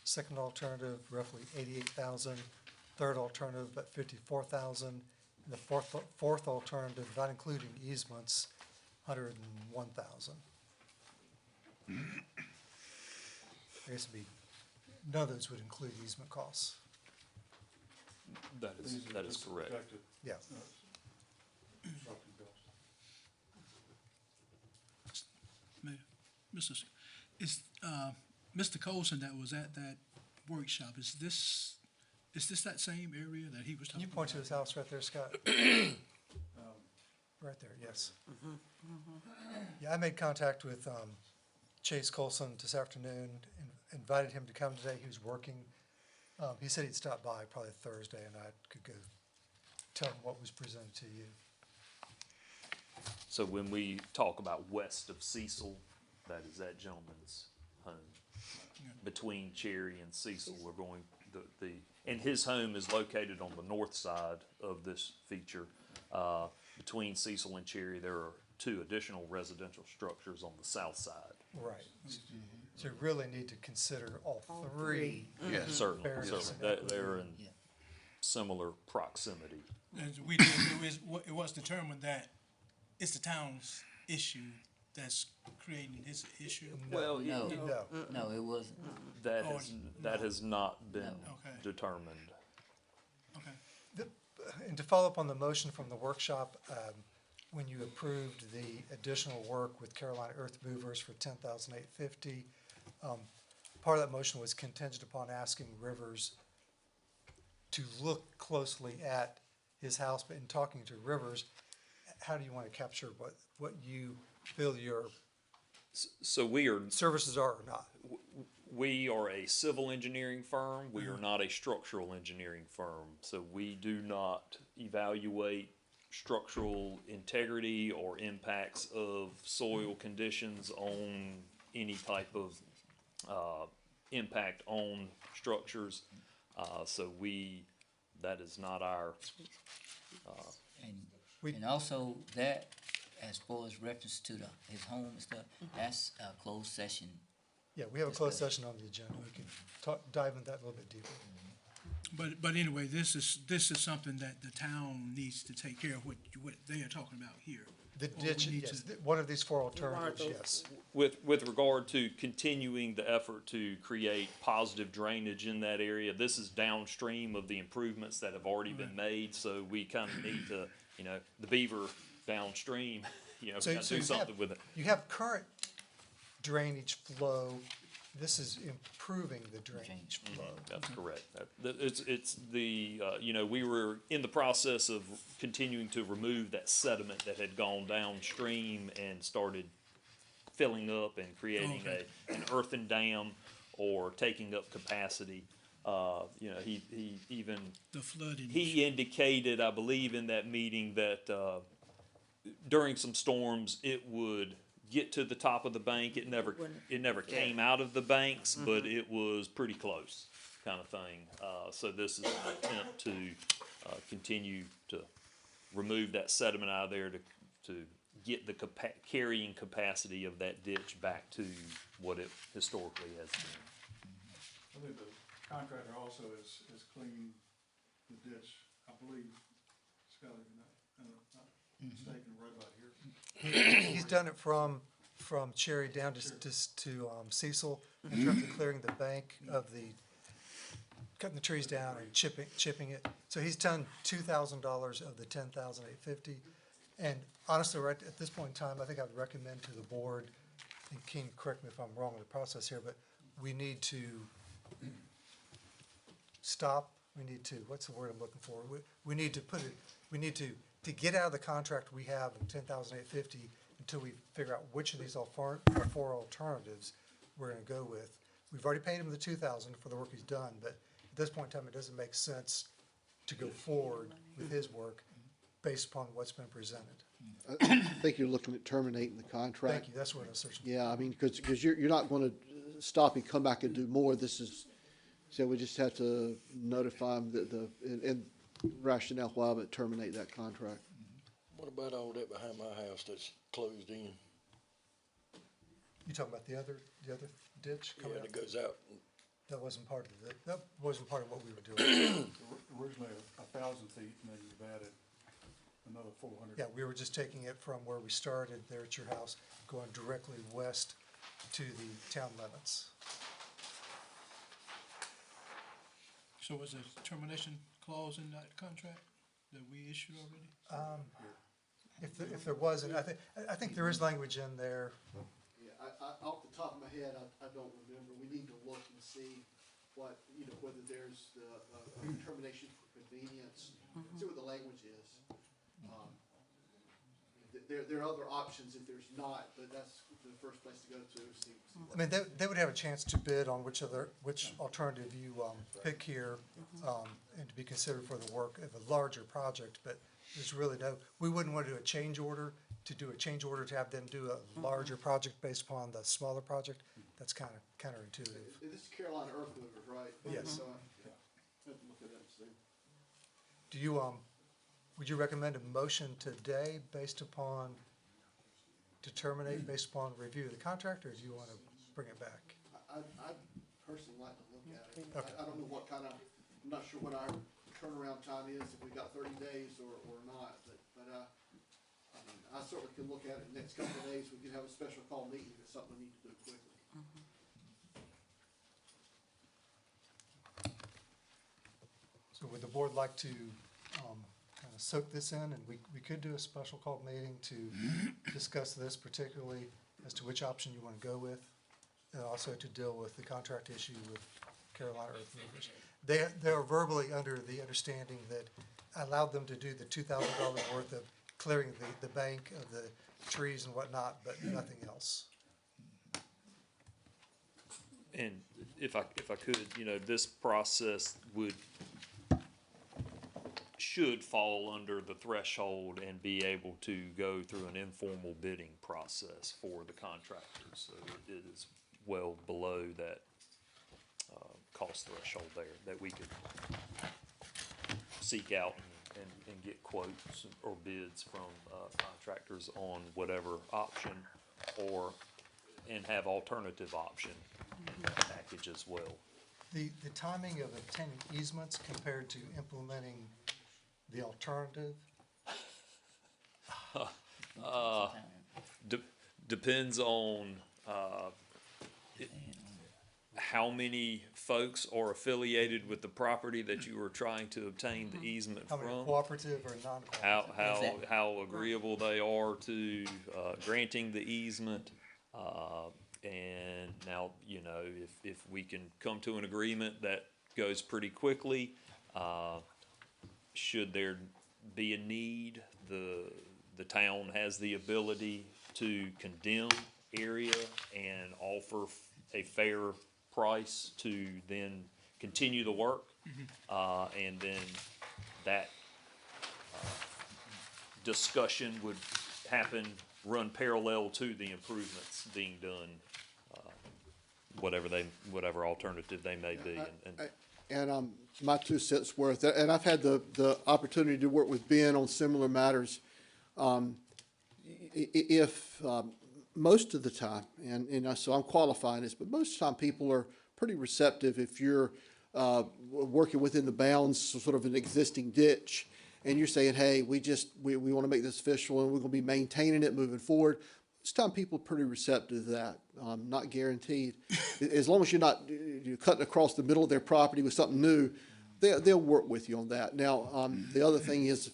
Second alternative, roughly $88,000. Third alternative, about $54,000. And the fourth alternative, not including easements, $101,000. I guess none of those would include easement costs. That is correct. Projected, Yeah. construction bills. Mr. Colson that was at that workshop, is this that same area that he was Can talking you about? point to his house right there, Scott? Right there, yes. Yeah, I made contact with Chase Colson this afternoon, and invited him to come today. He was working. He said he'd stop by probably Thursday, and I could go tell him what was presented to you. So when we talk about west of Cecil, that is that gentleman's home. Between Cherry and Cecil, we're going, and his home is located on the north side of this feature. Between Cecil and Cherry, there are 2 additional residential structures on the south side. Right. So you really need to consider all three. Certainly, Fair certainly. enough. They're in similar proximity. As we did, it was determined that it's the town's issue that's creating this issue. Well, No, No. no, it wasn't. That has not been Okay. determined. Okay. And to follow up on the motion from the workshop, when you approved the additional work with Carolina Earth Movers for $10,850, part of that motion was contingent upon asking Rivers to look closely at his house, but in talking to Rivers, how do you want to capture what you feel your So we are services are or not? We are a civil engineering firm. We are not a structural engineering firm. So we do not evaluate structural integrity or impacts of soil conditions on any type of impact on structures. That is not our. And also that, as far as reference to his home and stuff, that's a closed session. Yeah, we have a closed session on the agenda. We can dive into that a little bit deeper. But anyway, this is something that the town needs to take care of, what they are talking about here. The Or we ditch, need yes, to- one of these four alternatives, yes. With regard to continuing the effort to create positive drainage in that area, this is downstream of the improvements that have already been made, so we kind of need to, the beaver downstream, we got to do something with it. You have current drainage flow. This is improving the drainage flow. That's correct. It's the, we were in the process of continuing to remove that sediment that had gone downstream and started filling up and creating an earthen dam or taking up capacity. He even. The flooding. He indicated, I believe in that meeting, that, during some storms, it would get to the top of the bank. It never came out of the banks, but it was pretty close, kind of thing. So this is an attempt to continue to remove that sediment out of there to get the carrying capacity of that ditch back to what it historically has been. I think the contractor also has cleaned the ditch, I believe, Scott, if you're not mistaken, right about here. He's done it from Cherry down to Cecil, in terms of clearing the bank of cutting the trees down and chipping it. So he's done $2,000 of the $10,850. And honestly, right at this point in time, I think I would recommend to the board, and King, correct me if I'm wrong in the process here, but we need to stop. We need to, what's the word I'm looking for? We need to to get out of the contract we have of $10,850 until we figure out which of these four alternatives we're gonna go with. We've already paid him the $2,000 for the work he's done, but at this point in time, it doesn't make sense to go forward with his work based upon what's been presented. I think you're looking at terminating the contract. Thank you, that's what I was searching for. Yeah, I mean, because you're not going to stop and come back and do more. This is, so we just have to notify them and rationale why but terminate that contract. What about all that behind my house that's closed in? You talking about the other ditch Yeah, coming that out? goes out. That wasn't part of that wasn't part of what we were doing. Originally 1,000 feet, and then you've added another 400. Yeah, we were just taking it from where we started there at your house, going directly west to the town limits. So was there a termination clause in that contract that we issued already? If there wasn't, I think there is language in there. Yeah, off the top of my head, I don't remember. We need to look and see what, whether there's the termination for convenience, see what the language is. There are other options if there's not, but that's the first place to go to. See. I mean, they would have a chance to bid on which alternative you pick here, and to be considered for the work of a larger project. But there's really we wouldn't want to do a change order to have them do a larger project based upon the smaller project. That's kind of counterintuitive. This is Carolina Earth Movers, right? Yes. Have to look at that and see. Do you would you recommend a motion today based upon based upon review of the contract, or do you want to bring it back? I'd personally like to look at it. Okay. I don't know what kind of, I'm not sure what our turnaround time is, if we got 30 days or not, but, I mean, I certainly can look at it in the next couple of days, we could have a special call meeting if it's something we need to do quickly. So would the board like to kind of soak this in, and we could do a special call meeting to discuss this, particularly as to which option you want to go with, and also to deal with the contract issue with Carolina Earth Movers. They are verbally under the understanding that I allowed them to do the $2,000 worth of clearing the bank of the trees and whatnot, but nothing else. And if I could, this process should fall under the threshold and be able to go through an informal bidding process for the contractors. So it is well below that cost threshold there, that we could seek out and get quotes or bids from contractors on whatever option, and have alternative option in that package as well. The timing of obtaining easements compared to implementing the alternative? Depends on how many folks are affiliated with the property that you are trying to obtain the easement How many from. cooperative or non-cooperative? How agreeable they are to granting the easement. And now, if we can come to an agreement that goes pretty quickly, should there be a need, the town has the ability to condemn area and offer a fair price to then continue the work. And then that discussion would run parallel to the improvements being done, whatever alternative they may be. And my 2 cents worth, and I've had the opportunity to work with Ben on similar matters. If most of the time, and so I'm qualifying this, but most of the time people are pretty receptive if you're working within the bounds, sort of an existing ditch, and you're saying, hey, we want to make this official and we're going to be maintaining it moving forward. Most time people are pretty receptive to that. Not guaranteed. As long as you're not cutting across the middle of their property with something new, they'll work with you on that. Now, the other thing is,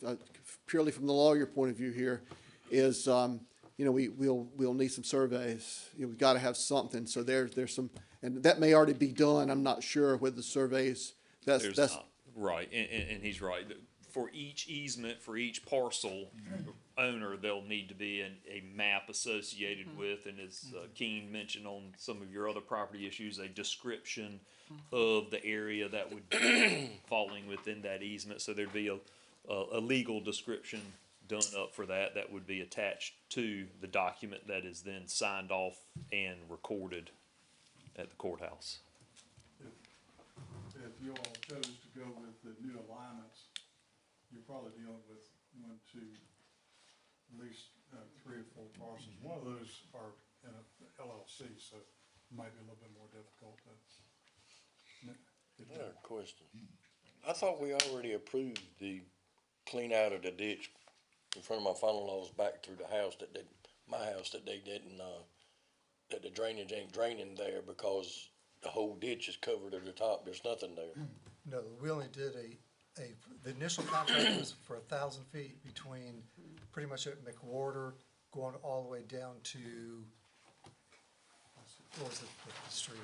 purely from the lawyer point of view here, is we'll need some surveys. We've got to have something. So there's some, and that may already be done. I'm not sure with the surveys. That's right, and he's right. For each easement, for each parcel owner, there'll need to be a map associated with, and as Keene mentioned on some of your other property issues, a description of the area that would be falling within that easement. So there'd be a legal description done up for that would be attached to the document that is then signed off and recorded at the courthouse. If you all chose to go with the new alignments, you're probably dealing with 1, 2, at least 3 or 4 parcels. One of those are in a LLC, so it might be a little bit more difficult to. I have a question. I thought we already approved the clean out of the ditch in front of my father-in-law's back through the house that they didn't, that the drainage ain't draining there because the whole ditch is covered at the top. There's nothing there. No, we only did the initial contract was for 1,000 feet between pretty much at McWhorter going all the way down to, what was the street?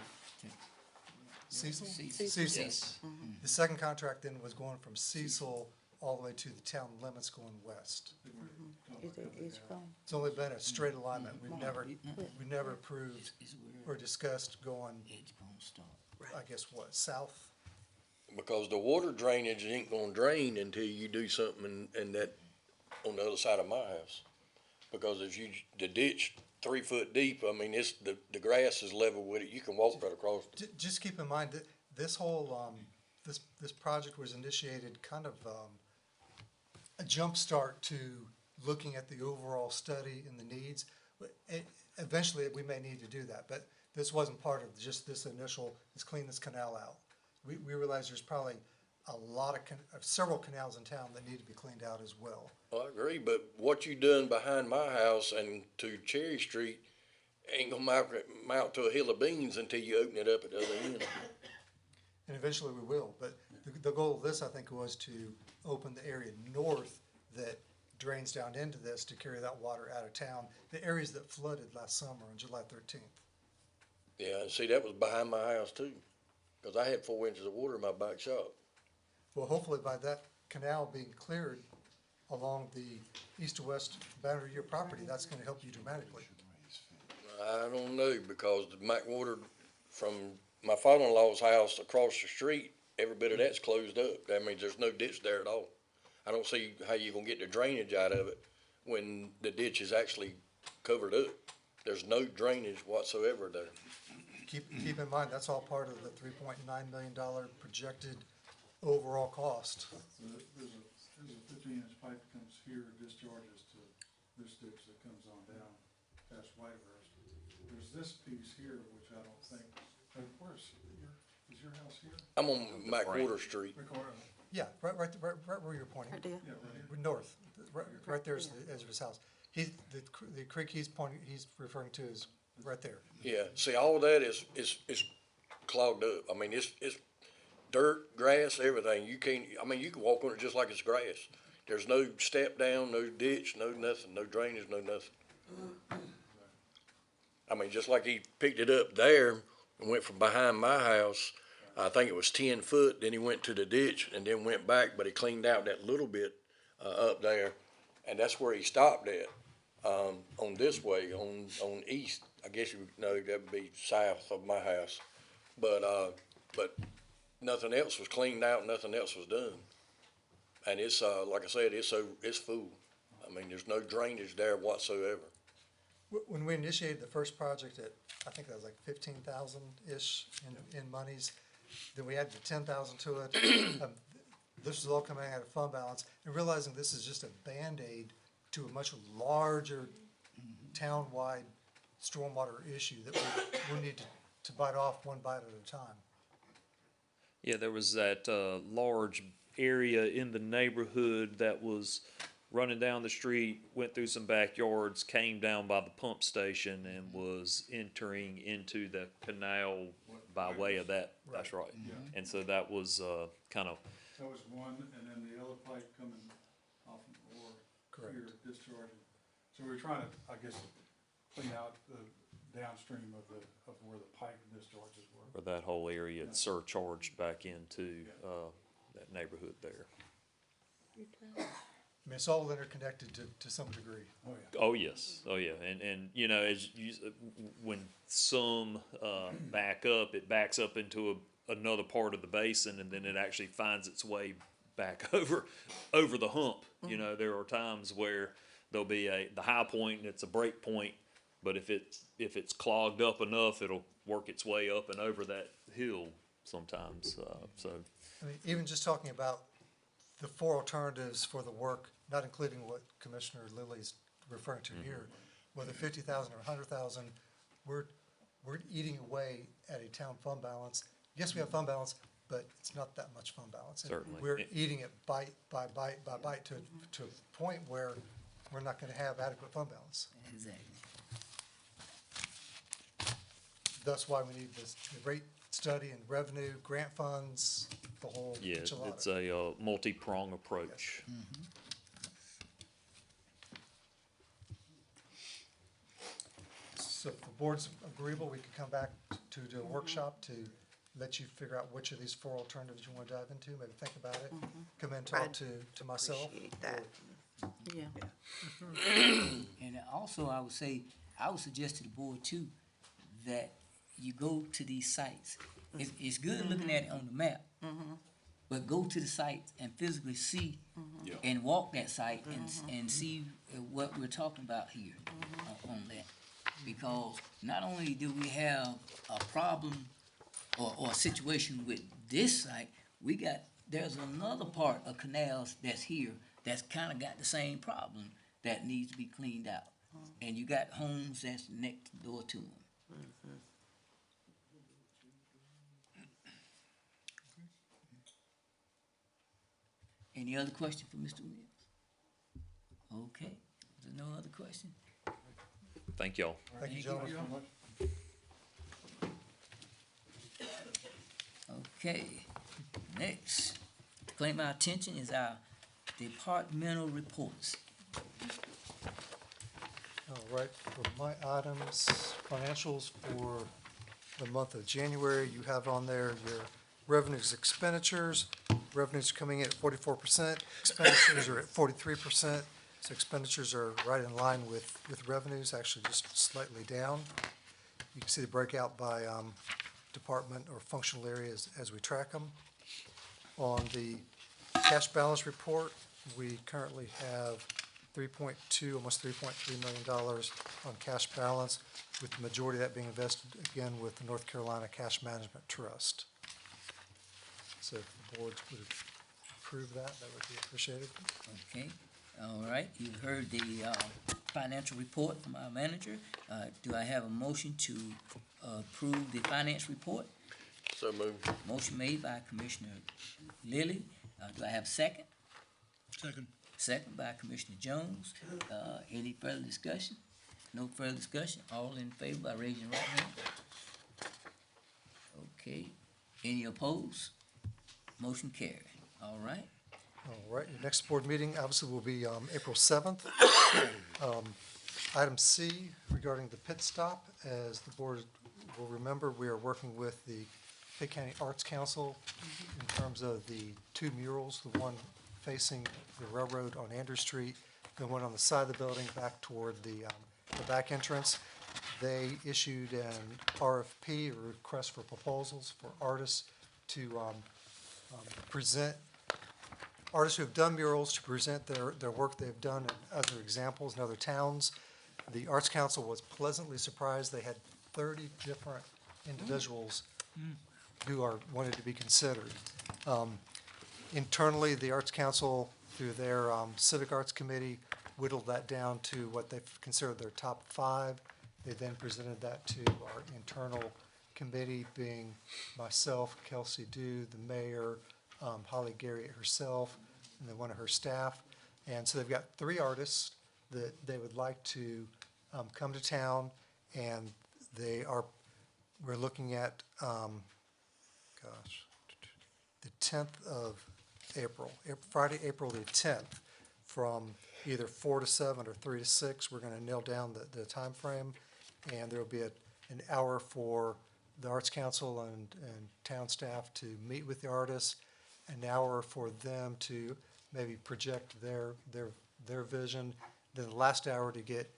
Cecil? Cecil. Yes. The second contract then was going from Cecil all the way to the town limits going west. It's only been a straight alignment. We never approved or discussed going, I guess what, south? Because the water drainage ain't gonna drain until you do something in that, on the other side of my house. Because the ditch 3 foot deep, I mean, the grass is level with it, you can walk right across it. Just keep in mind that this whole, this project was initiated kind of, a jump start to looking at the overall study and the needs. Eventually, we may need to do that, but this wasn't part of just this initial, let's clean this canal out. We realize there's probably a lot of, several canals in town that need to be cleaned out as well. Well, I agree, but what you done behind my house and to Cherry Street ain't gonna mount to a hill of beans until you open it up at the other end. And eventually we will, but the goal of this, I think, was to open the area north that drains down into this to carry that water out of town, the areas that flooded last summer on July 13th. Yeah, and see, that was behind my house too, cause I had 4 inches of water in my back shop. Well, hopefully by that canal being cleared along the east to west boundary of your property, that's gonna help you dramatically. I don't know, because the back water from my father-in-law's house across the street, every bit of that's closed up. That means there's no ditch there at all. I don't see how you're gonna get the drainage out of it when the ditch is actually covered up. There's no drainage whatsoever there. Keep in mind, that's all part of the $3.9 million projected overall cost. So there's a 15-inch pipe that comes here, discharges to this ditch that comes on down past Whitehurst. There's this piece here, which I don't think, is your house here? I'm on McWhorter Street. Yeah, right where you're pointing. Right there. Yeah, right here. North, right there's the edge of his house. The creek he's referring to is right there. Yeah, see, all of that is clogged up. I mean, it's dirt, grass, everything. You can't, I mean, you can walk on it just like it's grass. There's no step down, no ditch, no nothing, no drainage, no nothing. I mean, just like he picked it up there and went from behind my house, I think it was 10 foot, then he went to the ditch and then went back, but he cleaned out that little bit up there, and that's where he stopped at, on this way, on east. I guess you would know that would be south of my house. But nothing else was cleaned out, nothing else was done. And it's, like I said, it's full. I mean, there's no drainage there whatsoever. When we initiated the first project at, I think that was like 15,000-ish in monies, then we added 10,000 to it. This is all coming out of fund balance, and realizing this is just a Band-Aid to a much larger town-wide stormwater issue that we need to bite off one bite at a time. Yeah, there was that large area in the neighborhood that was running down the street, went through some backyards, came down by the pump station, and was entering into the canal by way of that. That's right. And so that was kind of. That was one, and then the other pipe coming off of here discharging. So we were trying to, I guess, clean out the downstream of where the pipe discharges were. Or that whole area had surcharged back into that neighborhood there. I mean, it's all interconnected to some degree. Oh, yeah. Oh, yes. Oh, yeah. And you know, as you, when some back up, it backs up into another part of the basin, and then it actually finds its way back over the hump. You know, there are times where there'll be the high point and it's a break point, but if it's clogged up enough, it'll work its way up and over that hill sometimes. So I mean, even just talking about the four alternatives for the work, not including what Commissioner Lilly's referring to here, whether 50,000 or 100,000, we're eating away at a town fund balance. Yes, we have fund balance, but it's not that much fund balance. And Certainly. we're eating it bite by bite by bite to a point where we're not going to have adequate fund balance. Exactly. That's why we need this rate study and revenue, grant funds, the whole yeah, enchilada. it's a multi-prong approach. So if the board's agreeable, we could come back to do a workshop to let you figure out which of these four alternatives you want to dive into, maybe think about it, come in and talk to myself. Appreciate that. Yeah. And also, I would suggest to the board too, that you go to these sites. It's good looking at it on the map, but go to the sites and physically see and walk that site and see what we're talking about here on that. Because not only do we have a problem or a situation with this site, there's another part of canals that's here that's kind of got the same problem that needs to be cleaned out. And you got homes that's next door to them. Any other question for Mr. Williams? Okay, there's no other question? Thank y'all. Thank you, gentlemen. Okay, next, to claim our attention is our departmental reports. All right, for my items, financials for the month of January, you have on there your revenues, expenditures. Revenues are coming in at 44%, expenditures are at 43%. So expenditures are right in line with revenues, actually just slightly down. You can see the breakout by department or functional areas as we track them. On the cash balance report, we currently have almost $3.3 million on cash balance, with the majority of that being invested, again, with the North Carolina Cash Management Trust. So if the board would approve that, that would be appreciated. Okay, all right, you've heard the financial report from our manager. Do I have a motion to approve the finance report? So moved. Motion made by Commissioner Lilly. Do I have a second? Second. Second by Commissioner Jones. Any further discussion? No further discussion? All in favor by raising your right hand? Okay, any opposed? Motion carried. All right. All right, your next board meeting obviously will be April 7th. Item C regarding the pit stop, as the board will remember, we are working with the Pitt County Arts Council in terms of the two murals, the one facing the railroad on Andrew Street, the one on the side of the building back toward the back entrance. They issued an RFP, a request for proposals for artists to present, artists who have done murals to present their work they've done in other examples in other towns. The Arts Council was pleasantly surprised. They had 30 different individuals who wanted to be considered. Internally, the Arts Council, through their Civic Arts Committee, whittled that down to what they considered their top 5. They then presented that to our internal committee, being myself, Kelsey Dew, the mayor, Holly Garriott herself, and then one of her staff. And so they've got 3 artists that they would like to come to town, and we're looking at, the 10th of April, Friday, April the 10th, from either 4 to 7 or 3 to 6. We're gonna nail down the time frame, and there'll be an hour for the Arts Council and town staff to meet with the artists, an hour for them to maybe project their vision, then the last hour to get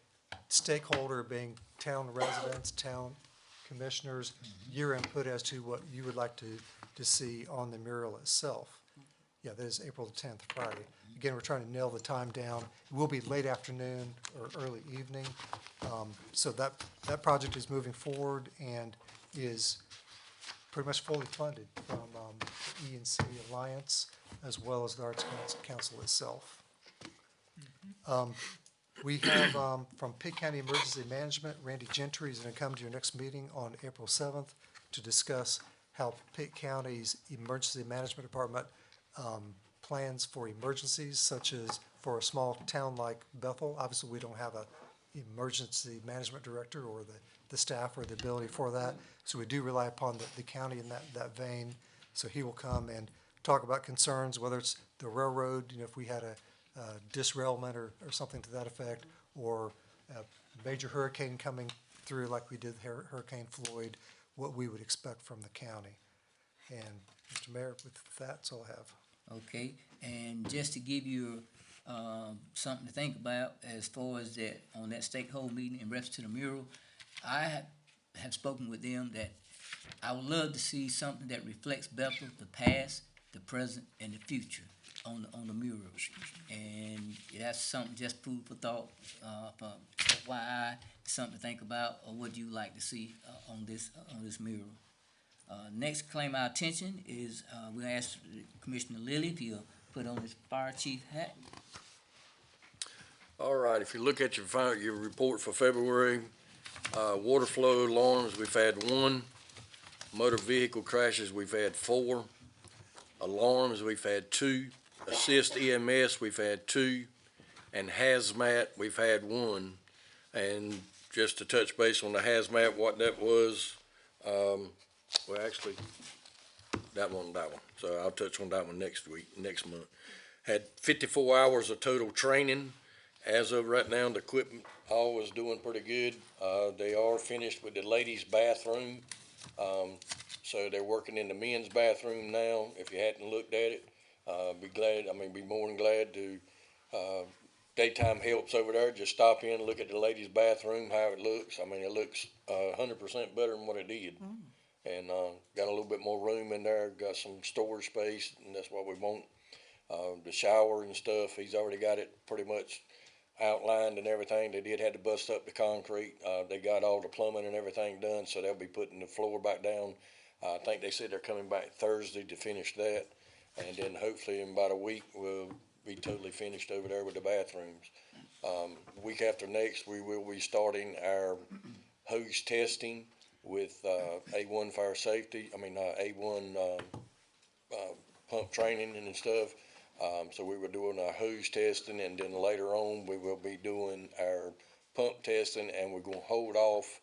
stakeholder, being town residents, town commissioners, your input as to what you would like to see on the mural itself. Yeah, that is April the 10th, Friday. Again, we're trying to nail the time down. It will be late afternoon or early evening. So that project is moving forward and is pretty much fully funded from the E&C Alliance, as well as the Arts Council itself. We have from Pitt County Emergency Management, Randy Gentry is going to come to your next meeting on April 7th to discuss how Pitt County's Emergency Management Department plans for emergencies, such as for a small town like Bethel. Obviously, we don't have a emergency management director or the staff or the ability for that, so we do rely upon the county in that vein. So he will come and talk about concerns, whether it's the railroad, if we had a disrailment or something to that effect, or a major hurricane coming through like we did Hurricane Floyd, what we would expect from the county. And Mr. Mayor, with that, that's all I have. Okay, and just to give you something to think about as far as that, on that stakeholder meeting in reference to the mural, I have spoken with them that I would love to see something that reflects Bethel, the past, the present, and the future on the murals. And that's something, just food for thought, for FYI, something to think about, or what you like to see on this mural. Next claim our attention is, we'll ask Commissioner Lilly if he'll put on his fire chief hat. All right, if you look at your report for February, water flow alarms, we've had 1. Motor vehicle crashes, we've had 4. Alarms, we've had 2. assist EMS, we've had 2, and hazmat, we've had 1. And just to touch base on the hazmat, what that was, well, actually, that one. So I'll touch on that one next month. Had 54 hours of total training. As of right now, the equipment all is doing pretty good. They are finished with the ladies' bathroom. So they're working in the men's bathroom now. If you hadn't looked at it, be more than glad to, daytime helps over there. Just stop in, look at the ladies' bathroom, how it looks. It looks 100% better than what it did. And got a little bit more room in there, got some storage space, and that's what we want. The shower and stuff, he's already got it pretty much outlined and everything. They did have to bust up the concrete. They got all the plumbing and everything done, so they'll be putting the floor back down. I think they said they're coming back Thursday to finish that, and then hopefully in about a week we'll be totally finished over there with the bathrooms. Week after next, we will be starting our hose testing with A1 fire safety. A1 pump training and stuff. So we were doing our hose testing, and then later on we will be doing our pump testing, and we're going to hold off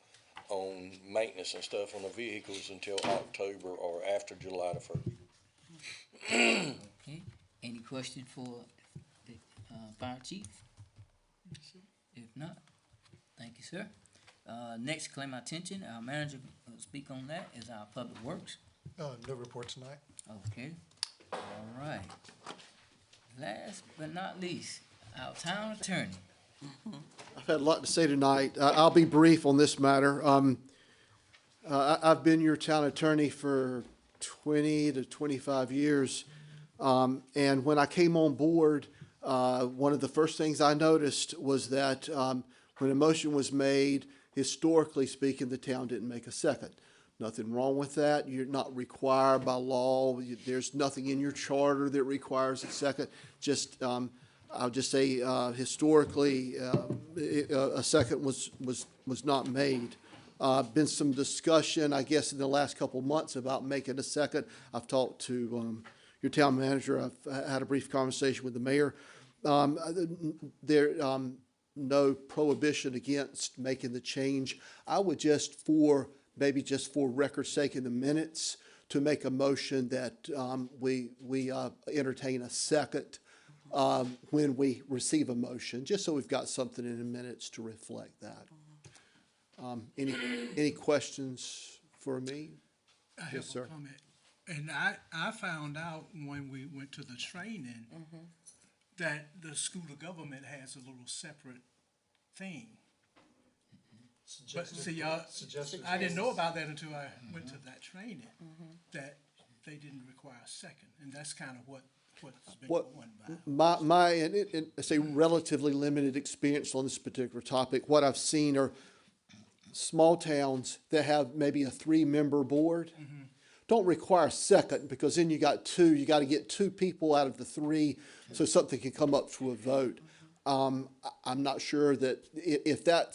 on maintenance and stuff on the vehicles until October or after July the 1st. Okay, any question for the fire chief? If not, thank you, sir. Next, claim my attention, our manager will speak on that, is our public works. No report tonight. Okay, all right. Last but not least, our town attorney. I've had a lot to say tonight. I'll be brief on this matter. I've been your town attorney for 20 to 25 years. And when I came on board, one of the first things I noticed was that when a motion was made, historically speaking, the town didn't make a second. Nothing wrong with that. You're not required by law. There's nothing in your charter that requires a second. Just, I'll just say, historically, a second was not made. Been some discussion, I guess, in the last couple of months about making a second. I've talked to your town manager. I've had a brief conversation with the mayor. No prohibition against making the change. I would just maybe just for record's sake in the minutes, to make a motion that we entertain a second when we receive a motion, just so we've got something in the minutes to reflect that. Any questions for me? I have Yes, sir. a comment. And I found out when we went to the training that the school of government has a little separate thing. But see, y'all, I didn't know about that until I went to that training, that they didn't require a second, and that's kind of what's been going by. And I say relatively limited experience on this particular topic. What I've seen are small towns that have maybe a 3-member board. Don't require a second, because then you got 2. You got to get 2 people out of the 3 so something can come up to a vote. I'm not sure that if that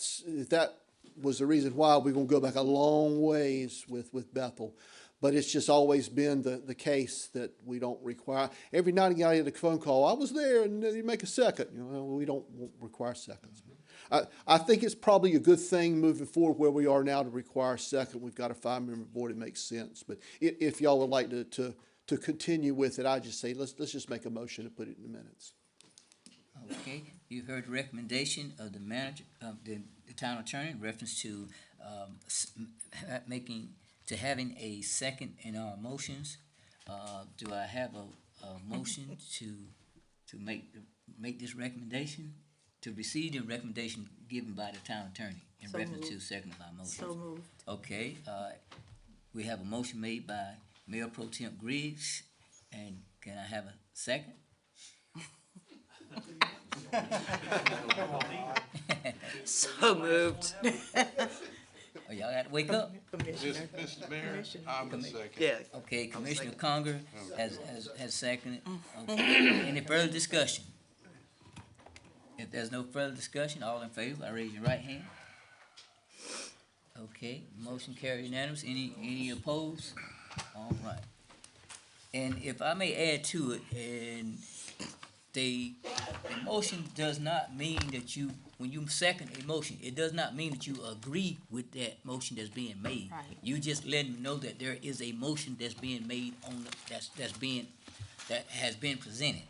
was the reason why, we're going to go back a long ways with Bethel. But it's just always been the case that we don't require. Every night I get a phone call, I was there, and you make a second. We don't require seconds. I think it's probably a good thing moving forward where we are now to require a second. We've got a 5-member board, it makes sense. But if y'all would like to continue with it, I just say let's just make a motion to put it in the minutes. Okay, you heard the recommendation of the manager, of the town attorney in reference to having a second in our motions. Do I have a motion to make this recommendation, to receive the recommendation given by the town attorney in reference to second of our motion? So moved. Okay, we have a motion made by Mayor Pro Tem Griggs, and can I have a second? So moved. Oh, y'all got to wake up? Mr. Mayor, I'm the second. Yeah. Okay, Commissioner Conger has seconded. Okay. Any further discussion? If there's no further discussion, all in favor, I raise your right hand. Okay, motion carried unanimous. Any opposed? All right. And if I may add to it, and the motion does not mean that you, when you second a motion, it does not mean that you agree with that motion that's being made. Right. You just letting them know that there is a motion that's being made on, that has been presented.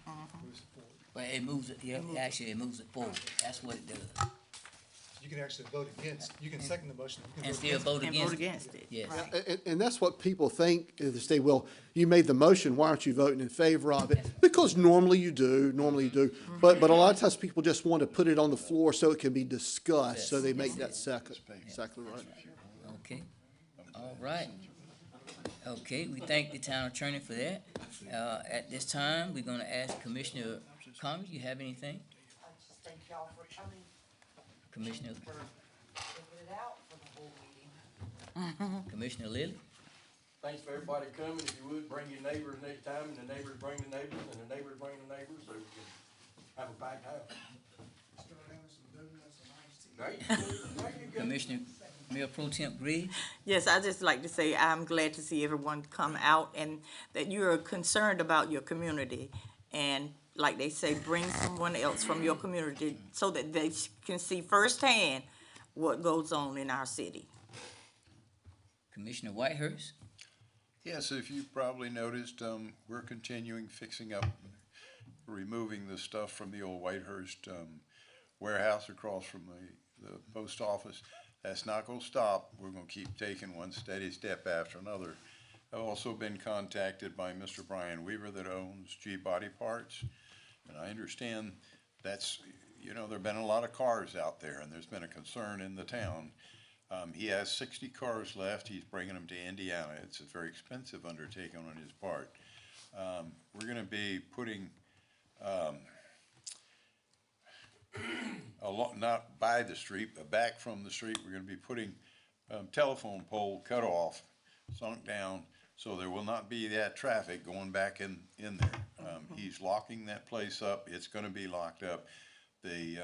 But it moves it, yeah, actually it moves it forward. That's what it does. You can actually vote against, you can second the motion. You can And vote still against it. vote And against vote it. against it. Yes. Right. And that's what people think, is they say, well, you made the motion, why aren't you voting in favor of it? Because normally you do. But a lot of times people just want to put it on the floor so it can be discussed, so they make that second. Exactly right. Okay, all right. Okay, we thank the town attorney for that. At this time, we're gonna ask Commissioner Congress, you have anything? I just thank y'all for coming, Commissioner, for giving it out for the whole meeting. Commissioner Lilly? Thanks for everybody coming. If you would, bring your neighbors next time, and the neighbors bring the neighbors, and the neighbors bring the neighbors, so we can have a packed house. Right? Commissioner, Mayor Pro Temp Griggs? Yes, I just like to say I'm glad to see everyone come out and that you're concerned about your community. And like they say, bring someone else from your community so that they can see firsthand what goes on in our city. Commissioner Whitehurst? Yes, if you probably noticed, we're continuing fixing up, removing the stuff from the old Whitehurst, warehouse across from the post office. That's not gonna stop. We're gonna keep taking one steady step after another. I've also been contacted by Mr. Brian Weaver that owns G Body Parts. And I understand that's, there've been a lot of cars out there and there's been a concern in the town. He has 60 cars left. He's bringing them to Indiana. It's a very expensive undertaking on his part. We're gonna be putting, not by the street, but back from the street, we're gonna be putting, telephone pole cut off, sunk down, so there will not be that traffic going back in there. He's locking that place up. It's gonna be locked up. The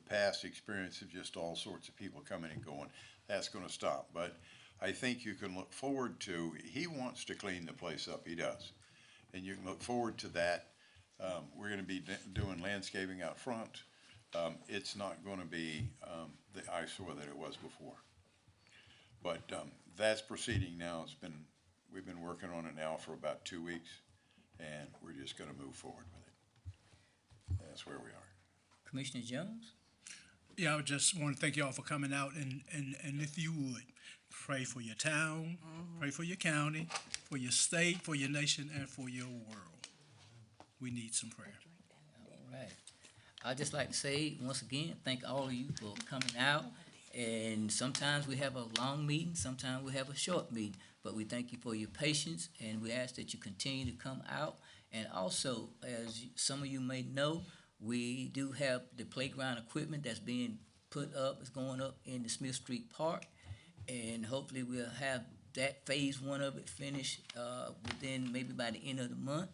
past experience of just all sorts of people coming and going, that's gonna stop. But I think you can look forward to, he wants to clean the place up, he does. And you can look forward to that. We're gonna be doing landscaping out front. It's not gonna be, the eyesore that it was before. But, that's proceeding now. We've been working on it now for about 2 weeks, and we're just gonna move forward with it. That's where we are. Commissioner Jones? Yeah, I would just want to thank y'all for coming out and if you would, pray for your town, pray for your county, for your state, for your nation, and for your world. We need some prayer. All right. I'd just like to say, once again, thank all of you for coming out. And sometimes we have a long meeting, sometimes we have a short meeting. But we thank you for your patience, and we ask that you continue to come out. And also, as some of you may know, we do have the playground equipment that's being put up, it's going up in the Smith Street Park. And hopefully we'll have that phase one of it finished, within maybe by the end of the month.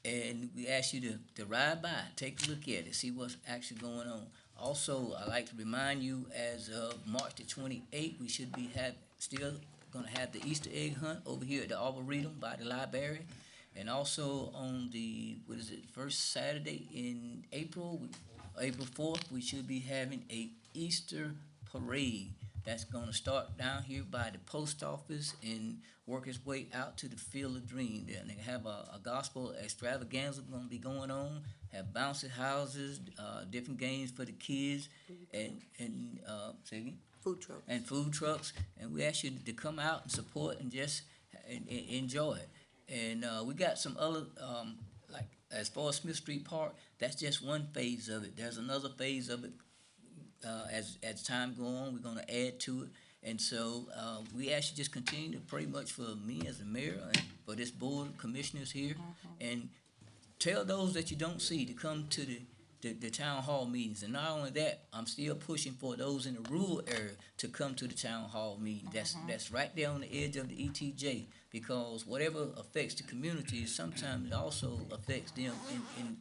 And we ask you to ride by, take a look at it, see what's actually going on. Also, I'd like to remind you, as of March the 28th, we should be still gonna have the Easter egg hunt over here at the Arboretum by the library. And also on the, first Saturday in April, April 4th, we should be having a Easter parade. That's gonna start down here by the post office and work its way out to the Field of Dream. Then they have a gospel extravaganza gonna be going on, have bouncy houses, different games for the kids, and say again? Food truck. And food trucks, and we ask you to come out and support and just enjoy it. And we got some other, like as far as Smith Street Park, that's just one phase of it. There's another phase of it. As time go on, we're gonna add to it. And so we ask you just continue to pray much for me as a mayor and for this board of commissioners here, and tell those that you don't see to come to the town hall meetings. And not only that, I'm still pushing for those in the rural area to come to the town hall meeting. That's right there on the edge of the ETJ, because whatever affects the community, sometimes it also affects them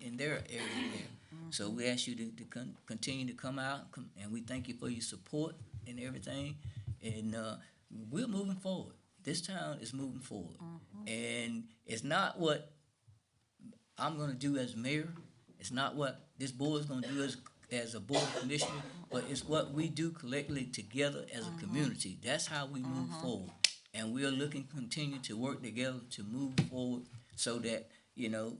in their area there. So we ask you to continue to come out, and we thank you for your support and everything. And we're moving forward. this town is moving forward. And it's not what I'm gonna do as mayor, it's not what this board's gonna do as a board of commissioners, but it's what we do collectively together as a community. That's how we move forward. And we are looking to continue to work together to move forward so that, you know,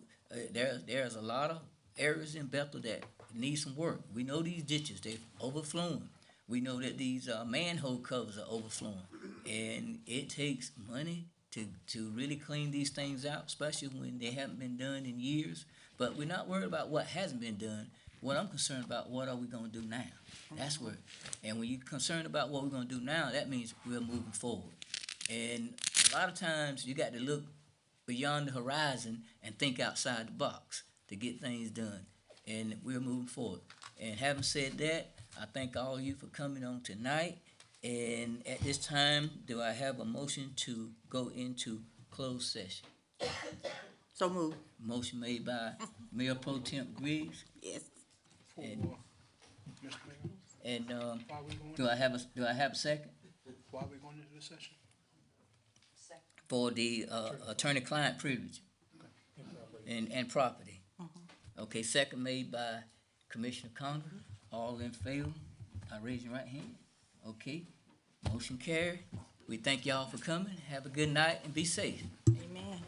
there's a lot of areas in Bethel that need some work. We know these ditches, they're overflowing. We know that these manhole covers are overflowing. And it takes money to really clean these things out, especially when they haven't been done in years. But we're not worried about what hasn't been done. What I'm concerned about, what are we gonna do now? That's where, and when you're concerned about what we're gonna do now, that means we're moving forward. And a lot of times, you got to look beyond the horizon and think outside the box to get things done. And we're moving forward. And having said that, I thank all of you for coming on tonight. And at this time, do I have a motion to go into closed session? So move. Motion made by Mayor Pro Tem Griggs. Yes. And, Mr. Mayor, and why are we going, do I have a second? why are we going into this session? For the attorney-client privilege and property. Okay, second made by Commissioner Conger. All in favor, raise your right hand. Okay, motion carried. We thank y'all for coming. Have a good night and be safe. Amen.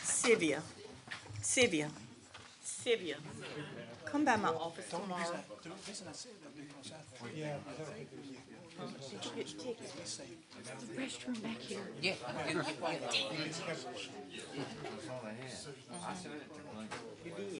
Sylvia, come by my office tomorrow. Yeah. Did you get the tickets? The restroom back here. Yeah. You did.